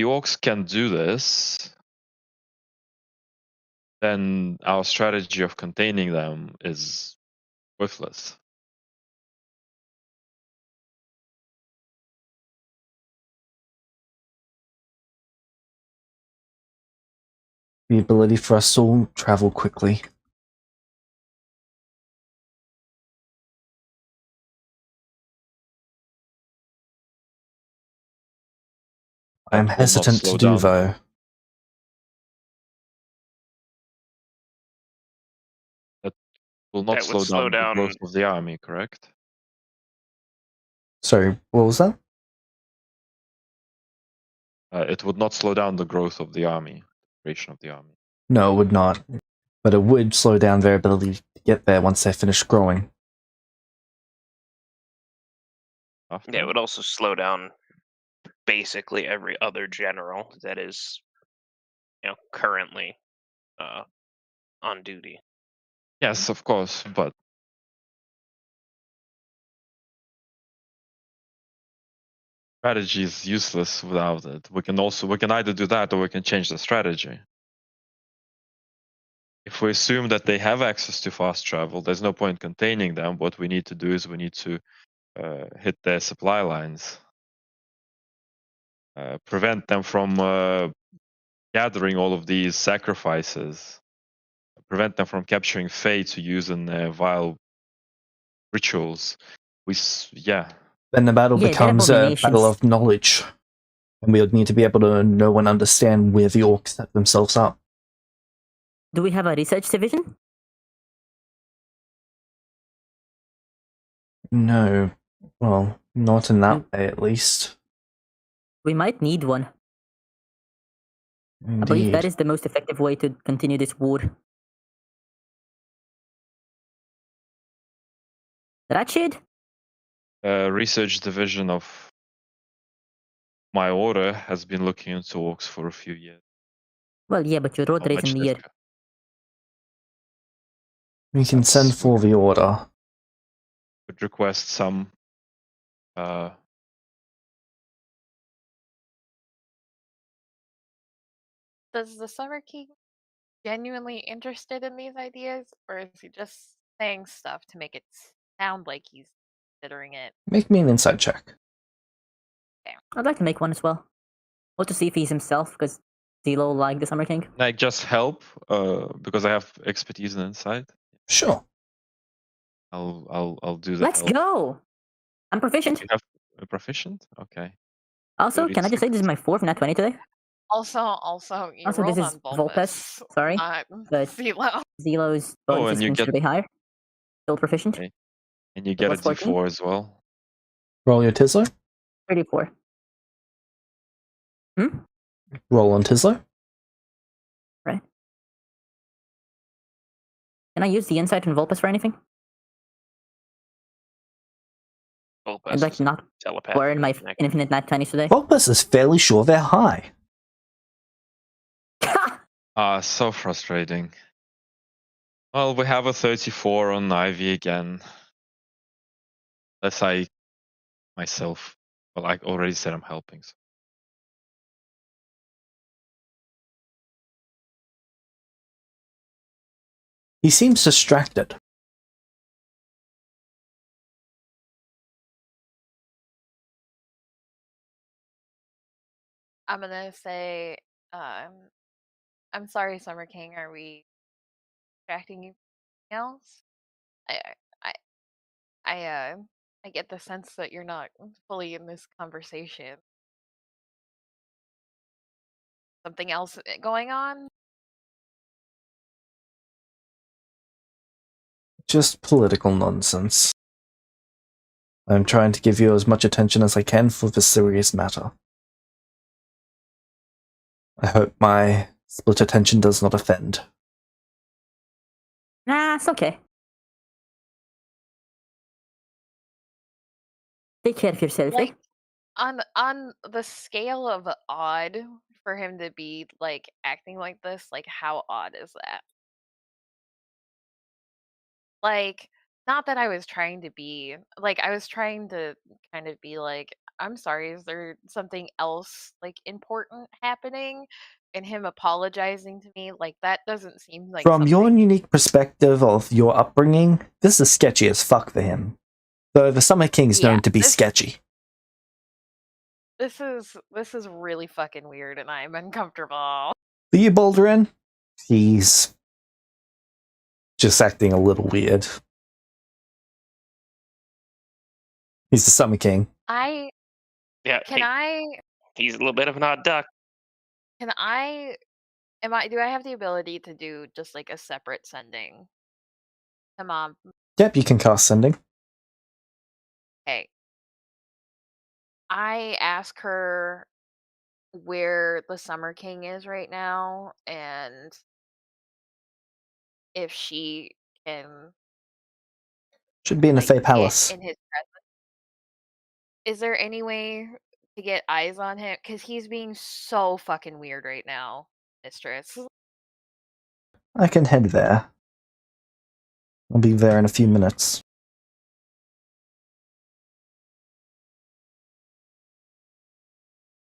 orcs can do this, then our strategy of containing them is worthless. The ability for us to all travel quickly. I am That will not hesitant slow to do, down. though. Will not That would slow slow down the down- growth of the army, correct? Sorry, what was that? It would not slow down the growth of the army, duration of the army. No, it would not. But it would slow down their ability to get there once they finish growing. After? Yeah, it would also slow down basically every other general that is, currently on duty. Yes, of course, but strategy is useless without it. We can either do that or we can change the strategy. If we assume that they have access to fast travel, there's no point containing them. What we need to do is we need to hit their supply lines, prevent them from gathering all of these sacrifices, prevent them from capturing Fae to use in their vile rituals. Then the battle Yeah, becomes a abominations. battle of knowledge. And we would need to be able to know and understand where the orcs set themselves up. Do we have a research division? No. Well, not in that way, at least. We might need one. Indeed. I believe that is the most effective way to continue this war. Ratchet? Research division of my order has been looking into orcs for a few years. Well, yeah, but your How order is much in the this year. co- We can That's- send for the order. Would request some Does the Summer King genuinely interested in these ideas, or is he just saying stuff to make it sound like he's considering it? Make me an insight check. I'd like to make one as well. Or to see if he's himself, because Zelo like the Summer King. like just help because I have expertise and insight. Sure. I'll do the Let's help. go! I'm proficient. You have a proficient? Okay. Also, can I just say this is my 4th nat 20 today? Also, you Also, rolled this is on Volpes, sorry, not but- Zelo. Zelo's Oh, bonus and is you get- considerably higher. Still proficient. Okay. And you get a plus 14? D4 as well. Roll your Tisler. 34. Roll on Tisler. Right. Can I use the insight in Vulpus for anything? Vulpus I'd like is to not telepathic burn my connected. infinite nat 20s today. Vulpus is fairly sure they're high. So frustrating. Well, we have a 34 on Ivy again. Unless I myself. Well, I already said I'm helping. So. He seems distracted. I'm gonna say, I'm sorry, Summer King. Are we distracting you from anything else? I, I, I get the sense that you're not fully in this conversation. Something else going on? Just political nonsense. I'm trying to give you as much attention as I can for this serious matter. I hope my split attention does not offend. Nah, it's okay. Take care of yourself, Like, on the scale of odd for him to be like acting like this, like how odd is that? Like, not that I was trying to be like, I was trying to kind of be like, I'm sorry, is there something else like important happening? And him apologizing to me, like that doesn't seem like From your something. unique perspective of your upbringing, this is sketchy as fuck for him. Though the Summer King's Yeah, known to be sketchy. This is really fucking weird, and I'm uncomfortable. For you, Baldurin, he's just acting a little weird. He's the Summer King. Yeah, he's a little bit of an odd duck. Do I have the ability to do just like a separate sending to Mom? Yep, you can cast Sending. Hey, I ask her where the Summer King is right now, and if she can Should be in the like Fey get Palace. in his presence. Is there any way to get eyes on him? Because he's being so fucking weird right now, Mistress. I can head there. I'll be there in a few minutes.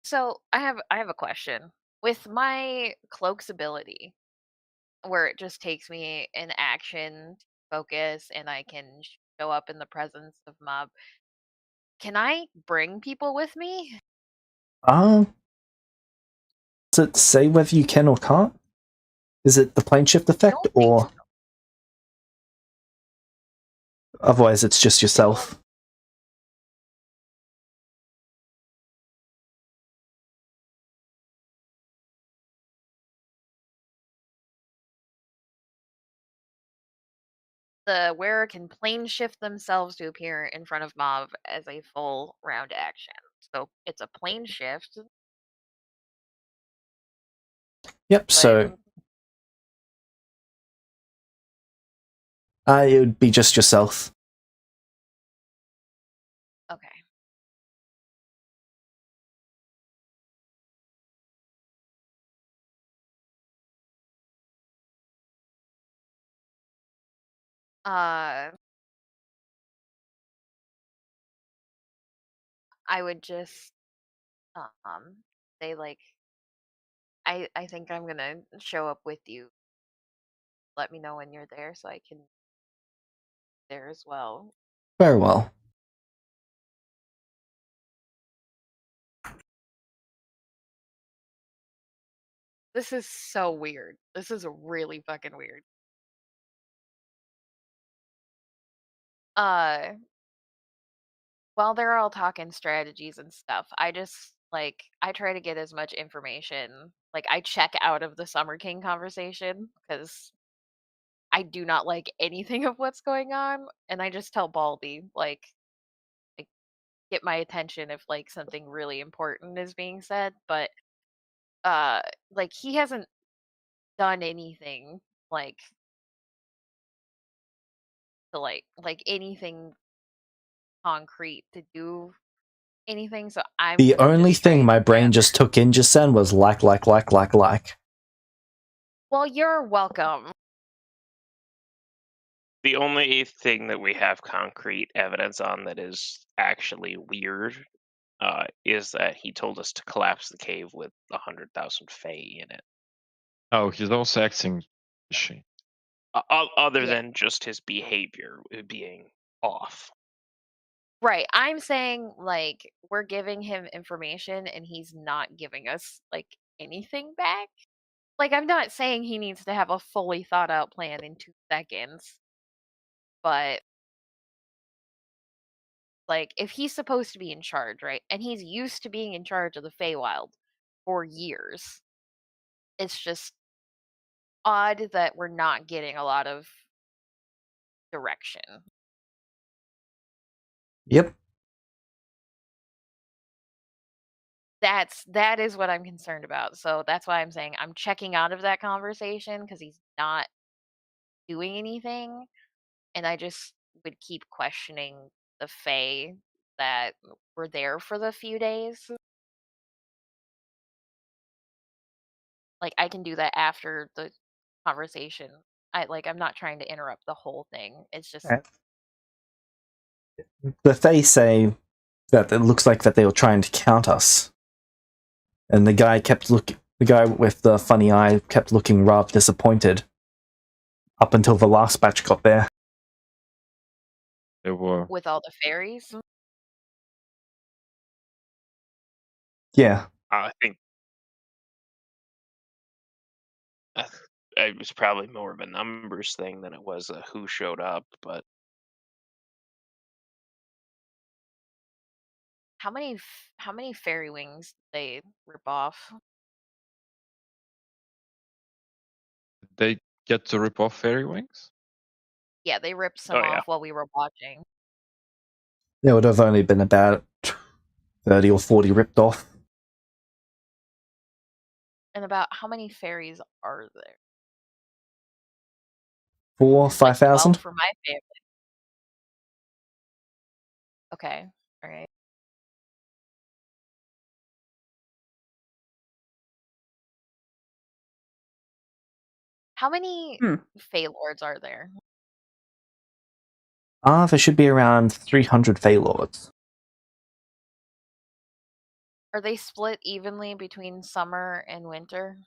So I have a question. With my cloak's ability, where it just takes me an action to focus and I can show up in the presence of mob, can I bring people with me? Does it say whether you can or can't? Is it the plane shift I effect, don't think or so. otherwise it's just yourself? The wearer can plane shift themselves to appear in front of mob as a full round action. So it's a plane shift. Yep, But so it would be just yourself. okay. I would just say like I think I'm gonna show up with you. Let me know when you're there so I can there as well. Very well. This is so weird. This is really fucking weird. Uh, while they're all talking strategies and stuff, I just like I try to get as much information. Like I check out of the Summer King conversation because I do not like anything of what's going on, and I just tell Baldy like get my attention if like something really important is being said, but like he hasn't done anything like to like anything concrete to do anything, so I'm The gonna only just try thing to my brain gather. just took in just then was like. Well, you're welcome. The only thing that we have concrete evidence on that is actually weird is that he told us to collapse the cave with 100,000 Fae in it. Oh, he's also acting fishy. Other Yeah. than just his behavior being off. Right. I'm saying like we're giving him information and he's not giving us like anything back. Like I'm not saying he needs to have a fully thought out plan in 2 seconds. But like if he's supposed to be in charge, right? And he's used to being in charge of the Feywild for years. It's just odd that we're not getting a lot of direction. Yep. That is what I'm concerned about. So that's why I'm saying I'm checking out of that conversation because he's not doing anything, and I just would keep questioning the Fae that were there for the few days. Like I can do that after the conversation. I'm not trying to interrupt the whole thing. It's just The Fae say that it looks like that they were trying to count us. And the guy with the funny eye kept looking rather disappointed. Up until the last batch got there. They were. with all the fairies. Yeah. I think it was probably more of a numbers thing than it was a who showed up, but How many fairy wings did they rip off? They get to rip off fairy wings? Yeah, they ripped some oh yeah. off while we were watching. There would have only been about 30 or 40 ripped off. And about how many fairies are there? 4,000, Like 12 5,000? for my family. Okay. All right. How many Fey Lords are there? There should be around 300 Fey Lords. Are they split evenly between summer and winter?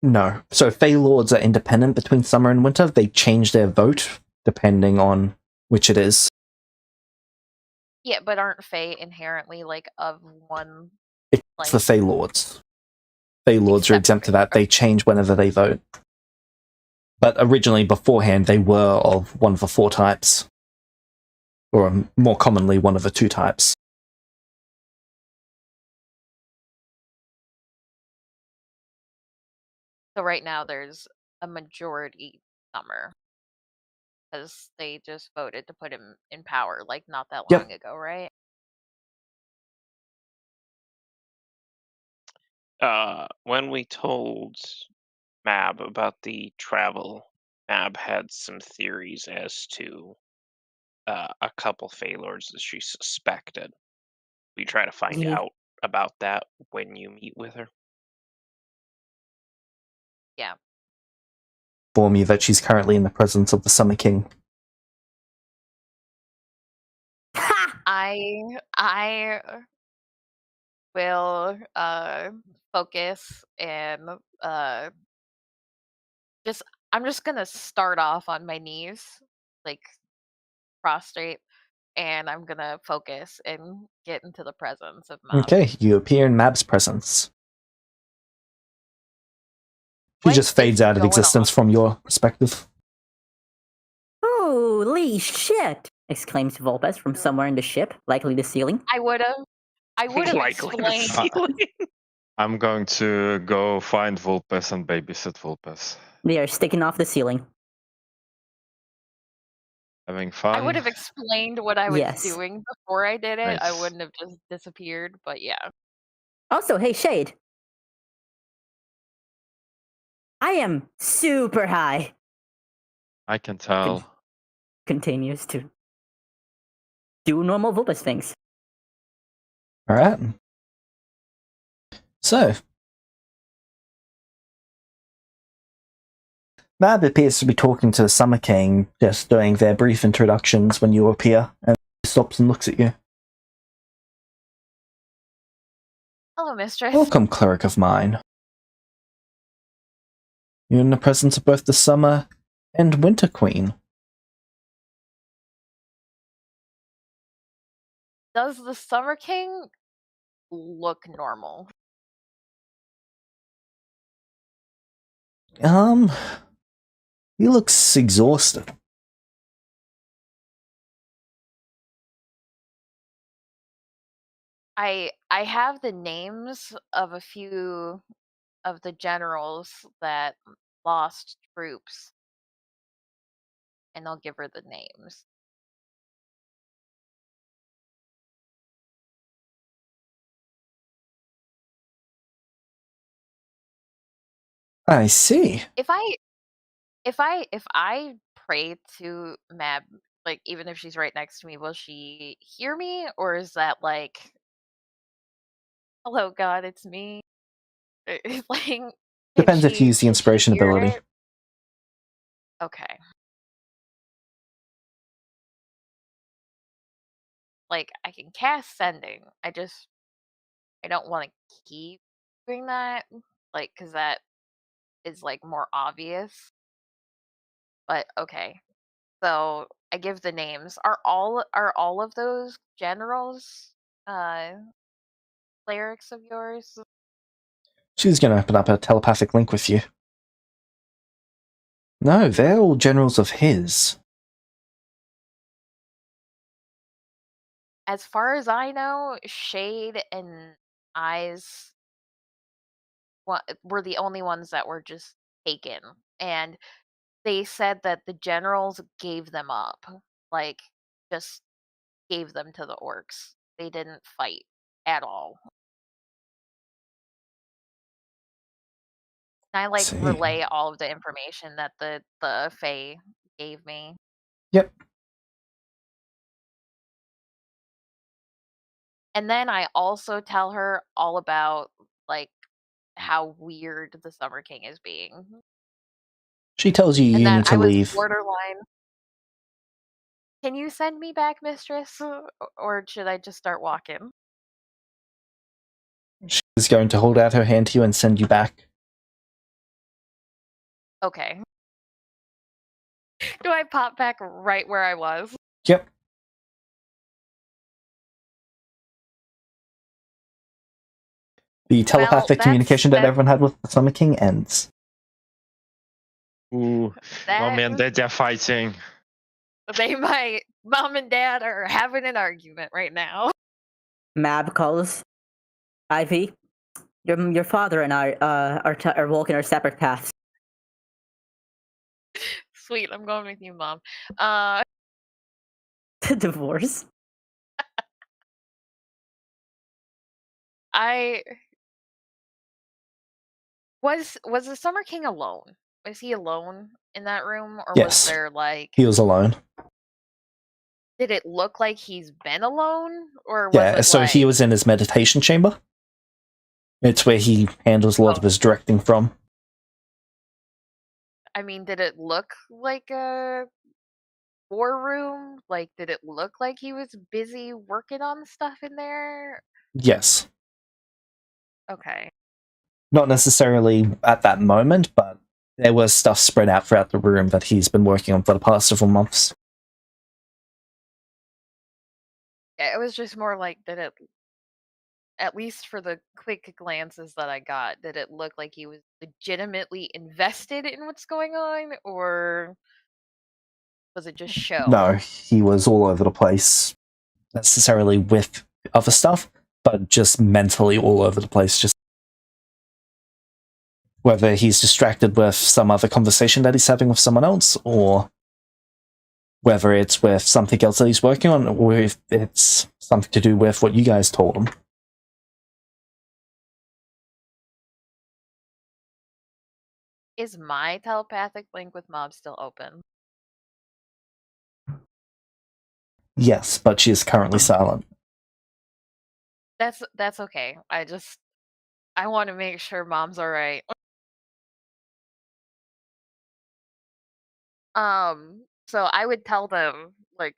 No. So Fey Lords are independent between summer and winter. They change their vote depending on which it is. Yeah, but aren't Fey inherently like of one? It's Like, the Fey Lords. Fey Lords are Except exempt to for- that. They change whenever they vote. But originally, beforehand, they were of one of the 4 types. Or more commonly, one of the 2 types. So right now there's a majority summer because they just voted to put him in power like not that Yep. long ago, right? When we told Mab about the travel, Mab had some theories as to a couple Fey Lords that she suspected. We try to find Yeah. out about that when you meet with her. Yeah. Inform you that she's currently in the presence of the Summer King. Ha! I will focus and I'm just gonna start off on my knees, like prostrate, and I'm gonna focus and get into the presence of Mab. Okay, you appear in Mab's presence. She What just fades is out of going existence on? from your perspective. Holy shit! Exclaims Volpes from somewhere in the ship, likely the ceiling. I would have Likely the explained. ceiling. I'm going to go find Vulpes and babysit Vulpes. They are sticking off the ceiling. Having fun. I would have explained what I was Yes. doing before I did it. I Nice. wouldn't have just disappeared, but yeah. Also, hey, Shade. I am super high. I can tell. Continues to do normal Vulpus things. Alright. So, Mab appears to be talking to the Summer King, just doing their brief introductions when you appear, and he stops and looks at you. Hello, mistress. Welcome, cleric of mine. You're in the presence of both the Summer and Winter Queen. Does the Summer King look normal? He looks exhausted. I have the names of a few of the generals that lost troops, and I'll give her the names. I see. If I pray to Mab, like even if she's right next to me, will she hear me, or is that like, hello God, it's me? Like, can Depends if you use the can she inspiration hear ability. it? Okay. Like I can cast sending. I don't want to keep doing that, like, because that is like more obvious. But okay, so I give the names. Are all of those generals clerics of yours? She's going to open up a telepathic link with you. No, they're all generals of his. As far as I know, Shade and Eyes were the only ones that were just taken, and they said that the generals gave them up, like just gave them to the orcs. They didn't fight at all. I like See. relay all of the information that the Fae gave me. Yep. And then I also tell her all about like how weird the Summer King is being. She tells you And you that need to I was leave. borderline. Can you send me back, mistress? Or should I just start walking? She's going to hold out her hand to you and send you back. Okay. Do I pop back right where I was? Yep. The telepathic communication that everyone had with the Summer King ends. Ooh, Mommy and Daddy are fighting. Mom and Dad are having an argument right now. Mab calls. Ivy, your father and I are walking our separate paths. Sweet, I'm going with you, Mom. Divorce. Was the Summer King alone? Was he alone in that room, or Yes. was there like? He was alone. Did it look like he's been alone, or was Yeah, it so like... he was in his meditation chamber. It's where he handles a lot of his directing from. I mean, did it look like a war room? Like, did it look like he was busy working on stuff in there? Yes. Okay. Not necessarily at that moment, but there was stuff spread out throughout the room that he's been working on for the past several months. Yeah, it was just more like, did it, at least for the quick glances that I got, did it look like he was legitimately invested in what's going on, or was it just show? No, he was all over the place. Necessarily with other stuff, but just mentally all over the place. Just whether he's distracted with some other conversation that he's having with someone else, or whether it's with something else that he's working on, or if it's something to do with what you guys told him. Is my telepathic link with Mob still open? Yes, but she is currently silent. That's okay. I want to make sure Mom's all right. So I would tell them, like,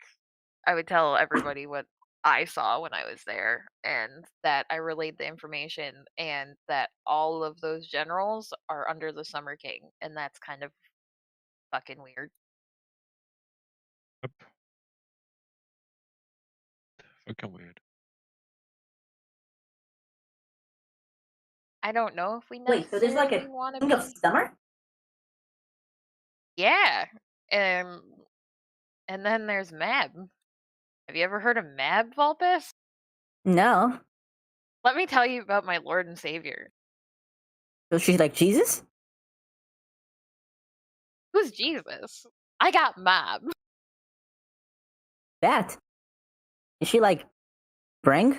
I would tell everybody what I saw when I was there, and that I relayed the information, and that all of those generals are under the Summer King, and that's kind of fucking weird. Fucking weird. I don't know if we Wait, so there's like necessarily a want to king be. of summer? Yeah, and then there's Mab. Have you ever heard of Mab, Vulpus? No. Let me tell you about my Lord and Savior. So she's like Jesus? Who's Jesus? I got Mab. That. Is she like spring?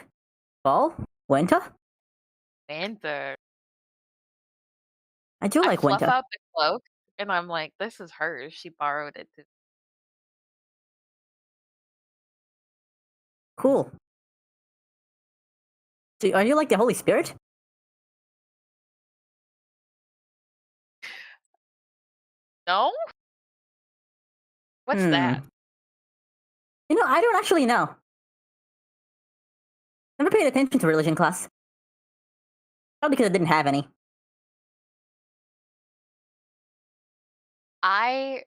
Fall? Winter? Winter. I do I like fluff winter. out the cloak, and I'm like, this is hers. She borrowed it. Cool. So are you like the Holy Spirit? No? What's that? You know, I don't actually know. Never paid attention to religion class. Probably because I didn't have any. I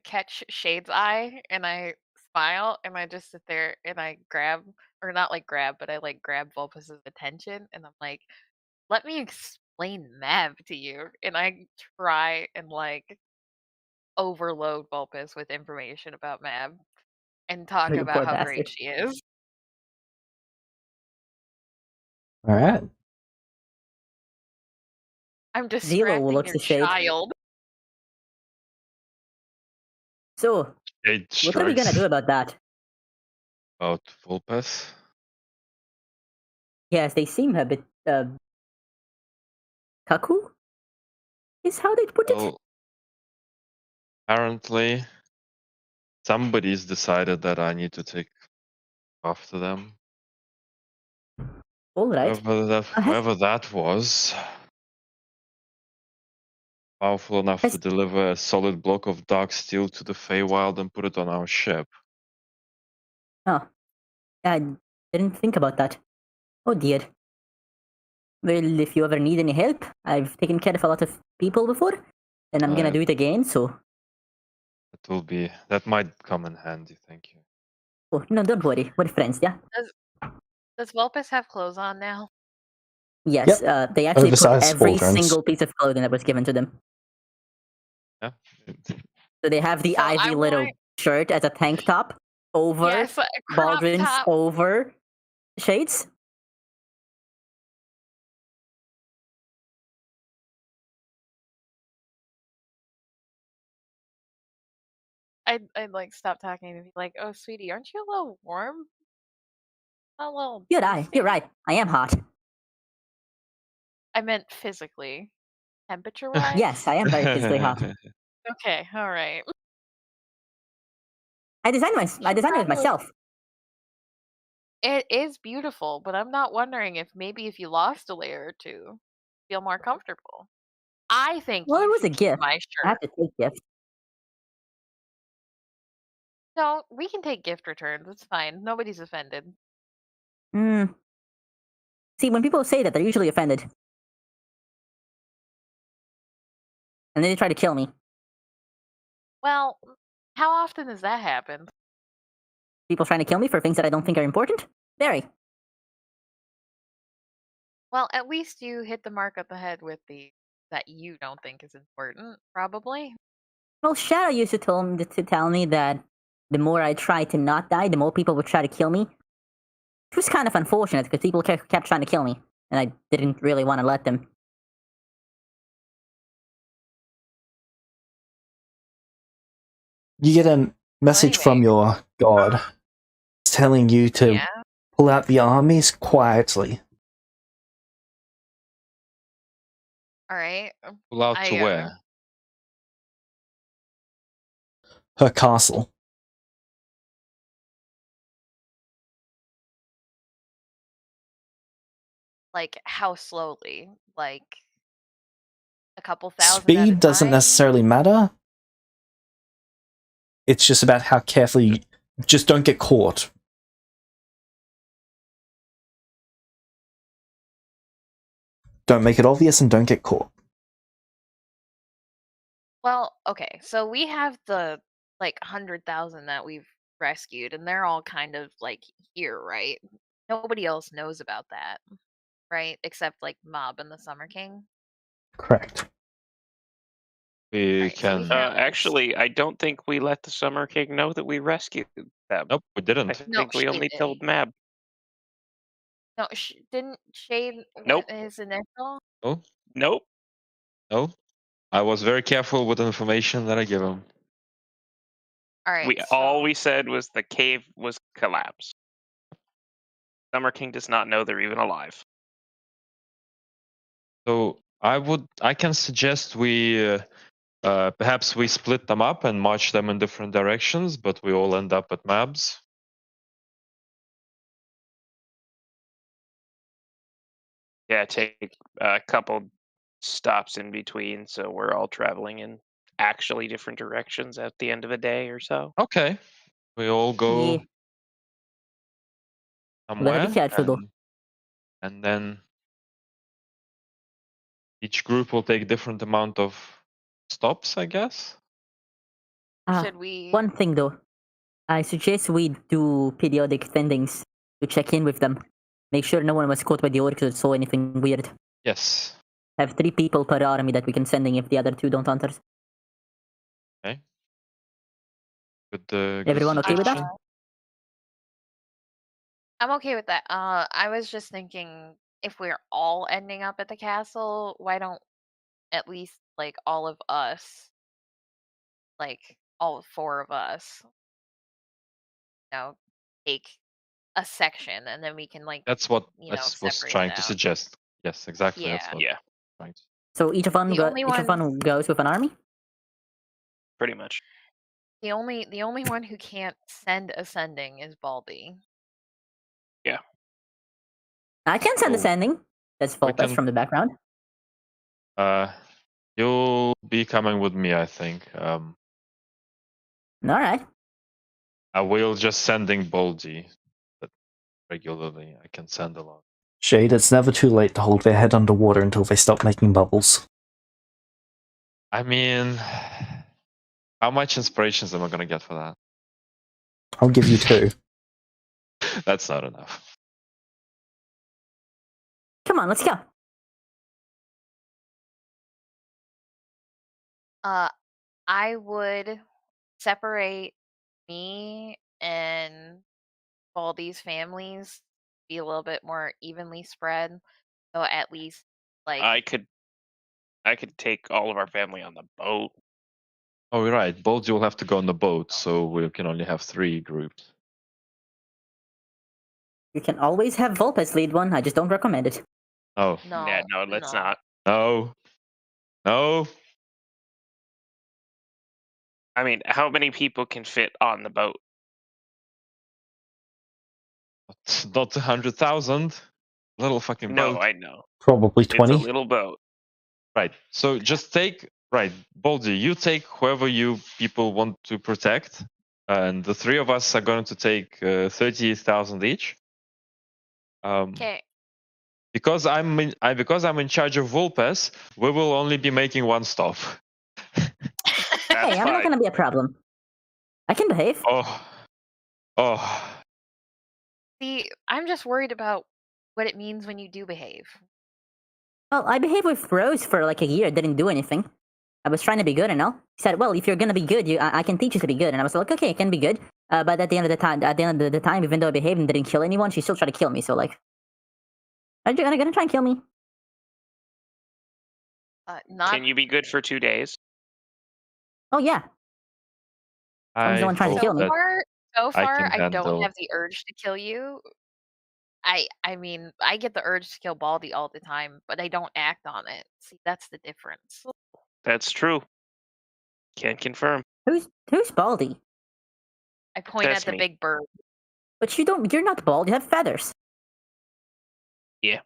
catch Shade's eye, and I smile, and I just sit there, and I grab, or not like grab, but I like grab Vulpus's attention, and I'm like, let me explain Mav to you. And I try and like overload Vulpus with information about Mav and talk You about poor how great bastard. she is. All right. I'm Zelo distracting looks your to Shade. child. So, It what are we gonna strikes do about that? about Vulpes. Yes, they seem a bit, cuckoo? Is how they put it? Well, apparently, somebody's decided that I need to take after them. Alright. Whoever that was, powerful enough to Has- deliver a solid block of dark steel to the Feywild and put it on our ship. Oh. I didn't think about that. Oh dear. Well, if you ever need any help, I've taken care of a lot of people before, and I'm gonna do it again, so... That might come in handy, thank you. Oh, no, don't worry. We're friends, yeah? Does Vulpus have clothes on now? Yes, they actually put Oversized every pauldrons. single piece of clothing that was given to them. Yeah. So they have the So I ivy little want- shirt as a tank top, over Yes, a crop baldrins, top. over shades. I'd like stop talking and be like, "Oh, sweetie, aren't you a little warm? A little." You're toasty?" right. I am hot. I meant physically, temperature wise. Yes, I am very physically hot. Okay, all right. I designed it Probably. myself. It is beautiful, but I'm not wondering if maybe if you lost a layer or two, feel more comfortable. I think Well, it you was a should keep gift. my I shirt. have to take gifts. No, we can take gift returns. It's fine. Nobody's offended. See, when people say that, they're usually offended. And then they try to kill me. Well, how often does that happen? People trying to kill me for things that I don't think are important? Very. Well, at least you hit the mark on the head with the that you don't think is important, probably. Well, Shadow used to tell me that the more I tried to not die, the more people would try to kill me. It was kind of unfortunate because people kept trying to kill me, and I didn't really want to let them. You get an Message from anyway. your god telling you to Yeah. pull out the armies quietly. All right. Pull out to I, where? Her castle. Like, how slowly? Like, a couple thousand at a Speed doesn't time? necessarily matter. It's just about how carefully. Just don't get caught. Don't make it obvious and don't get caught. Well, okay, so we have the, like, 100,000 that we've rescued, and they're all kind of, like, here, right? Nobody else knows about that, right? Except, like, Mob and the Summer King. Correct. We Right, so we can. can't, like, Actually, I don't think we let the Summer King know that we rescued them. Nope, we I didn't. No, think we only Shade told did. Mab. No, didn't Shade Nope. get his initial? Oh, Nope. no. I was very careful with the information that I give him. Alright, All so we said was the cave was collapsed. Summer King does not know they're even alive. So I can suggest we perhaps we split them up and march them in different directions, but we all end up at Mabs. Yeah, take a couple stops in between, so we're all traveling in actually different directions at the end of a day or so. Okay, we all go Yeah. somewhere, Better be careful though. and then each group will take different amount of stops, I guess. should we One thing though, I suggest we do periodic sendings to check in with them. Make sure no one was caught by the orcs or saw anything weird. Yes. Have 3 people per army that we can sending if the other 2 don't hunters. Good Everyone okay with that? suggestion. I'm okay with that. I was just thinking if we're all ending up at the castle, why don't at least like all of us, like all 4 of us, take a section and then we can like, That's what I was separate trying it to out. suggest. Yes, exactly. That's Yeah. what Yeah, I'm trying to. So each of The only one goes with an army? pretty much. The only one who can't send a sending is Baldy. I can send a So, sending. That's we Volpes can- from the background. You'll be coming with me, I think. Alright. I will just sending Boldy, but regularly I can send a lot. Shade, it's never too late to hold their head underwater until they stop making bubbles. I mean, how much inspirations am I gonna get for that? I'll give you 2. That's not enough. Come on, let's go. I would separate me and Baldy's families, be a little bit more evenly spread. So at least like I could take all of our family on the boat. Oh, you're right. Boldy will have to go on the boat, so we can only have 3 groups. You can always have Volpes lead one, I just don't recommend it. Oh, no, Yeah, no, let's not. no. No. I mean, how many people can fit on the boat? Not 100,000. Little fucking No, boat. I know. Probably It's a 20. little boat. Right. So just take Baldy, you take whoever you people want to protect, and the 3 of us are going to take 30,000 each. Okay. Because I'm in charge of Vulpes, we will only be making 1 stop. That's Hey, I'm not fine. gonna be a problem. I can behave. Oh. See, I'm just worried about what it means when you do behave. Well, I behaved with Rose for like a year, didn't do anything. I was trying to be good and all. He said, well, if you're gonna be good, I can teach you to be good. And I was like, okay, I can be good. But at the end of the time, even though I behaved and didn't kill anyone, she still tried to kill me, so like... Are you gonna try and kill me? Not Can you be good for 2 days? Oh yeah. I'm the one trying to hope kill me. that So I far, can I don't handle. have the urge to kill you. I mean, I get the urge to kill Baldy all the time, but I don't act on it. See, that's the difference. That's true. Can't confirm. Who's Baldy? I point That's at the me. big bird. But you're not bald. You have feathers. Yeah.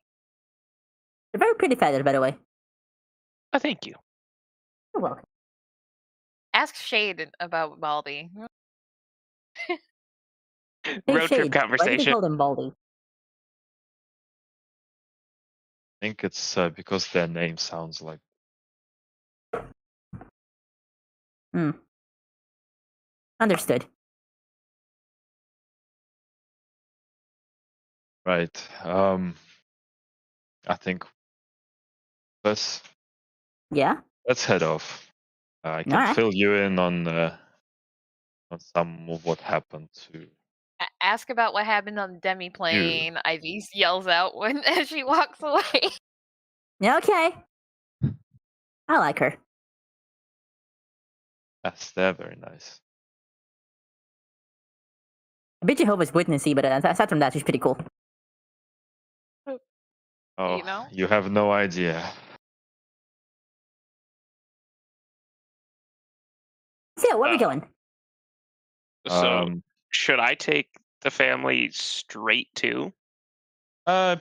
They're very pretty feathers, by the way. Oh, thank you. You're welcome. Ask Shade about Baldy. Hey, Road trip Shade, why do they conversation. call them Baldy? I think it's because their name sounds like. Understood. Right. I think let's Yeah? head off. I can Alright. fill you in on some of what happened to. Ask about what happened on the demi-plane. Ivy yells out when as she walks away. Yeah, okay. I like her. Yes, they're very nice. A bit Jehovah's Witnessy, but aside from that, she's pretty cool. Oh, You know? you have no idea. So, where are we going? So, Um, should I take the family straight to? I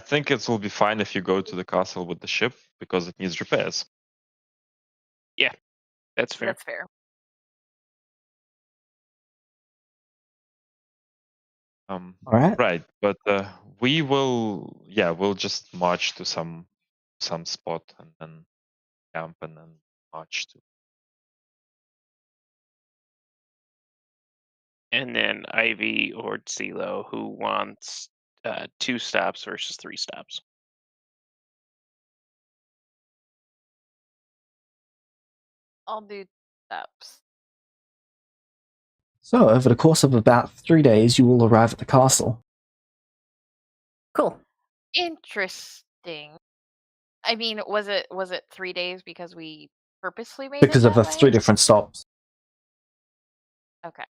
think it will be fine if you go to the castle with the ship because it needs repairs. That's fair. That's fair. Alright. Right, but we'll just march to some spot and then camp and then march to. And then Ivy or Zelo, who wants 2 stops versus 3 stops. I'll do steps. So, over the course of about 3 days, you will arrive at the castle. Cool. Interesting. I mean, was it 3 days because we purposely made Because it of that the way? 3 different stops. Okay.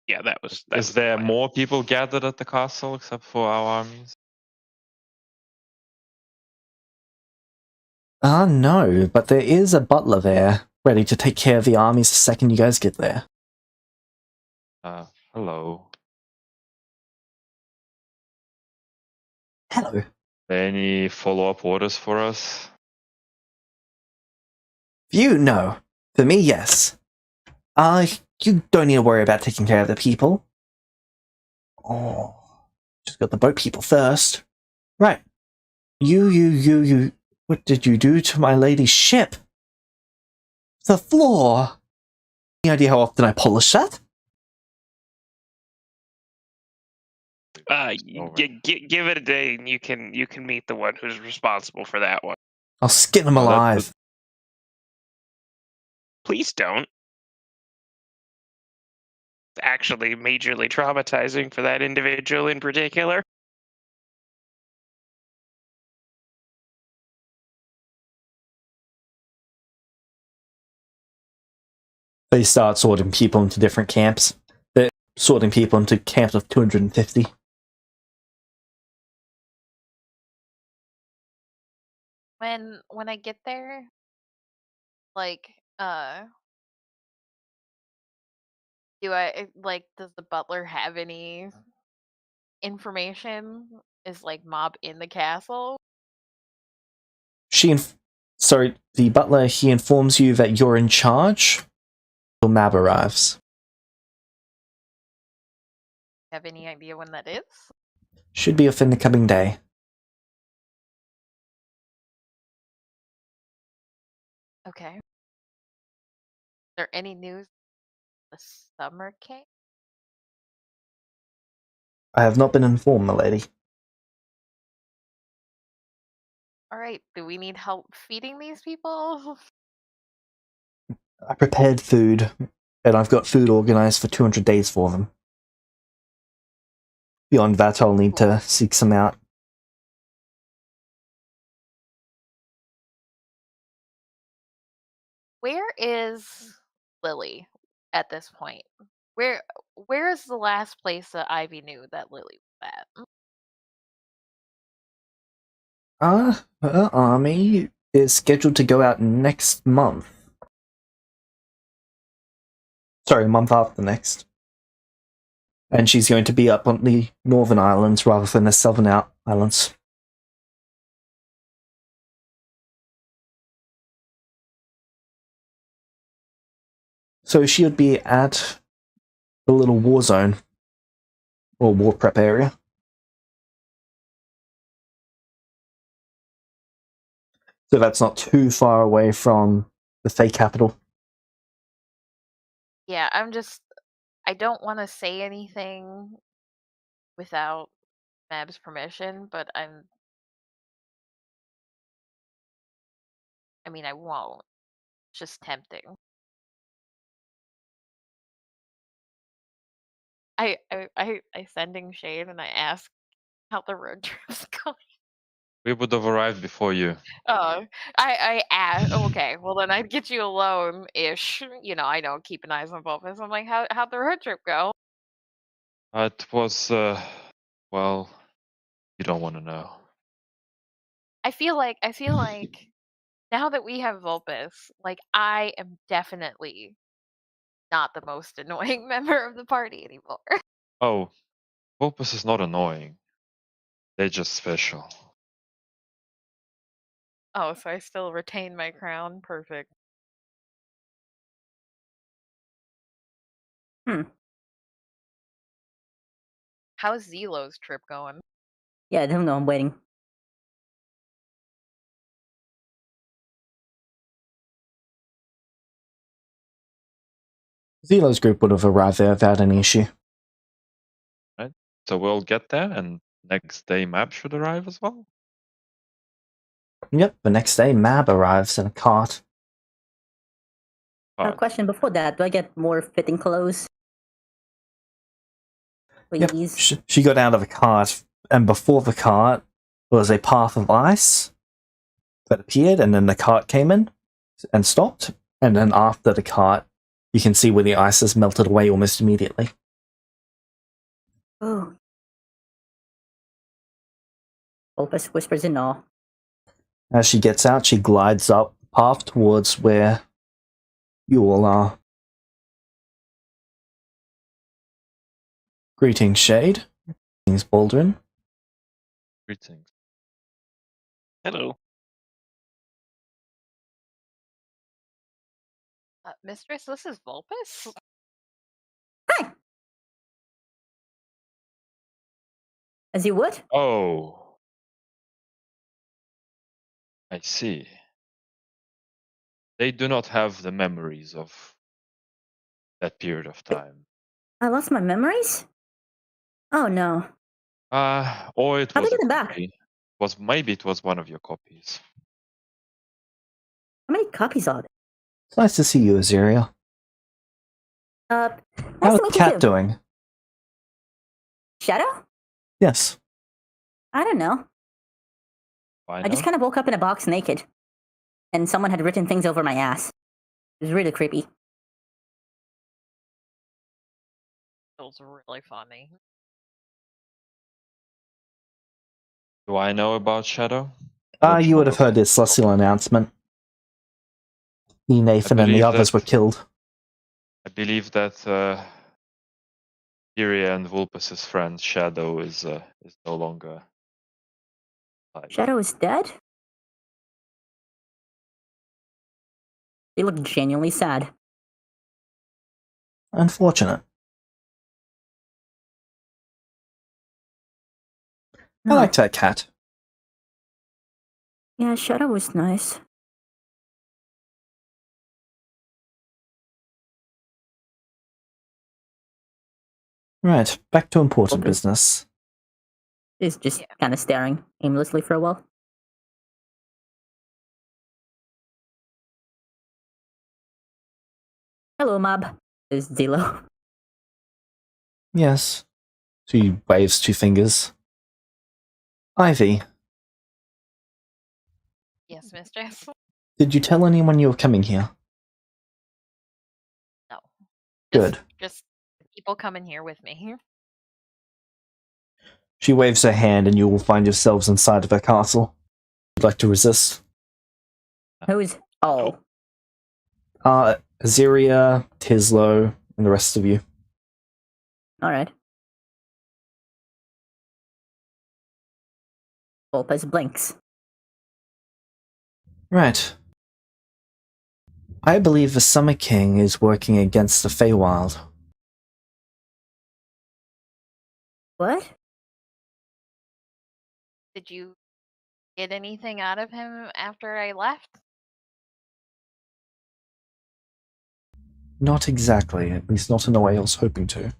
Yeah, that was. Is there more people gathered at the castle except for our armies? No, but there is a butler there, ready to take care of the armies the second you guys get there. Hello. Hello. Any follow-up orders for us? You, no. For me, yes. You don't need to worry about taking care of the people. Oh, just got the boat people first. Right. You. What did you do to my lady's ship? The floor. Any idea how often I polish that? Give it a day, and you can meet the one who's responsible for that one. I'll skin them Oh, alive. Please don't. It's actually majorly traumatizing for that individual in particular. They start sorting people into different camps. They're sorting people into camps of 250. When I get there, like, does the butler have any information? Is like mob in the castle? The butler, he informs you that you're in charge until Mab arrives. Have any idea when that is? Should be within the coming day. Okay. Is there any news? The summer came? I have not been informed, my lady. Alright, do we need help feeding these people? I prepared food, and I've got food organized for 200 days for them. Beyond that, I'll need to seek some out. Where is Lily at this point. Where is the last place that Ivy knew that Lily was at? Her army is scheduled to go out next month. Sorry, month after next. And she's going to be up on the Northern Islands rather than the Southern Islands. So she would be at the little war zone, or war prep area. So that's not too far away from the Fey capital. Yeah, I don't want to say anything without Mab's permission, but I mean, I won't. It's just tempting. I sending shade and I ask how the road trip's going. We would have arrived before you. Oh, I asked. Okay, well then I'd get you alone ish. You know, I don't keep an eye on both of us. I'm like, how'd the road trip go? It was, well, you don't want to know. I feel like now that we have Vulpus, like I am definitely not the most annoying member of the party anymore. Oh, Vulpus is not annoying. They're just special. Oh, so I still retain my crown. Perfect. How's Zelo's trip going? Yeah, I don't know. I'm waiting. Zelo's group would have arrived there without any issue. Right? So we'll get there, and next day Map should arrive as well. Yep, the next day Mab arrives in a cart. A question before that: do I get more fitting clothes? Yep, Please. she got out of the cart, and before the cart was a path of ice that appeared, and then the cart came in and stopped, and then after the cart, you can see where the ice has melted away almost immediately. Oh. Opus whispers in awe. As she gets out, she glides up the path towards where you all are. Greetings, Shade. Greetings, Baldwin. Greetings. Hello. Mistress, this is Vulpus? Hi! As you would? Oh. I see. They do not have the memories of that period of time. I lost my memories? Oh no. Or it How'd was they a get them back? copy. Maybe it was one of your copies. How many copies are there? It's nice to see you, Azaria. Nice How's to meet the you cat too. doing? Shadow? Yes. I don't know. Why I just not? kind of woke up in a box naked. And someone had written things over my ass. It was really creepy. It was really funny. Do I know about Shadow? You would have heard his celestial announcement. Nathan and the others were killed. I believe that Kyria and Vulpus's friend Shadow is no longer alive. Shadow is dead? They look genuinely sad. Unfortunate. No. I liked that cat. Yeah, Shadow was nice. Right, back to important Okay. business. Is just kind of staring aimlessly for a while. Hello, Mob. Is Zelo. Yes. She waves two fingers. Ivy, Yes, mistress. did you tell anyone you were coming here? Good. Just people come in here with me. She waves her hand and you will find yourselves inside of her castle. Would like to resist? Who's all? Aziria, Tislo, and the rest of you. Alright. Opus blinks. Right. I believe the Summer King is working against the Feywild. What? Did you get anything out of him after I left? Not exactly, at least not in the way I was hoping to.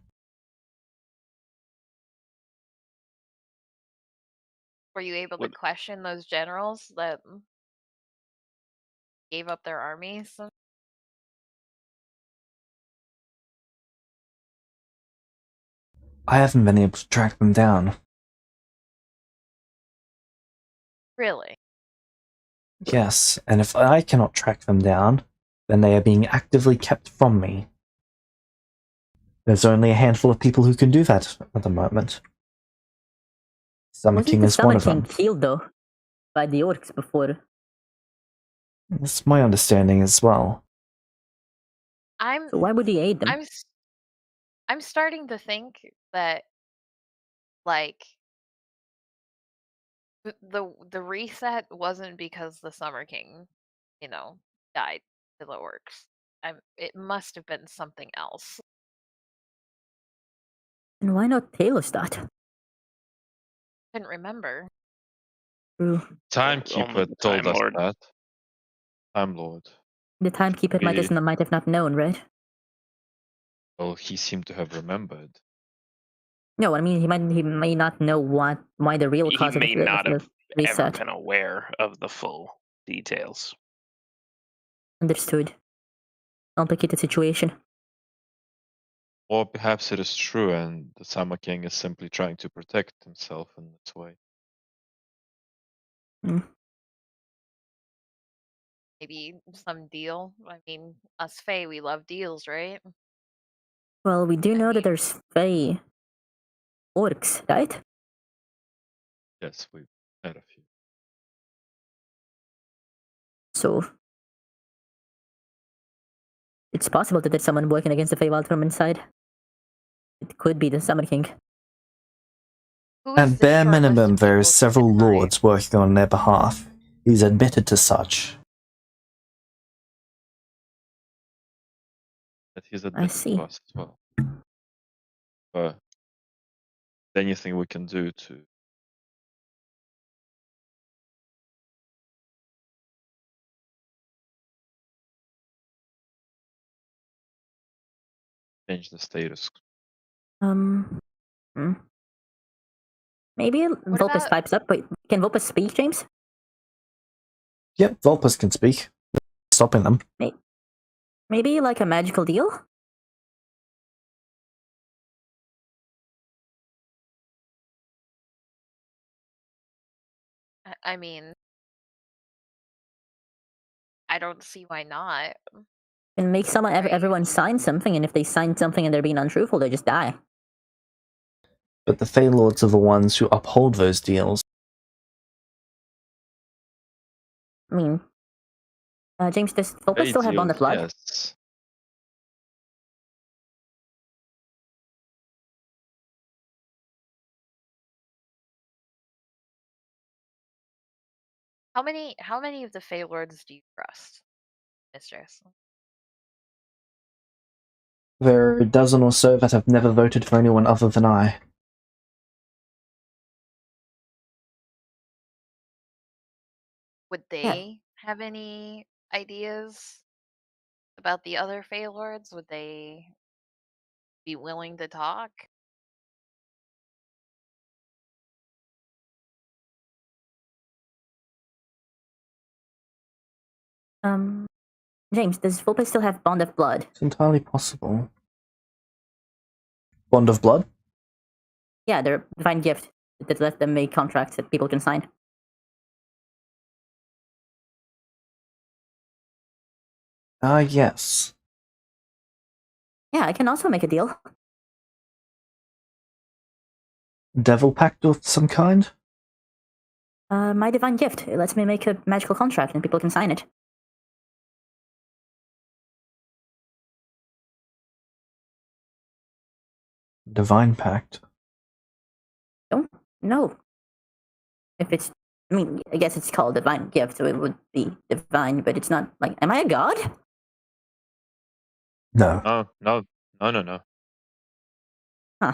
Were you able to Would- question those generals that gave up their armies? I haven't been able to track them down. Really? Yes, and if I cannot track them down, then they are being actively kept from me. There's only a handful of people who can do that at the moment. Summer Wasn't King the is one Summer of King them. killed though by the orcs before? That's my understanding as well. I'm So why would he aid them? I'm starting to think that like the reset wasn't because the Summer King, died to the orcs. It must have been something else. And why not Talostat? Couldn't remember. True. Timekeeper Only the told Time us Lord. that. Time Lord. The timekeeper might have not known, right? Well, he seemed to have remembered. No, I mean he may not know why the real He cause of may the, not of have the ever reset. been aware of the full details. Understood. Complicated situation. Or perhaps it is true and the Summer King is simply trying to protect himself in this way. Maybe some deal. I mean, us Fae, we love deals, right? Well, we do I know that mean- there's Fey orcs, right? Yes, we've had a few. So it's possible that there's someone working against the Feywild from inside. It could be the Summer King. Who is At the bare short list minimum, of there people is who several can hide? lords working on their behalf. He's admitted to such. That he's admitted see. to us as well. But anything we can do to change the status. Hmm. Maybe Vulpus about- pipes up. Wait, can Vulpus speak, James? Yep, Vulpus can speak. Stopping them. Maybe like a magical deal? I mean, I don't see why not. And make someone Right. everyone sign something, and if they sign something and they're being untruthful, they just die. But the Fey Lords are the ones who uphold those deals. I mean, James, does Vulpus Fey still have Bond of deals, Blood? yes. How many of the Fey Lords do you trust, Mistress? There are a dozen or so that have never voted for anyone other than I. Would they have any ideas about the other Fey Lords? Would they be willing to talk? James, does Vulpus still have Bond of Blood? It's entirely possible. Bond of Blood? Yeah, their divine gift that let them make contracts that people can sign. Yes. Yeah, I can also make a deal. Devil pact of some kind? My divine gift. It lets me make a magical contract and people can sign it. Divine pact. Don't know. If it's, I mean, I guess it's called divine gift, so it would be divine, but it's not like, am I a god? No. No. Huh.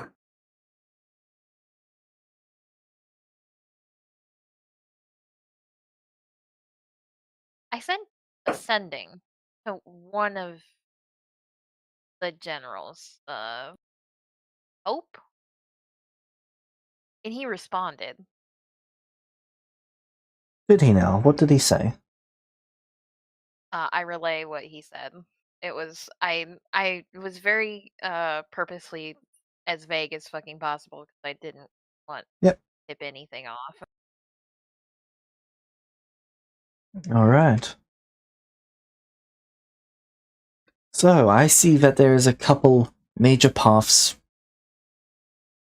I sent ascending to one of the generals, Hope, and he responded. Did he now? What did he say? I relay what he said. It was I was very purposely as vague as fucking possible because I didn't want Yep. to tip anything off. Alright. So, I see that there is a couple major paths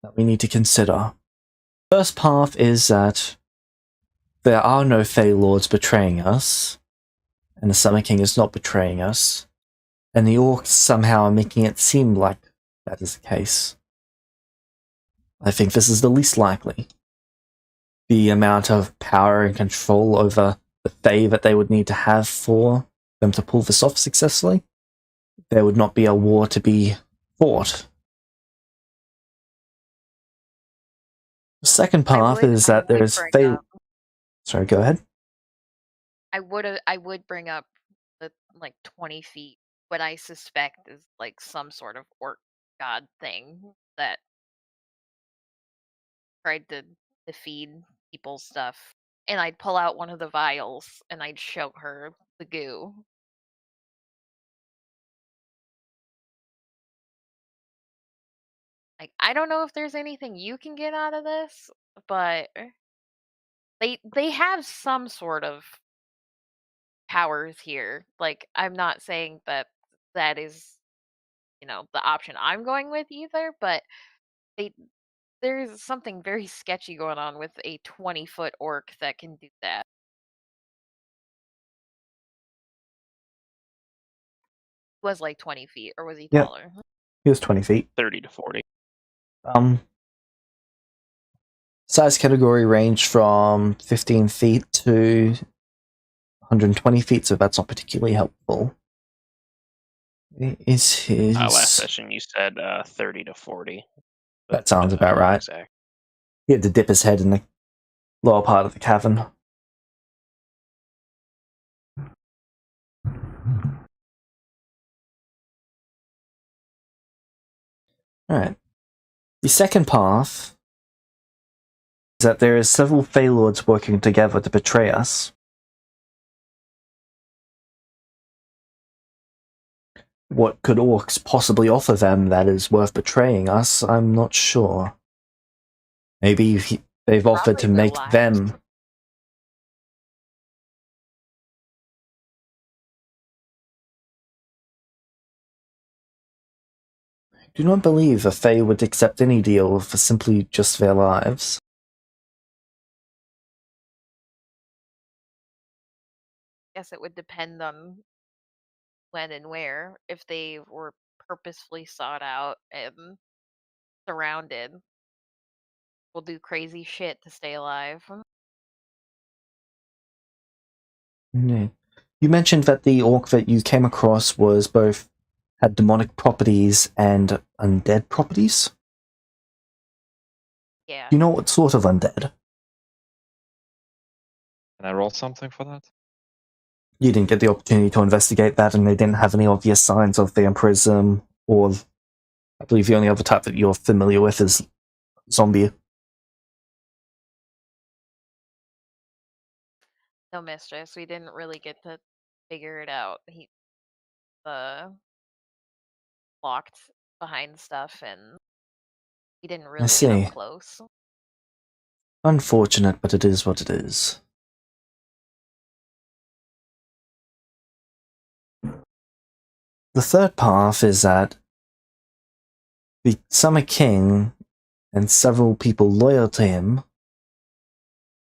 that we need to consider. First path is that there are no Fey Lords betraying us, and the Summer King is not betraying us, and the Orcs somehow are making it seem like that is the case. I think this is the least likely. The amount of power and control over the Fey that they would need to have for them to pull this off successfully, there would not be a war to be fought. The second path is that there is Fey... Sorry, go ahead. I would bring up the like 20 feet, what I suspect is like some sort of orc god thing that tried to feed people stuff. And I'd pull out one of the vials and I'd show her the goo. Like, I don't know if there's anything you can get out of this, but they have some sort of powers here. Like, I'm not saying that that is, the option I'm going with either, but there's something very sketchy going on with a 20-foot orc that can do that. Was like 20 feet, or was he Yep. taller? He was 20 feet. 30 to 40. Size category range from 15 feet to 120 feet, so that's not particularly helpful. Is his... Last session you said 30 to 40. That sounds about right. Exact. He had to dip his head in the lower part of the cavern. Alright. The second path is that there is several Fey Lords working together to betray us. What could orcs possibly offer them that is worth betraying us? I'm not sure. Maybe they've offered to make them... I do not believe a Fey would accept any deal for simply just their lives. Guess it would depend on when and where. If they were purposefully sought out and surrounded, will do crazy shit to stay alive. Yeah. You mentioned that the orc that you came across was both had demonic properties and undead properties? Yeah. Do you know what sort of undead? Can I roll something for that? You didn't get the opportunity to investigate that, and they didn't have any obvious signs of vampirism, or I believe the only other type that you're familiar with is zombie. No, mistress. We didn't really get to figure it out. He locked behind stuff, and he didn't really get see. up close. Unfortunate, but it is what it is. The third path is that the Summer King and several people loyal to him,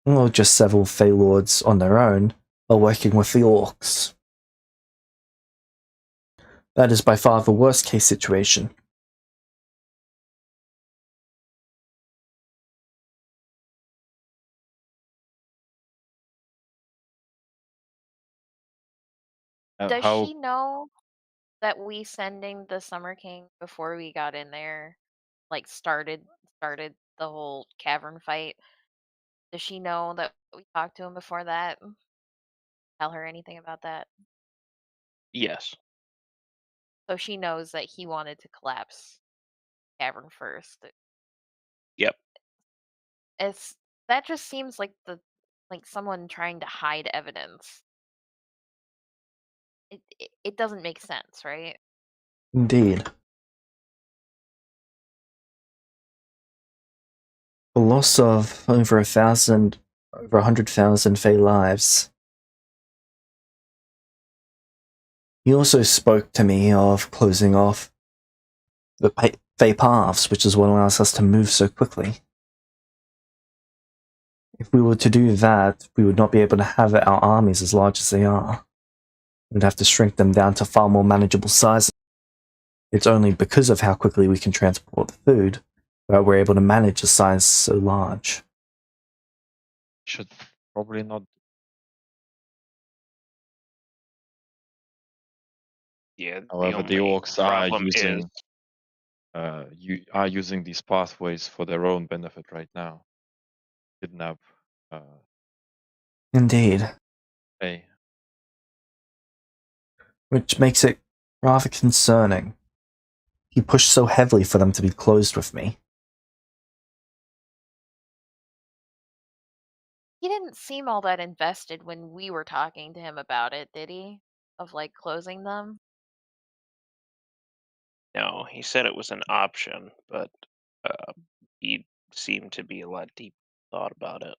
or just several Fey Lords on their own, are working with the orcs. That is by far the worst case situation. Does How she know that we sending the Summer King before we got in there, like started the whole cavern fight? Does she know that we talked to him before that? Tell her anything about that? Yes. So she knows that he wanted to collapse cavern first. Yep. It's that just seems like someone trying to hide evidence. It doesn't make sense, right? Indeed. The loss of over 100,000 Fey lives. He also spoke to me of closing off the Fey paths, which is what allows us to move so quickly. If we were to do that, we would not be able to have our armies as large as they are. We'd have to shrink them down to far more manageable sizes. It's only because of how quickly we can transport the food that we're able to manage a size so large. should probably not. Yeah. However, the only orcs are problem using is using these pathways for their own benefit right now. Kidnap. Indeed. Hey, Which makes it rather concerning. He pushed so heavily for them to be closed with me. He didn't seem all that invested when we were talking to him about it, did he? Of like closing them? no. He said it was an option, but he seemed to be a lot deep thought about it.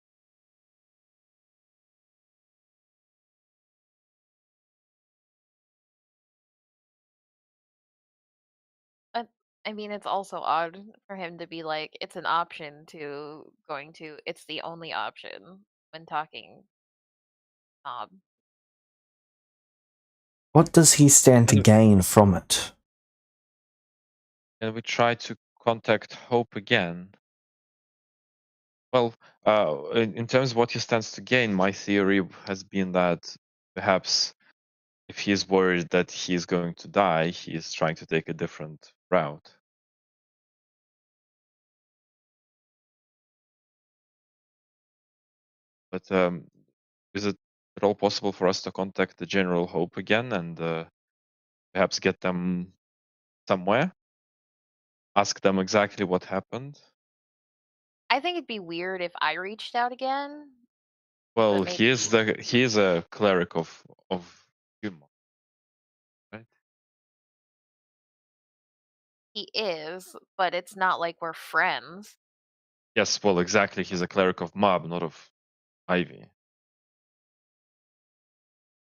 But I mean, it's also odd for him to be like, it's an option to going to, it's the only option when talking. What does he stand to And- gain from it? and we try to contact Hope again. Well, in terms of what he stands to gain, my theory has been that perhaps if he's worried that he's going to die, he is trying to take a different route. But is it at all possible for us to contact the General Hope again and perhaps get them somewhere? Ask them exactly what happened? I think it'd be weird if I reached out again. Well, But he is a cleric of humor, right? he is, but it's not like we're friends. Yes, well, exactly. He's a cleric of Mob, not of Ivy.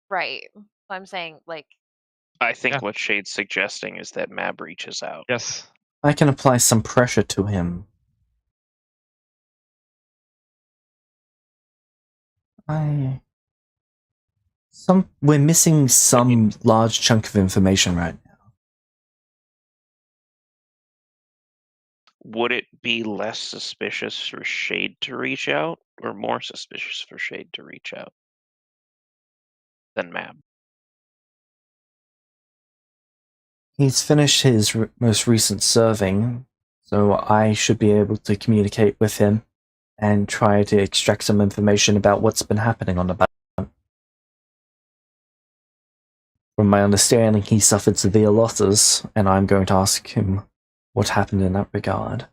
Right. So I'm saying, like, I think Yeah. what Shade's suggesting is that Mab reaches out. Yes. I can apply some pressure to him. We're missing some large chunk of information right now. Would it be less suspicious for Shade to reach out, or more suspicious for Shade to reach out than Mab? He's finished his most recent serving, so I should be able to communicate with him and try to extract some information about what's been happening on the battle. From my understanding, he suffered severe losses, and I'm going to ask him what happened in that regard.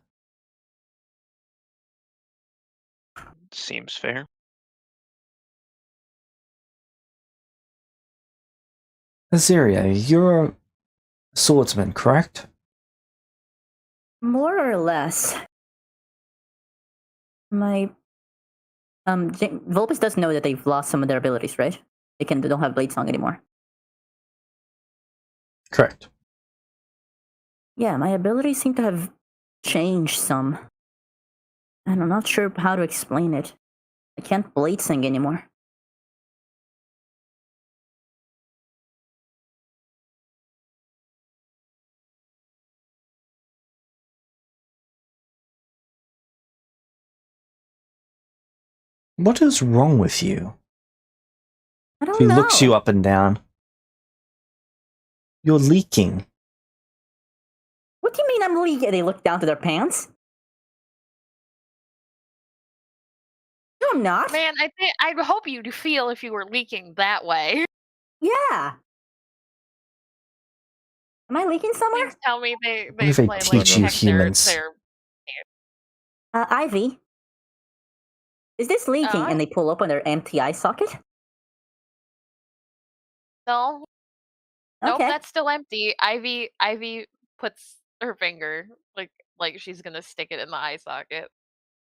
Seems fair. Aziria, you're a swordsman, correct? More or less. My Vulpes does know that they've lost some of their abilities, right? They don't have Blade Song anymore. Correct. Yeah, my abilities seem to have changed some. And I'm not sure how to explain it. I can't blade sing anymore. What is wrong with you? I don't She know. looks you up and down. You're leaking. What do you mean I'm leaking? They look down to their pants. No, I'm not. Man, I hope you'd feel if you were leaking that way. Yeah. Am I leaking somewhere? Please tell me they What if they plan teach like you check humans? their Ivy. Is this leaking? Oh, And they pull open their empty eye socket? no. Nope, Okay. that's still empty. Ivy puts her finger like she's gonna stick it in the eye socket.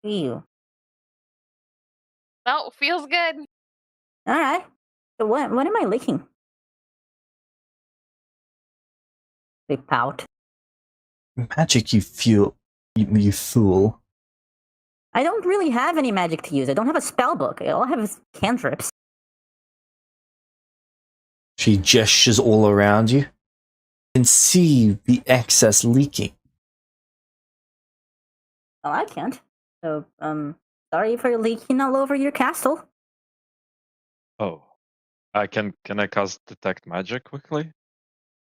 Ew. No, feels good. Alright. So what am I leaking? They pout. Magic, you fool. You fool. I don't really have any magic to use. I don't have a spell book. All I have is cantrips. She gestures all around you. You can see the excess leaking. Well, I can't. So, sorry for leaking all over your castle. Oh, can I cast detect magic quickly?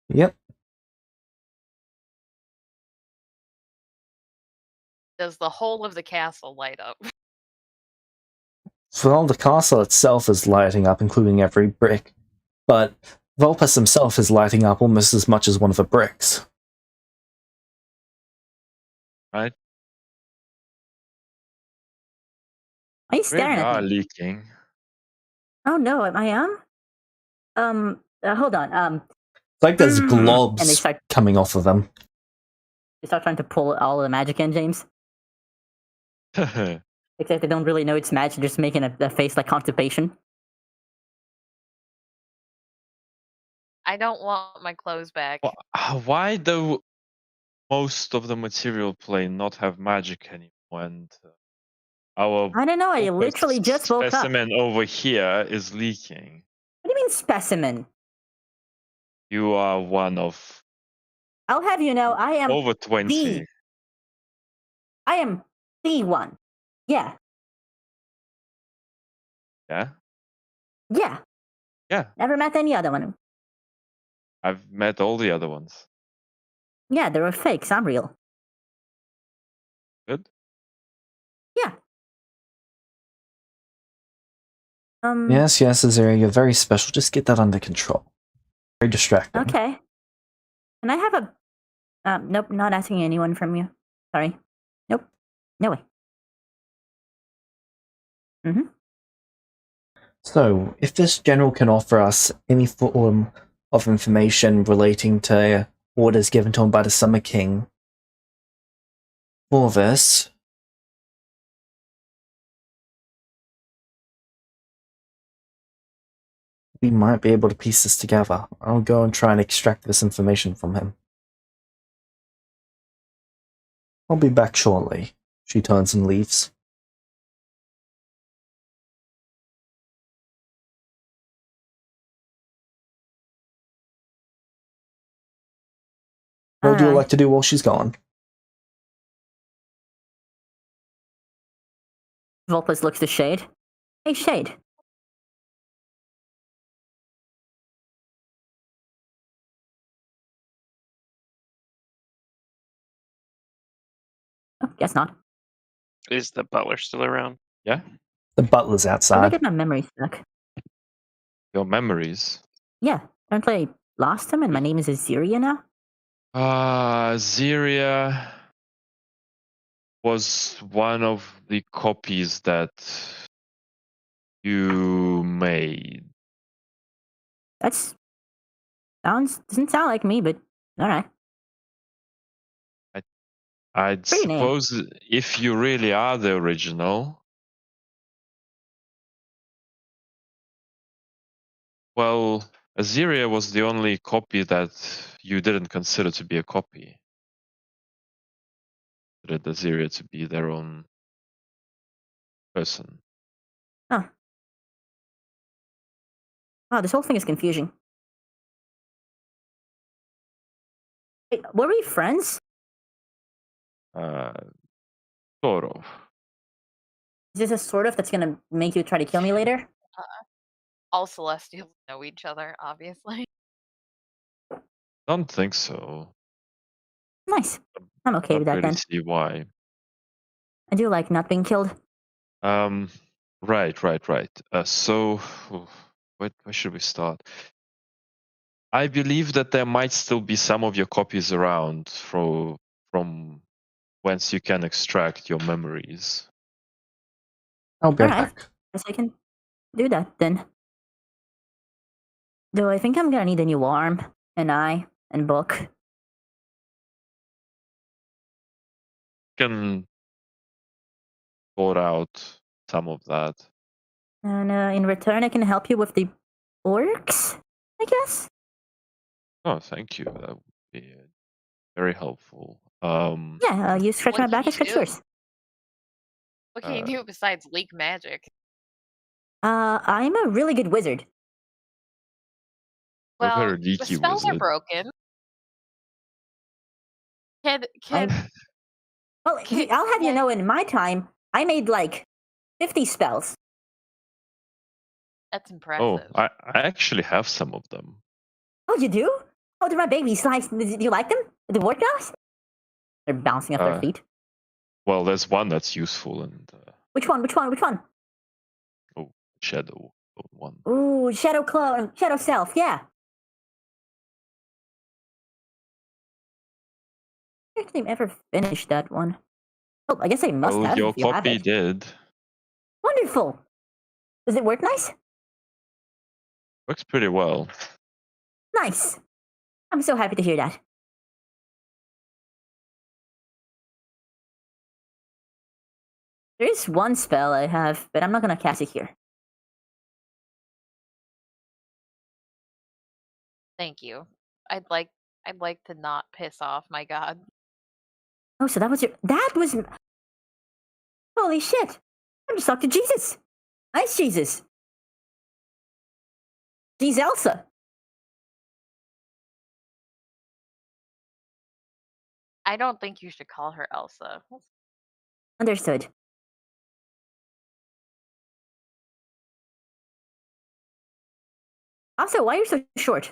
Yep. Does the whole of the castle light up? Well, the castle itself is lighting up, including every brick. But Vulpes himself is lighting up almost as much as one of the bricks. Right? Why are you staring Really are at me? leaking. Oh no, I am? Hold on. It's like there's And they globs start coming off of them. trying to pull all the magic in, James. Except they don't really know it's magic, they're just making a face like constipation. I don't want my clothes back. Why do most of the material plane not have magic anymore? And our I don't know, I focus literally just woke up. specimen over here is leaking. What do you mean specimen? You are one of I'll have you know, I am over 20. I am the one. Yeah. Yeah? Yeah. Yeah. Never met any other one. I've met all the other ones. Yeah, they were fakes. I'm real. Good? Yeah. Yes, Azera, you're very special. Just get that under control. Very distracting. Okay. Can I have a... nope, not asking anyone from you. Sorry. Nope. No way. Mm-hmm. So, if this general can offer us any form of information relating to orders given to him by the Summer King for this, we might be able to piece this together. I'll go and try and extract this information from him. I'll be back shortly. She turns and leaves. What would you like to do while she's gone? Vulpes looks to Shade. Hey, Shade. Oh, guess not. Is the butler still around? Yeah? The butler's Where did I outside. get my memories back? Your memories. Yeah. Apparently I lost him and my name is Aziria now? Ziria was one of the copies that you made. That's... doesn't sound like me, but... Alright. I'd Pretty name. suppose if you really are the original, well, Aziria was the only copy that you didn't consider to be a copy. considered Aziria to be their own person. Oh, this whole thing is confusing. Wait, were we friends? Sort of. Is this a sort of that's gonna make you try to kill me later? All Celestials know each other, obviously. Don't think so. Nice. I'm okay Don't with that really then. see why. I do like not being killed. Right. So, where should we start? I believe that there might still be some of your copies around from whence you can extract your memories. I'll be Alright. back. Guess I can do that then. Though I think I'm gonna need a new arm, an eye, and book. Can sort out some of that. And in return, I can help you with the orcs, I guess? Oh, thank you. That would be very helpful. Yeah, you scratch What my can back, I you scratch do? yours. What can you do besides leak magic? I'm a really good wizard. You're a Well, very the leaky spells are wizard. broken. Can Well, I'll have you know, in my time, I made like 50 spells. that's Oh, impressive. I actually have some of them. Oh, you do? Oh, they're my babies. Nice. Do you like them? The ward dogs? They're bouncing off their feet. Well, there's one that's useful, and Which one? Which one? Which one? oh, shadow one. Ooh, Shadow Clone, Shadow Self, yeah. I don't think I've ever finished that one. Oh, I guess I must Well, have your if you have copy it. did. Wonderful. Does it work nice? Works pretty well. Nice. I'm so happy to hear that. There is one spell I have, but I'm not gonna cast it here. Thank you. I'd like to not piss off my god. Oh, so that was your. That was. Holy shit! I'm just talking to Jesus. Nice Jesus. She's Elsa. I don't think you should call her Elsa. Understood. Also, why are you so short?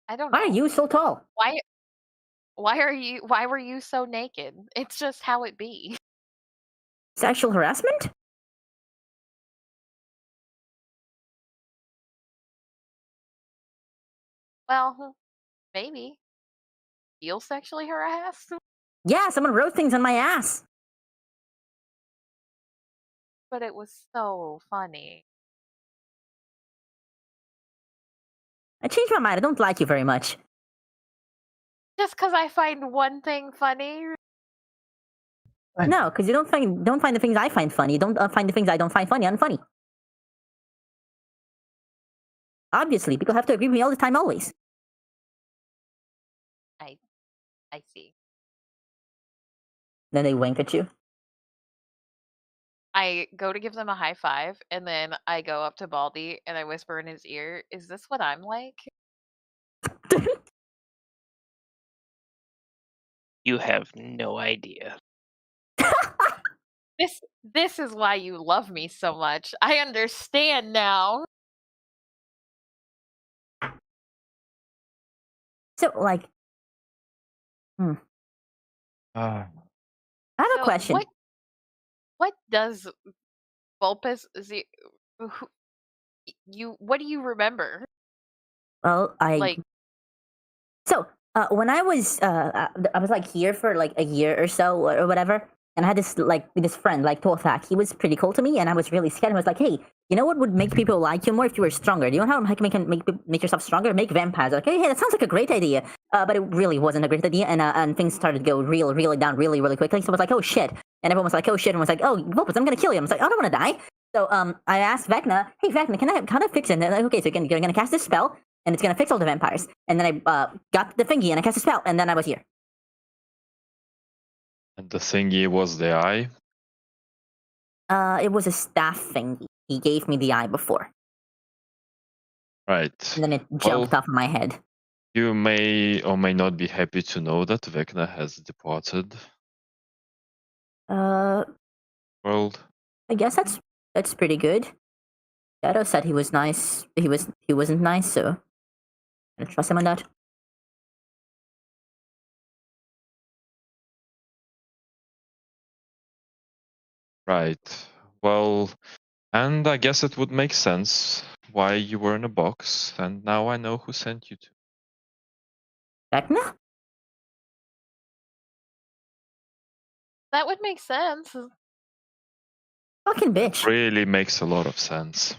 I don't know. Why are you so tall? Why were you so naked? It's just how it be. Sexual harassment? Well, maybe. Feel sexually harassed? Yeah, someone wrote things on my ass. But it was so funny. I changed my mind. I don't like you very much. Just because I find one thing funny? No, because you don't find the things I find funny. You don't find the things I don't find funny unfunny. Obviously, people have to agree with me all the time, always. I see. Then they wink at you. I go to give them a high five, and then I go up to Baldy and I whisper in his ear, "Is this what I'm like?" You have no idea. This is why you love me so much. I understand now. So, like, I have a So question. What does Vulpus what do you remember? Well, Like, So, when I was like here for like a year or so or whatever, and I had this friend like Torthak. He was pretty cool to me, and I was really scared. I was like, hey, you know what would make people like you more if you were stronger? Do you know how I can make yourself stronger? Make vampires. Like, hey, that sounds like a great idea. But it really wasn't a great idea, and things started to go really down really quickly. So I was like, oh shit, and everyone was like, oh shit, and was like, oh, Vulpus, I'm gonna kill you. I was like, I don't want to die. So I asked Vecna, hey Vecna, can I fix it? And they're like, okay, so you're gonna cast this spell, and it's gonna fix all the vampires. And then I got the thingy and I cast a spell, and then I was here. And the thingy was the eye. It was a staff thingy. He gave me the eye before, Right. and then it jumped off my head. You may or may not be happy to know that Vecna has departed world. I guess that's pretty good. Shadow said he was nice. He wasn't nice, so I trust him on that. Right. Well, and I guess it would make sense why you were in a box, and now I know who sent you to. Vecna? That would make sense. Fucking bitch. Really makes a lot of sense.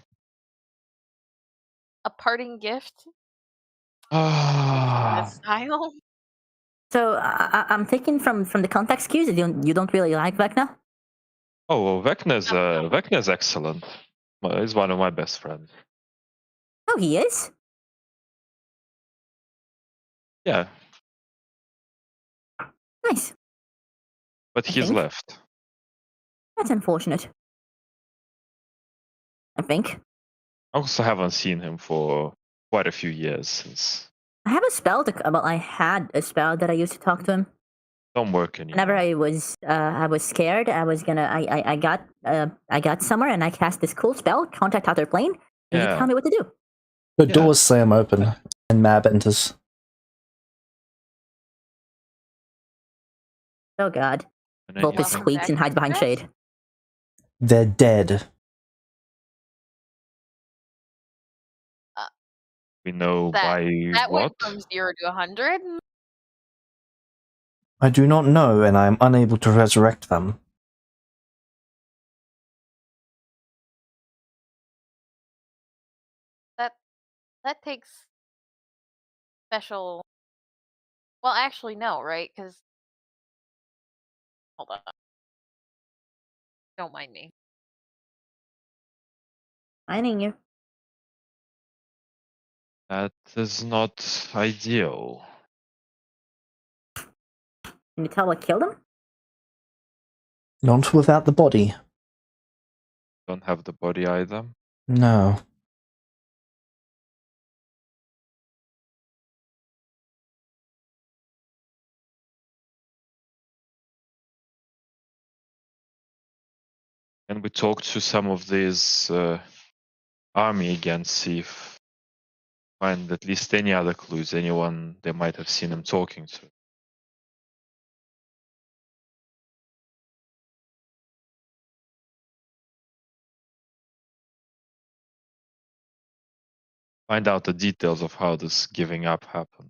A parting gift. Ah, That style. So I'm thinking from the context cues, you don't really like Vecna? oh, well, Vecna's excellent. Well, he's one of my best friends. Oh, he is. Yeah, Nice. but I he's think. left. That's unfortunate. I think. I also haven't seen him for quite a few years since. I have a spell I had a spell that I used to talk to him. Don't work anymore. Whenever I was scared, I got somewhere and I cast this cool spell, contact other plane, and you tell me what to do. The Yeah. doors slam open, and Mab enters. Oh god. And then Vulpes you Welcome think, squeaks back, and hides behind Chris. shade. They're dead. we know That- by That what? went from 0 to 100. I do not know, and I am unable to resurrect them. That takes special. Well, actually, no, right? Because hold on. Don't mind me. Finding you. That is not ideal. Can you tell what killed him? Not without the body. Don't have the body either. No. And we talk to some of these army again, see if find at least any other clues, anyone they might have seen him talking to. Find out the details of how this giving up happened.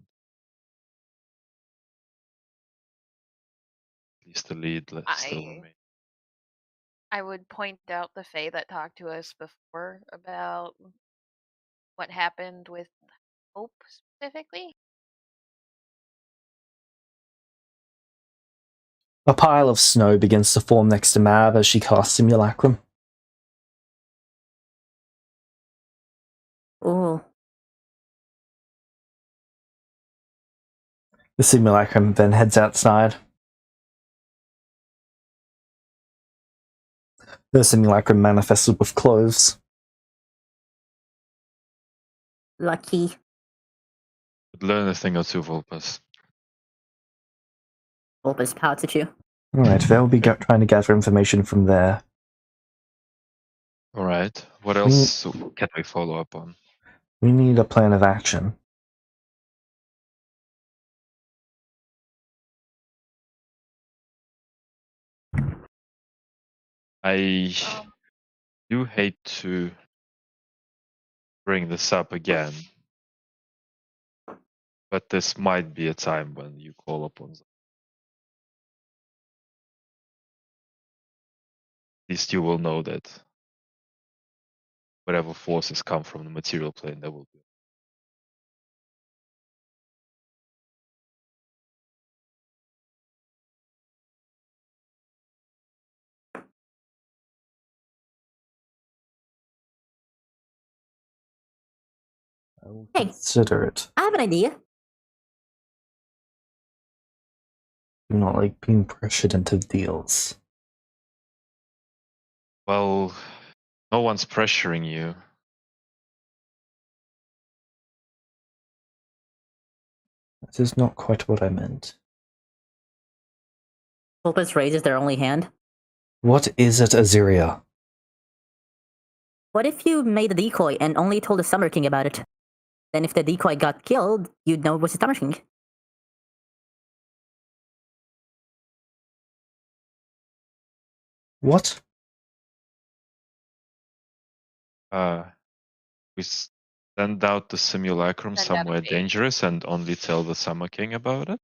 At least the lead still remains. I would point out the Fae that talked to us before about what happened with Hope specifically. A pile of snow begins to form next to Mab as she casts Simulacrum. Oh. The Simulacrum then heads outside. The Simulacrum manifested with clothes. Lucky. Could learn a thing or two, Vulpes. Vulpes pouts at you. Alright, they'll be trying to gather information from there. Alright, what else can we follow up on? We need a plan of action. I do hate to bring this up again, but this might be a time when you call upon them. At least you will know that whatever forces come from the material plane, there will be. I will Hey. consider it. I have an idea. do not like being pressured into deals. Well, no one's pressuring you. That is not quite what I meant. Opus raises their only hand. What is it, Aziria? What if you made a decoy and only told the Summer King about it? Then if the decoy got killed, you'd know it was the Summer King. What? We send out the simulacrum Send out a somewhere bait. dangerous and only tell the Summer King about it?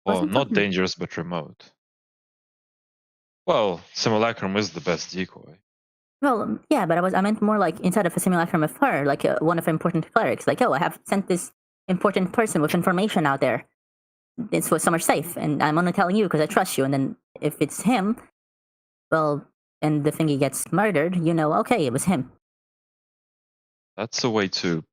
Or Wasn't not talking- dangerous, but remote. Well, simulacrum is the best decoy. Well, yeah, but I meant more like inside of a simulacrum of her, like one of the important clerics. Like, oh, I have sent this important person with information out there. It's for Summer safe, and I'm only telling you because I trust you. And then if it's him, well, and the thingy gets murdered, you know, okay, it was him. That's a way to...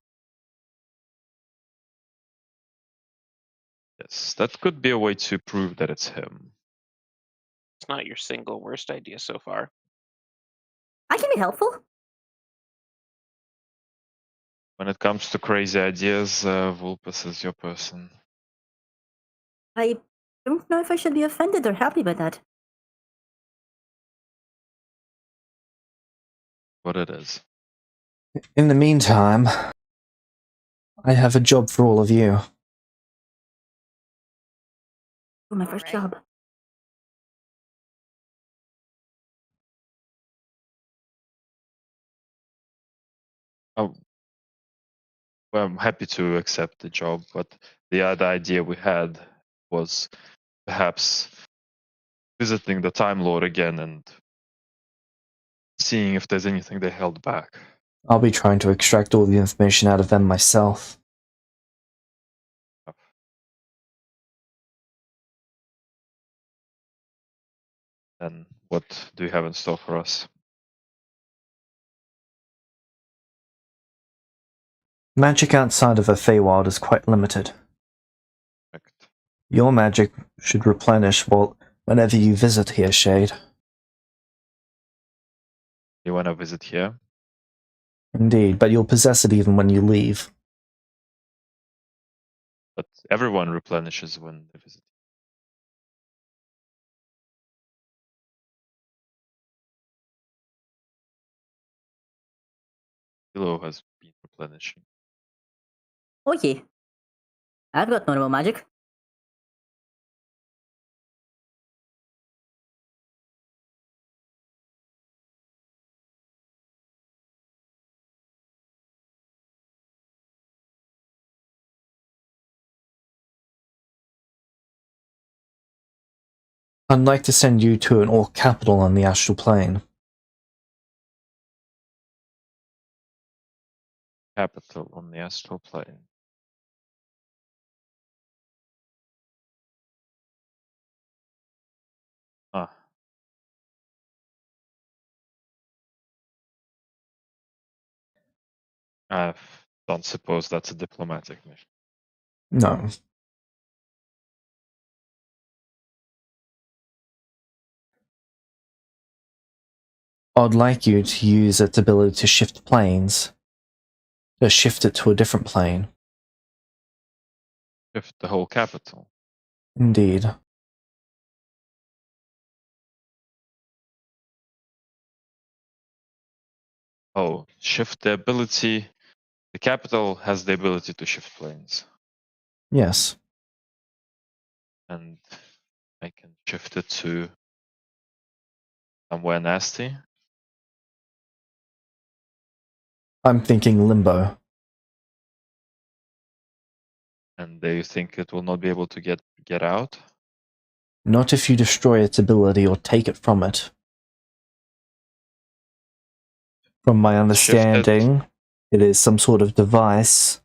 Yes, that could be a way to prove that it's him. It's not your single worst idea so far. I can be helpful. When it comes to crazy ideas, Vulpes is your person. I don't know if I should be offended or happy by that. What it is. In the meantime, I have a job for all of you. Oh, my first Alright. job. Oh, well, I'm happy to accept the job, but the other idea we had was perhaps visiting the Time Lord again and seeing if there's anything they held back. I'll be trying to extract all the information out of them myself. Then what do you have in store for us? Magic outside of a Feywild is quite limited. Correct. Your magic should replenish whenever you visit here, Shade. You want to visit here? Indeed, but you'll possess it even when you leave. But everyone replenishes when they visit. Philo has been replenishing. Oh, yeah. I've got normal magic. I'd like to send you to an orc capital on the astral plane. Capital on the astral plane. Ah. I don't suppose that's a diplomatic mission. No. I'd like you to use its ability to shift planes. To shift it to a different plane. Shift the whole capital. Indeed. Oh, shift the ability. The capital has the ability to shift planes. Yes. And I can shift it to somewhere nasty. I'm thinking limbo. And do you think it will not be able to get out? Not if you destroy its ability or take it from it. From my understanding, it is some sort of device.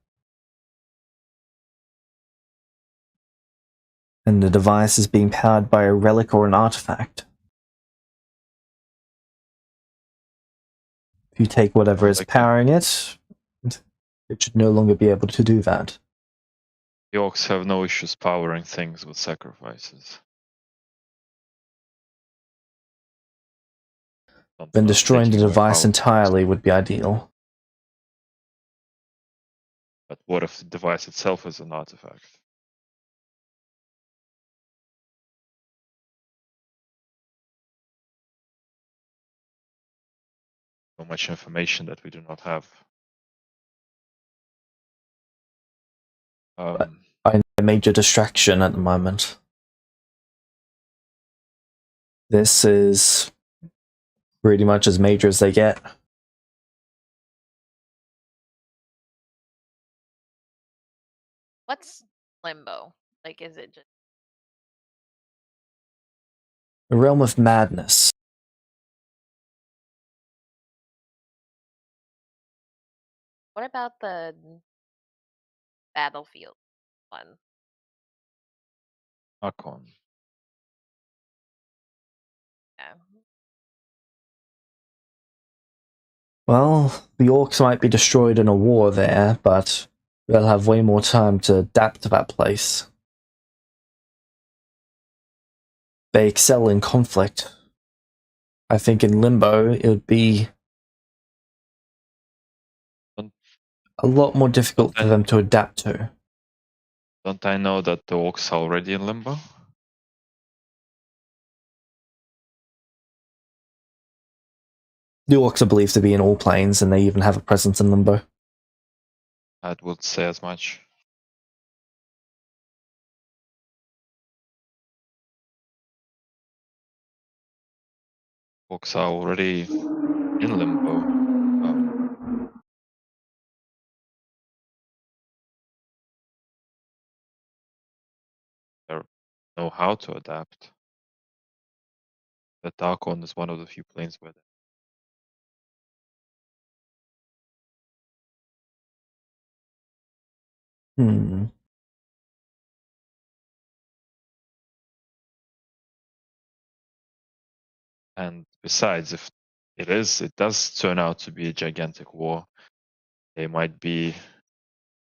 And the device is being powered by a relic or an artifact. If you take whatever is Like powering it, It should no longer be able to do that. The orcs have no issues powering things with sacrifices. Then destroying the Taking away device power. entirely would be ideal. But what if the device itself is an artifact? So much information that we do not have. A major distraction at the moment. This is pretty much as major as they get. What's limbo? Like, is it just The realm of madness. what about the battlefield one? Archon. Yeah. Well, the orcs might be destroyed in a war there, but they'll have way more time to adapt to that place. They excel in conflict. I think in Limbo, it would be a lot more difficult for them to adapt to. Don't I know that the orcs are already in Limbo? The orcs are believed to be in all planes, and they even have a presence in Limbo. I would say as much. Orcs are already in Limbo. They know how to adapt. The Archon is one of the few planes where Hmm. And besides, if it does turn out to be a gigantic war, they might be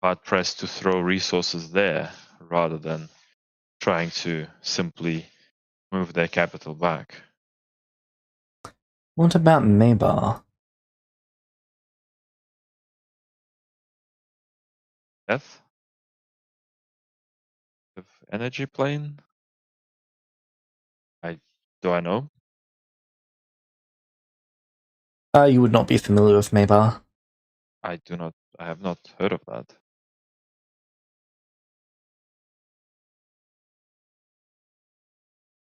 hard pressed to throw resources there rather than trying to simply move their capital back. What about Maybar? Death? Of energy plane? Do I know? You would not be familiar with Maybar. I have not heard of that.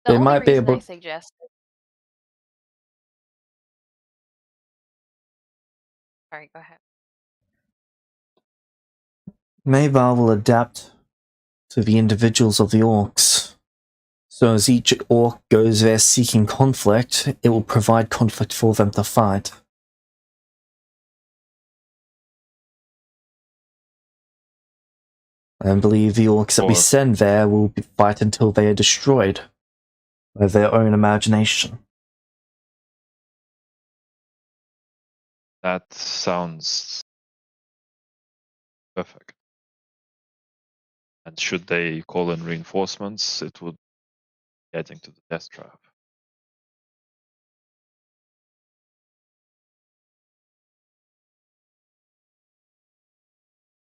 The They only might be reason I able. suggested. Sorry, go ahead. Maybar will adapt to the individuals of the orcs. So as each orc goes there seeking conflict, it will provide conflict for them to fight. I believe the orcs that we send there will fight until they are destroyed by their own imagination. That sounds perfect. And should they call in reinforcements, it would be getting to the death trap.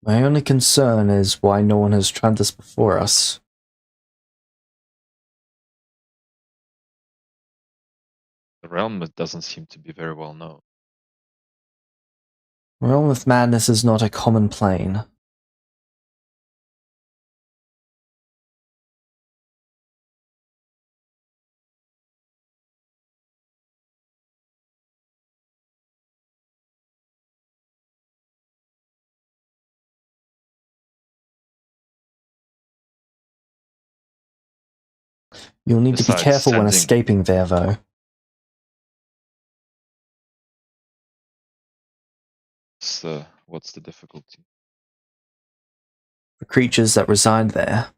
My only concern is why no one has tried this before us. The realm doesn't seem to be very well known. Realm of Madness is not a common plane. You'll need to be careful when escaping there, though. What's the difficulty? The creatures that reside there.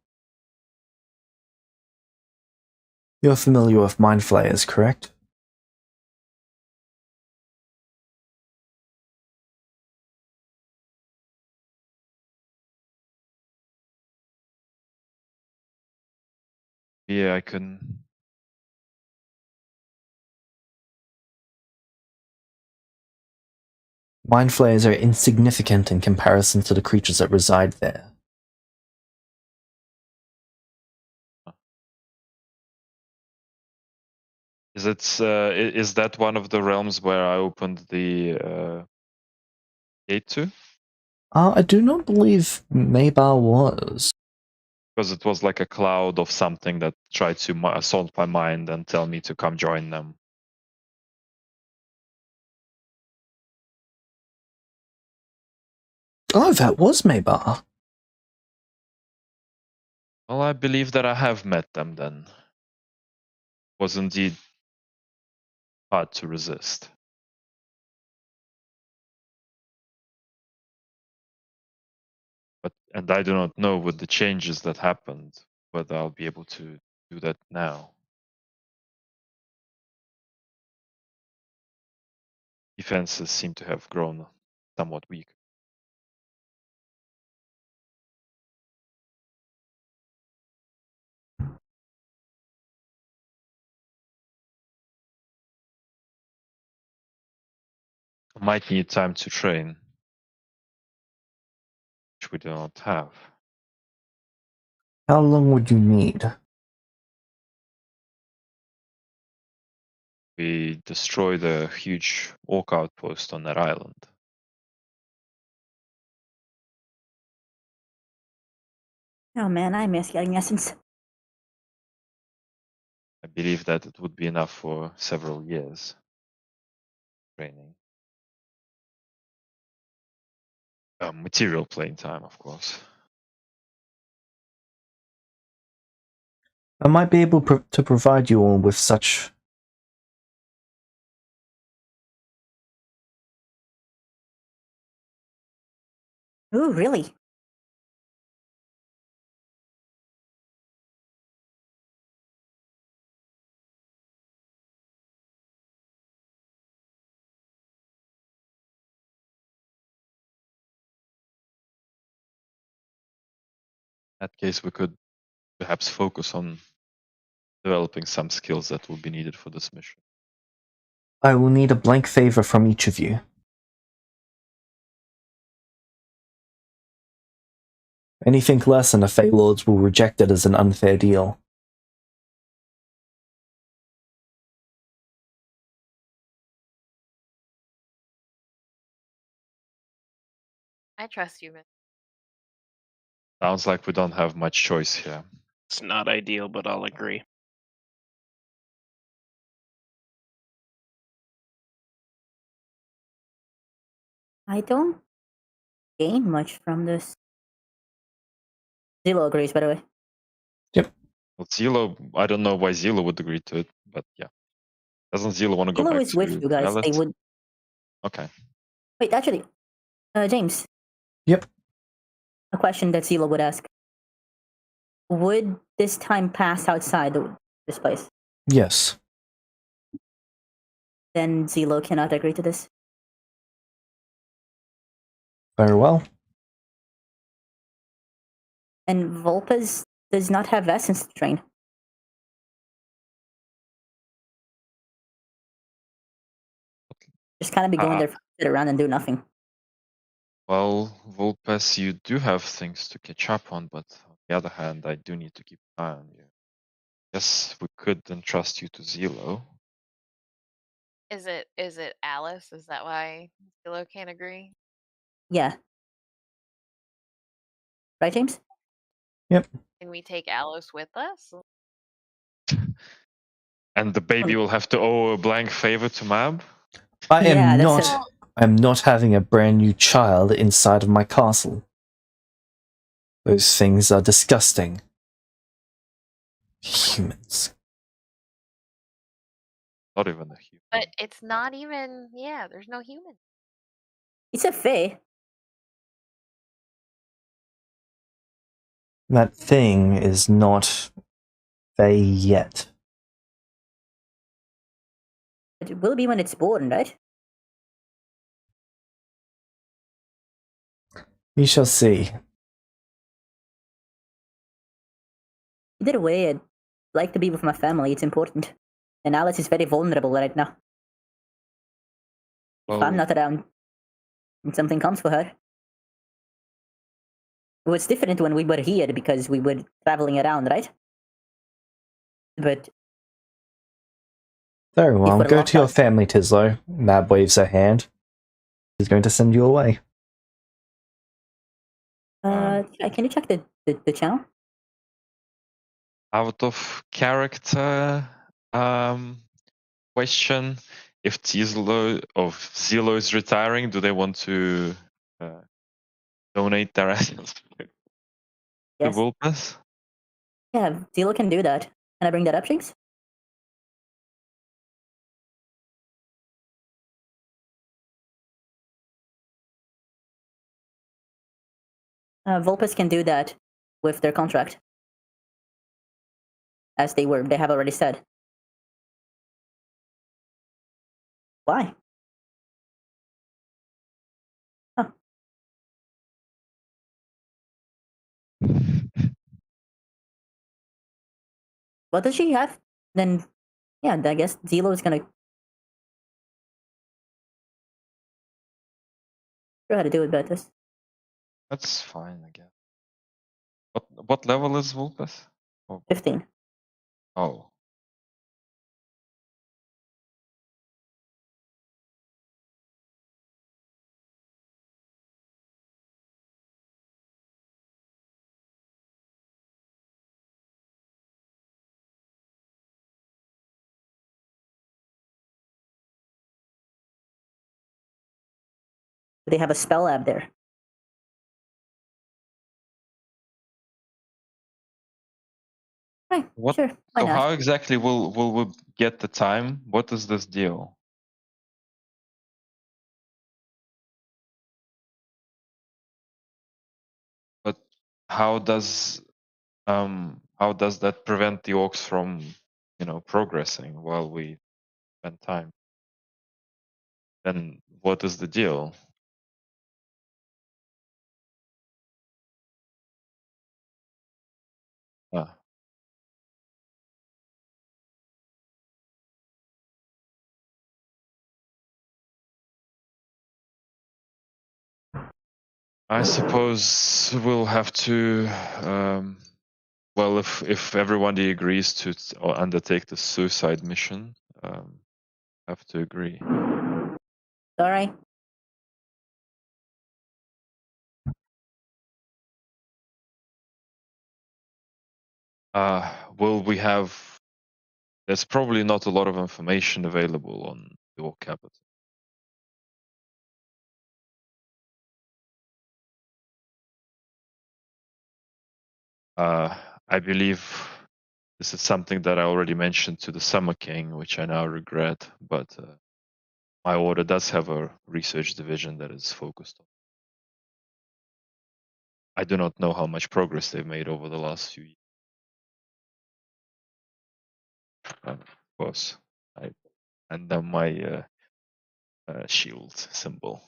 You're familiar with Mind Flayers, correct? Yeah, I can. Mind flayers are insignificant in comparison to the creatures that reside there. Is that one of the realms where I opened the gate to? I do not believe Maybar was. Because it was like a cloud of something that tried to assault my mind and tell me to come join them. Oh, that was Maybar. Well, I believe that I have met them then. Was indeed hard to resist. And I do not know with the changes that happened whether I'll be able to do that now. Defenses seem to have grown somewhat weak. I might need time to train, which we do not have. How long would you need? We destroyed a huge orc outpost on that island. Oh man, I miss getting essence. I believe that it would be enough for several years training. Material playing time, of course. I might be able to provide you all with such. Ooh, really? In that case, we could perhaps focus on developing some skills that will be needed for this mission. I will need a blank favor from each of you. Anything less than the Fey Lords will reject it as an unfair deal. I trust you, Miss. Sounds like we don't have much choice here. It's not ideal, but I'll agree. I don't gain much from this. Zilo agrees, by the way. Well, Zilo, I don't know why Zilo would agree to it, but yeah. Doesn't Zilo want to go Zilo back is with to you guys. They Alice? would. Okay. Wait, actually, James. Yep. A question that Zilo would ask. Would this time pass outside this place? Yes. Then Zilo cannot agree to this. Very well. And Volpes does not have essence to train. Just kind of be going there, sit around and do nothing. Well, Volpes, you do have things to catch up on, but on the other hand, I do need to keep an eye on you. Yes, we could entrust you to Zilo. Is it Alice? Is that why Zillow can't agree? Yeah. Right, James? Yep. Can we take Alice with us? And the baby will have to owe a blank favor to Mab? I Yeah, am that's not. I'm not having a brand new child inside of my castle. Those things are disgusting. Humans. Not even a human. But it's not even. Yeah, there's no human. It's a Fae. That thing is not Fey yet. It will be when it's born, right? We shall see. Either way, like to be with my family. It's important. And Alice is very vulnerable right now. If I'm Well, not around and something comes for her. It was different when we were here because we were traveling around, right? But Very well. we're Go locked to your out- family, Tislo. Mab waves her hand. She's going to send you away. can you check the channel? out of character question, if Zilo is retiring, do they want to donate their assets to Yes. Vulpes? Yeah, Zilo can do that. Can I bring that up, Jinx? Vulpes can do that with their contract. As they have already said. Why? Huh. What does she have? Then, yeah, I guess Zilo is gonna show how to do it about this. That's fine, I guess. What level is Vulpes? 15. Oh. They have a spell lab there. Right, What? sure, why So not? how exactly will we get the time? What is this deal? But how does that prevent the orcs from, progressing while we spend time? Then what is the deal? Ah. I suppose we'll have to, well, if everybody agrees to undertake the suicide mission, have to agree. Sorry. Will we have? There's probably not a lot of information available on your capital. I believe this is something that I already mentioned to the Summer King, which I now regret, but my order does have a research division that is focused on. I do not know how much progress they've made over the last few years. Of course, and then my shield symbol.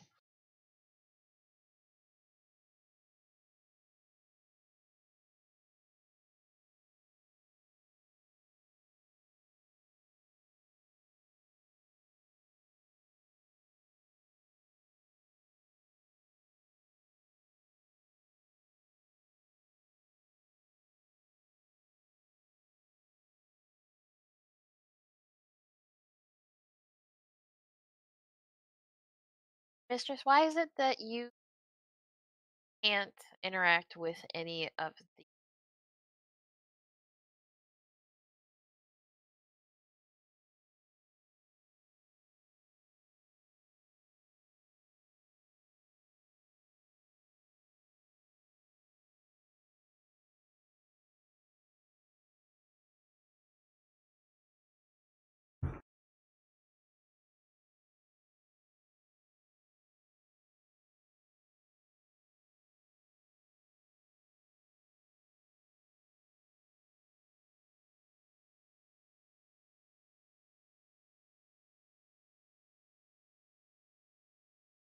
Mistress, why is it that you can't interact with any of the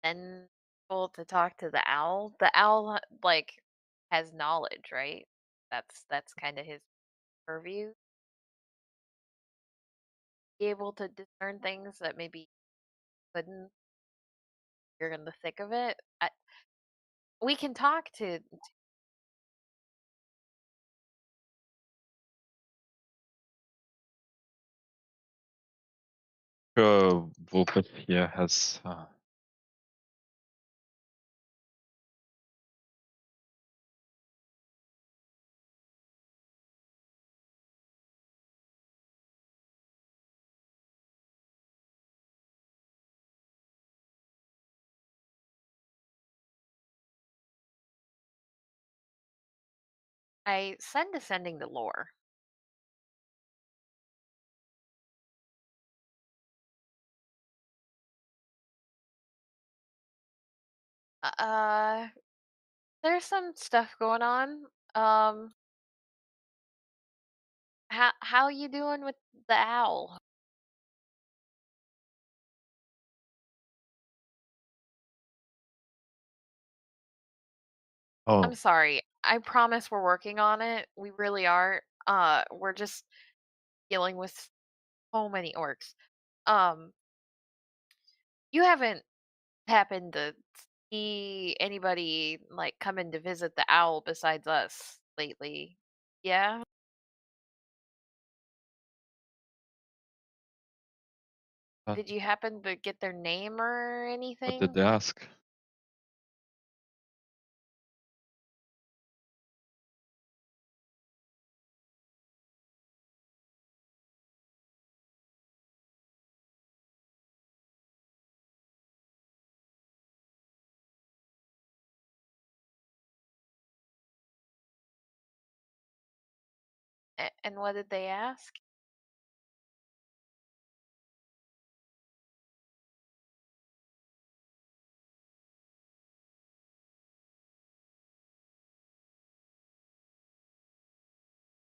men people to talk to the owl? The owl like has knowledge, right? That's kind of his purview. be able to discern things that maybe you couldn't. You're in the thick of it. We can talk to. Vulpet here has. I send ascending the lore. Uh, there's some stuff going on. How you doing with the owl? I'm Oh, sorry. I promise we're working on it. We really are. We're just dealing with so many orcs. Um, you haven't happened to see anybody like coming to visit the owl besides us lately? Yeah. Did you happen to get their name or what anything? did they ask? And what did they ask?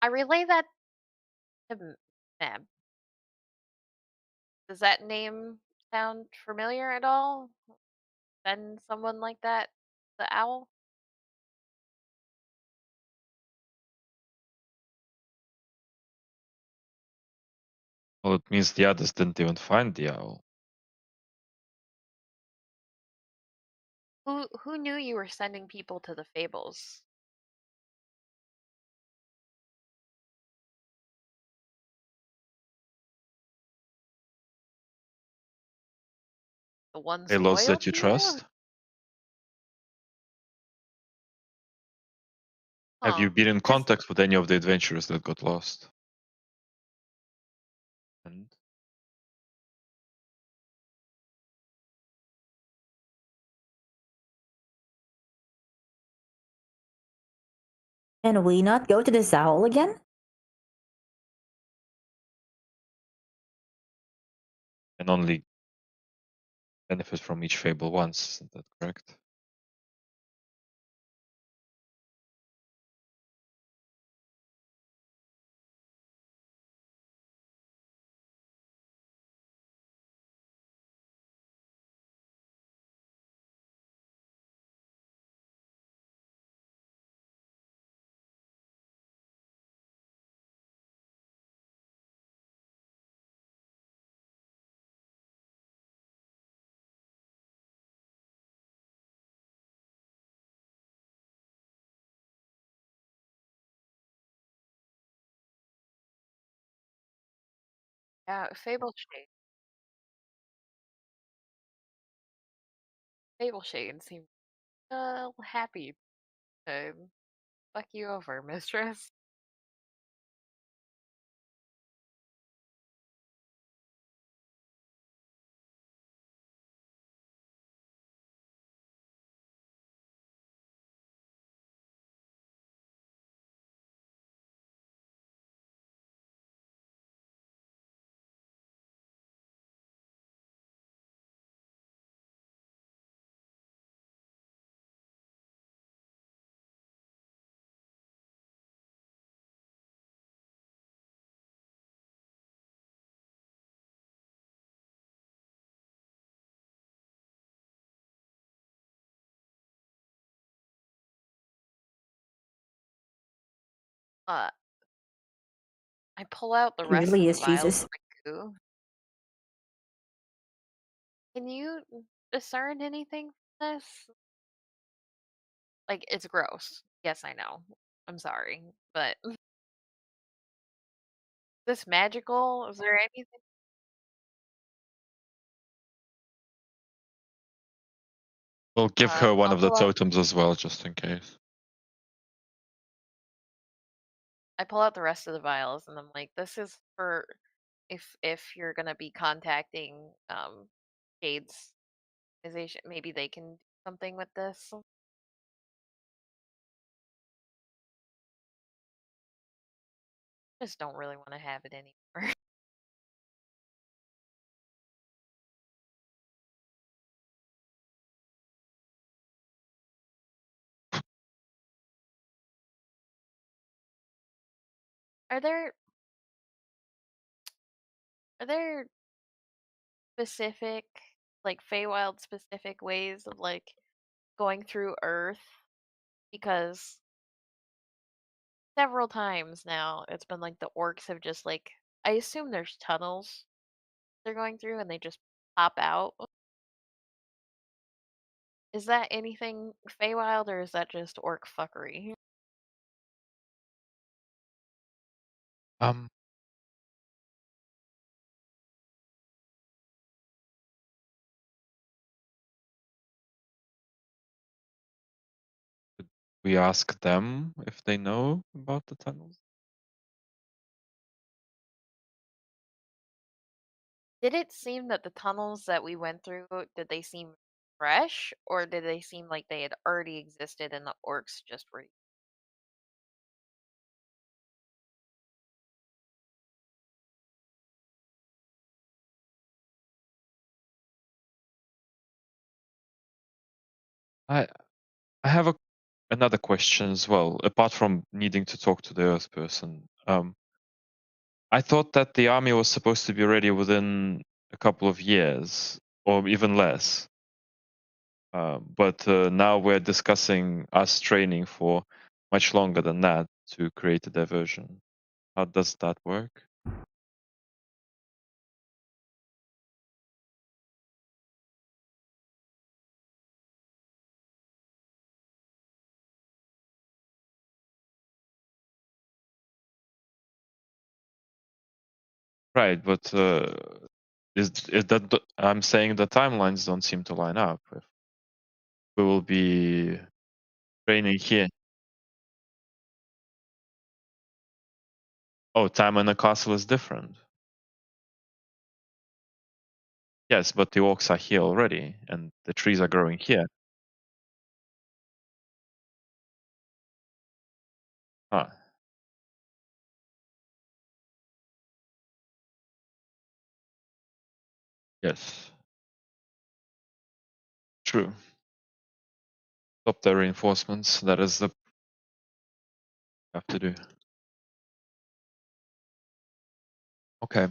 I relay that to Meb. Does that name sound familiar at all? Send someone like that, the owl? Well, it means the others didn't even find the owl. Who knew you were sending people to the fables? The ones Payloads loyal that you to trust. Have you Huh. been in Just contact with any of the adventurers that got lost? And Can we not go to this owl again? only benefit from each fable once, isn't that correct? yeah, Fable Shade. Fable Shade seems happy to fuck you over, mistress. Uh, I pull out the He rest of really the is vials Jesus. of the goo. Can you discern anything from this? Like, it's gross. Yes, I know. I'm sorry, but is this magical? Is there anything? We'll give her one I'll of the pull out. totems as well, just in case. I pull out the rest of the vials, and I'm like, "This is for if you're gonna be contacting Jade's organization, maybe they can do something with this." Just don't really want to have it anymore. Are there are there specific, like Feywild specific ways of like going through Earth? Because several times now it's been like the orcs have just like, I assume there's tunnels they're going through and they just pop out. Is that anything Feywild or is that just orc fuckery? Um, we ask them if they know about the tunnels. Did it seem that the tunnels that we went through, did they seem fresh or did they seem like they had already existed and the orcs just were? I I have another question as well, apart from needing to talk to the Earth person. I thought that the army was supposed to be ready within a couple of years, or even less. But now we're discussing us training for much longer than that to create a diversion. How does that work? Right, but is that I'm saying the timelines don't seem to line up. If we will be training here. Oh, time in the castle is different. Yes, but the orcs are here already, and the trees are growing here. Ah, yes, true. Stop the reinforcements. That is the have to do. Okay.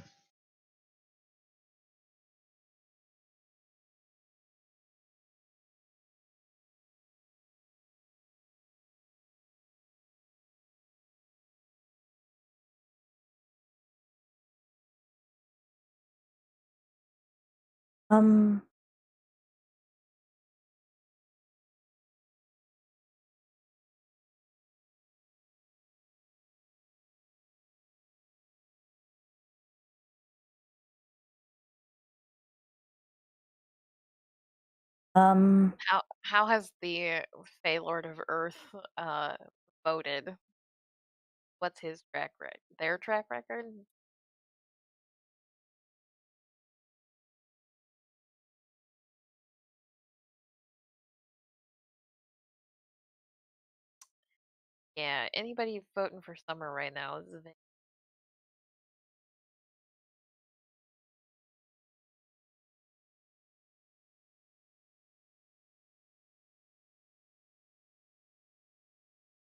Um, How has the Fey Lord of Earth voted? What's his track record? Their track record? Yeah, anybody voting for Summer right now is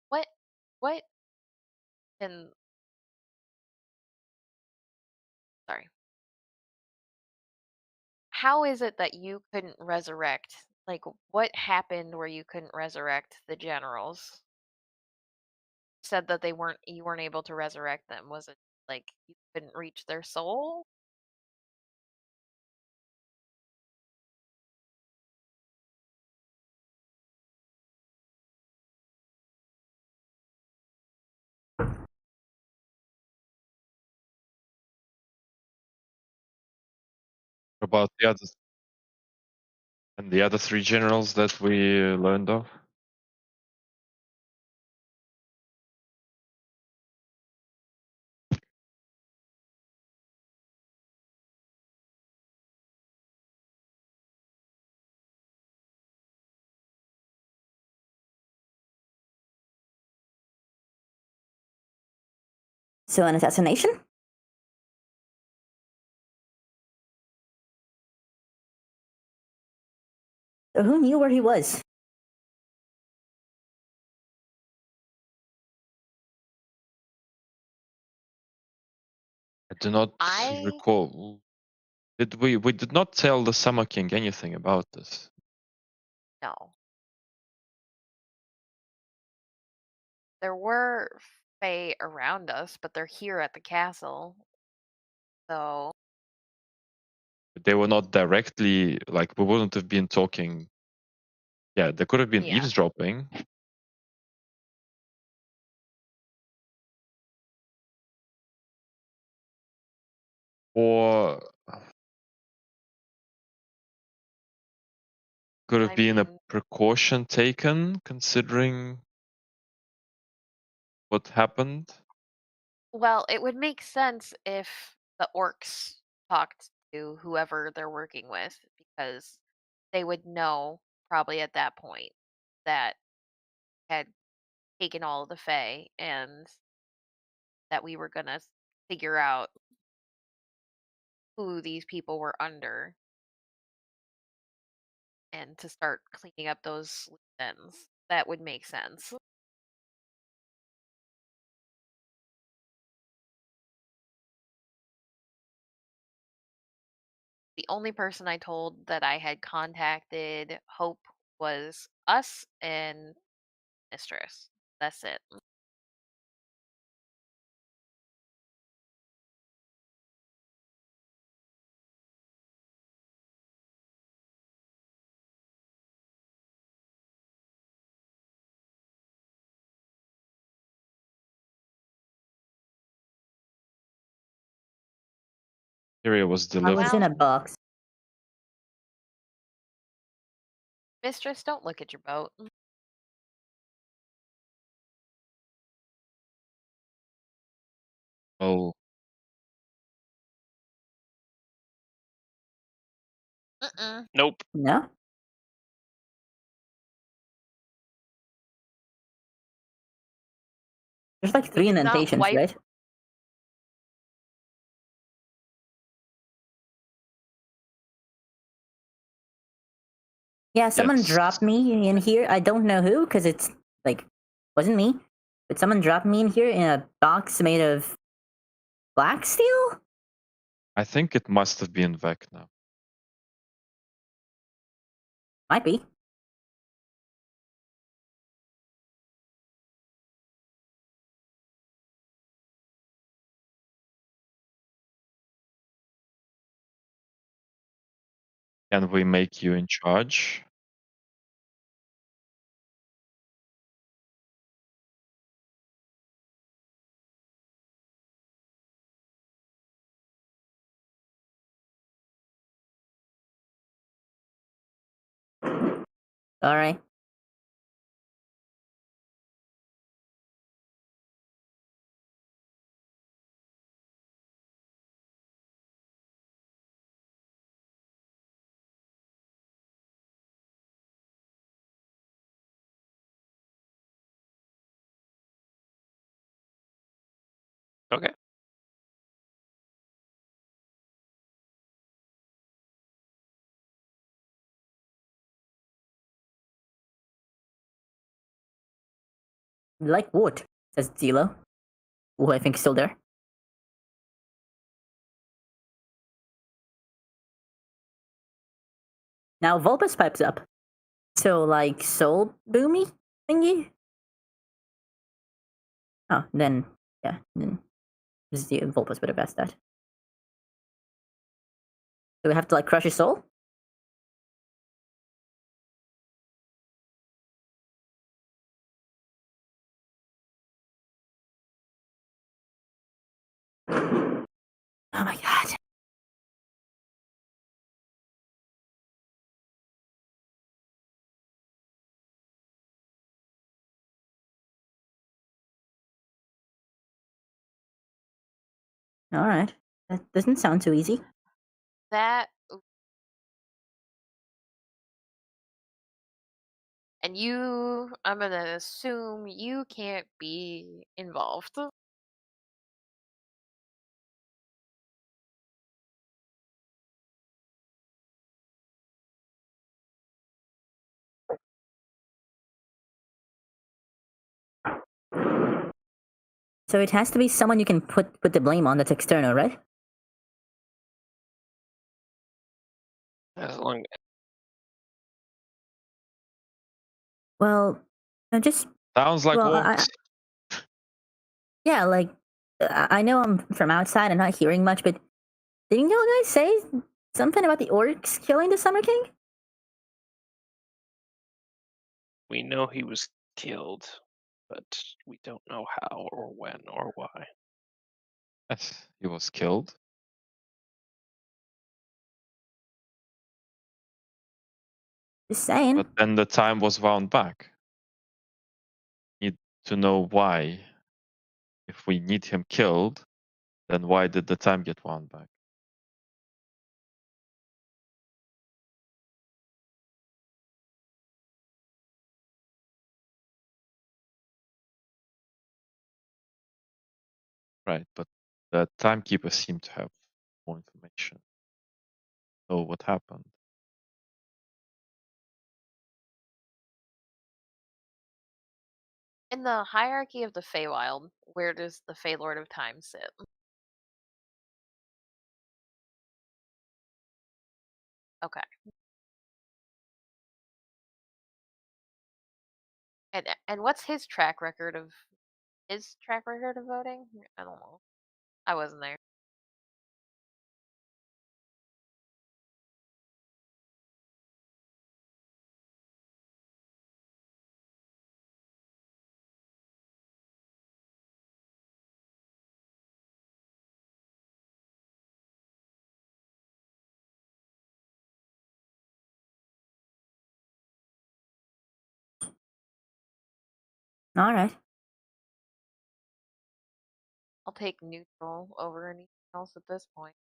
what what can, sorry. How is it that you couldn't resurrect? Like what happened where you couldn't resurrect the generals? Said that you weren't able to resurrect them. Was it like you couldn't reach their soul? About the others and the other 3 generals that we learned of. So an assassination? So who knew where he was? I do not recall. Did we did not tell the Summer King anything about this. No. There were fae around us, but they're here at the castle. So They were not directly like we wouldn't have been talking. Yeah, there could have been Yeah. eavesdropping. Or could have I been a mean, precaution taken considering what happened. well, it would make sense if the orcs talked to whoever they're working with, because they would know probably at that point that had taken all of the fae and that we were gonna figure out who these people were under and to start cleaning up those loose ends. That would make sense. The only person I told that I had contacted Hope was us and Mistress. That's it. Syria was I delivered. was in a box. Mistress, don't look at your boat. Oh, Mm-mm. Nope. No? There's like 3 did not indentations, wipe- right? Yeah, someone yes. dropped me in here. I don't know who, because it's like wasn't me. But someone dropped me in here in a box made of black steel? I think it must have been Vecna. Might be. Can we make you in charge? Alright. Okay. Like what? Says Zilo. Who I think is still there. Now Vulpus pipes up. So like soul boomy thingy? Oh, then yeah, then Vulpus would have asked that. Do we have to like crush his soul? Oh my god. All right. That doesn't sound too easy. That. And you, I'm gonna assume you can't be involved. So it has to be someone you can put the blame on that's external, right? As long Well, I just Sounds like well, orcs. yeah, like I know I'm from outside and not hearing much, but didn't you guys say something about the orcs killing the Summer King? we know he was killed, but we don't know how or when or why. Yes, he was killed. Just saying. But then the time was wound back. Need to know why. If we need him killed, then why did the time get wound back? Right, but the timekeeper seemed to have more information. Know what happened. In the hierarchy of the Feywild, where does the Fey Lord of Time sit? Okay. And what's his track record of voting? I don't know. I wasn't there. All right. I'll take neutral over anything else at this point.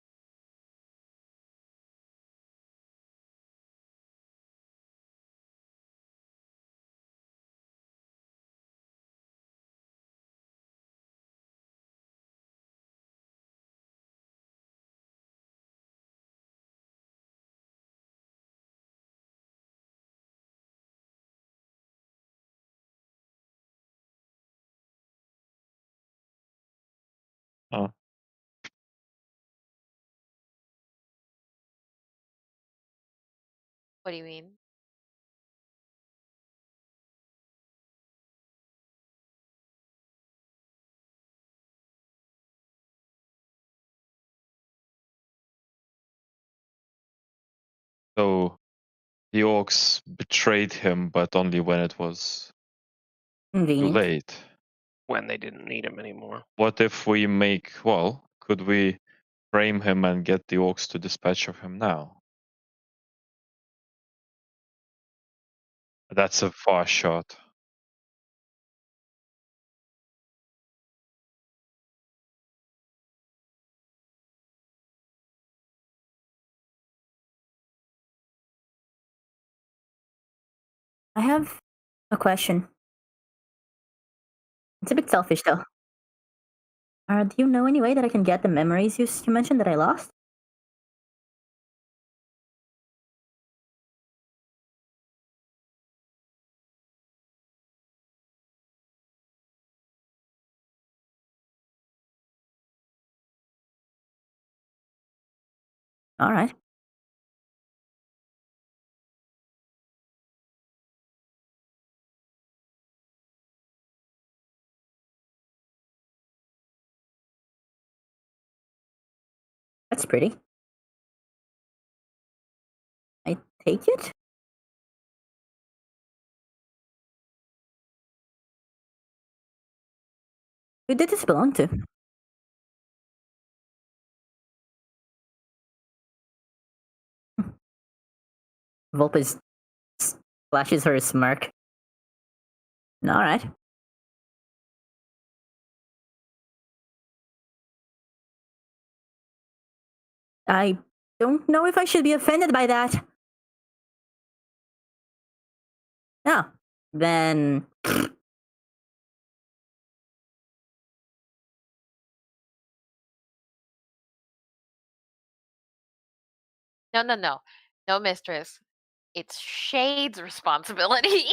Oh, What do you mean? so the orcs betrayed him, but only when it was too Convenient. late. When they didn't need him anymore. What if we could we frame him and get the orcs to dispatch of him now? That's a far shot. I have a question. It's a bit selfish, though. Do you know any way that I can get the memories you mentioned that I lost? All right. That's pretty. I take it? Who did this belong to? Volpes flashes her a smirk. All right. I don't know if I should be offended by that. No. Then. No, no, mistress. It's Shade's responsibility.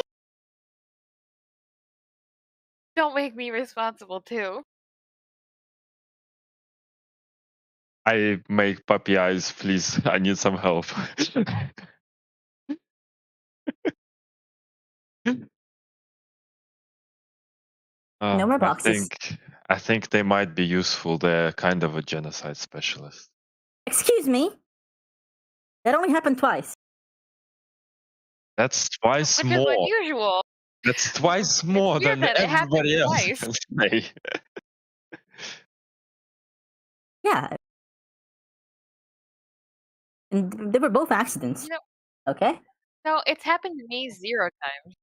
Don't make me responsible too. I make puppy eyes, please. I need some help. No more boxes. I think they might be useful. They're kind of a genocide specialist. Excuse me? That only happened twice. That's twice Which is more. unusual. That's twice more weird than that it happened everybody else twice. can say. Yeah. And they were both accidents. No. Okay? No, it's happened to me 0 times.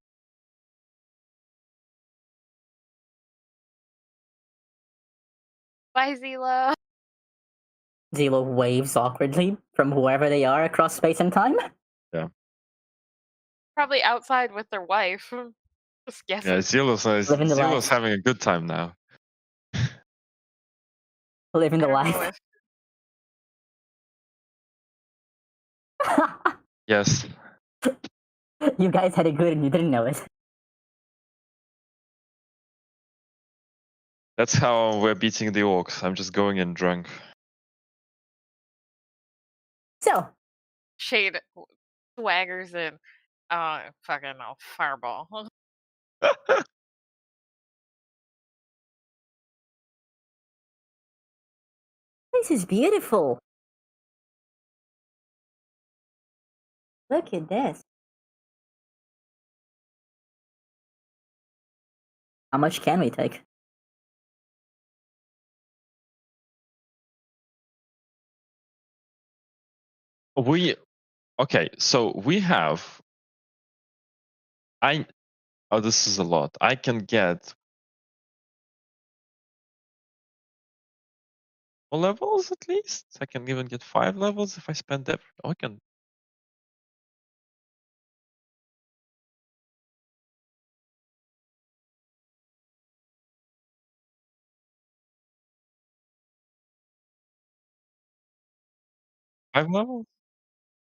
Bye, Zila. Zelo waves awkwardly from wherever they are across space and time. Probably outside with their wife. Just guessing. Yeah, Living the Zilo's life. having a good time now. Living the I don't know life. Yes, You guys had it good and you didn't know it. that's how we're beating the orcs. I'm just going in drunk. So, Shade swaggers in. Fucking no, fireball. this is beautiful. Look at this. How much can we take? Okay, so we have. Oh, this is a lot. I can get 4 levels at least. I can even get 5 levels if I spend that. Oh, I can. Five levels?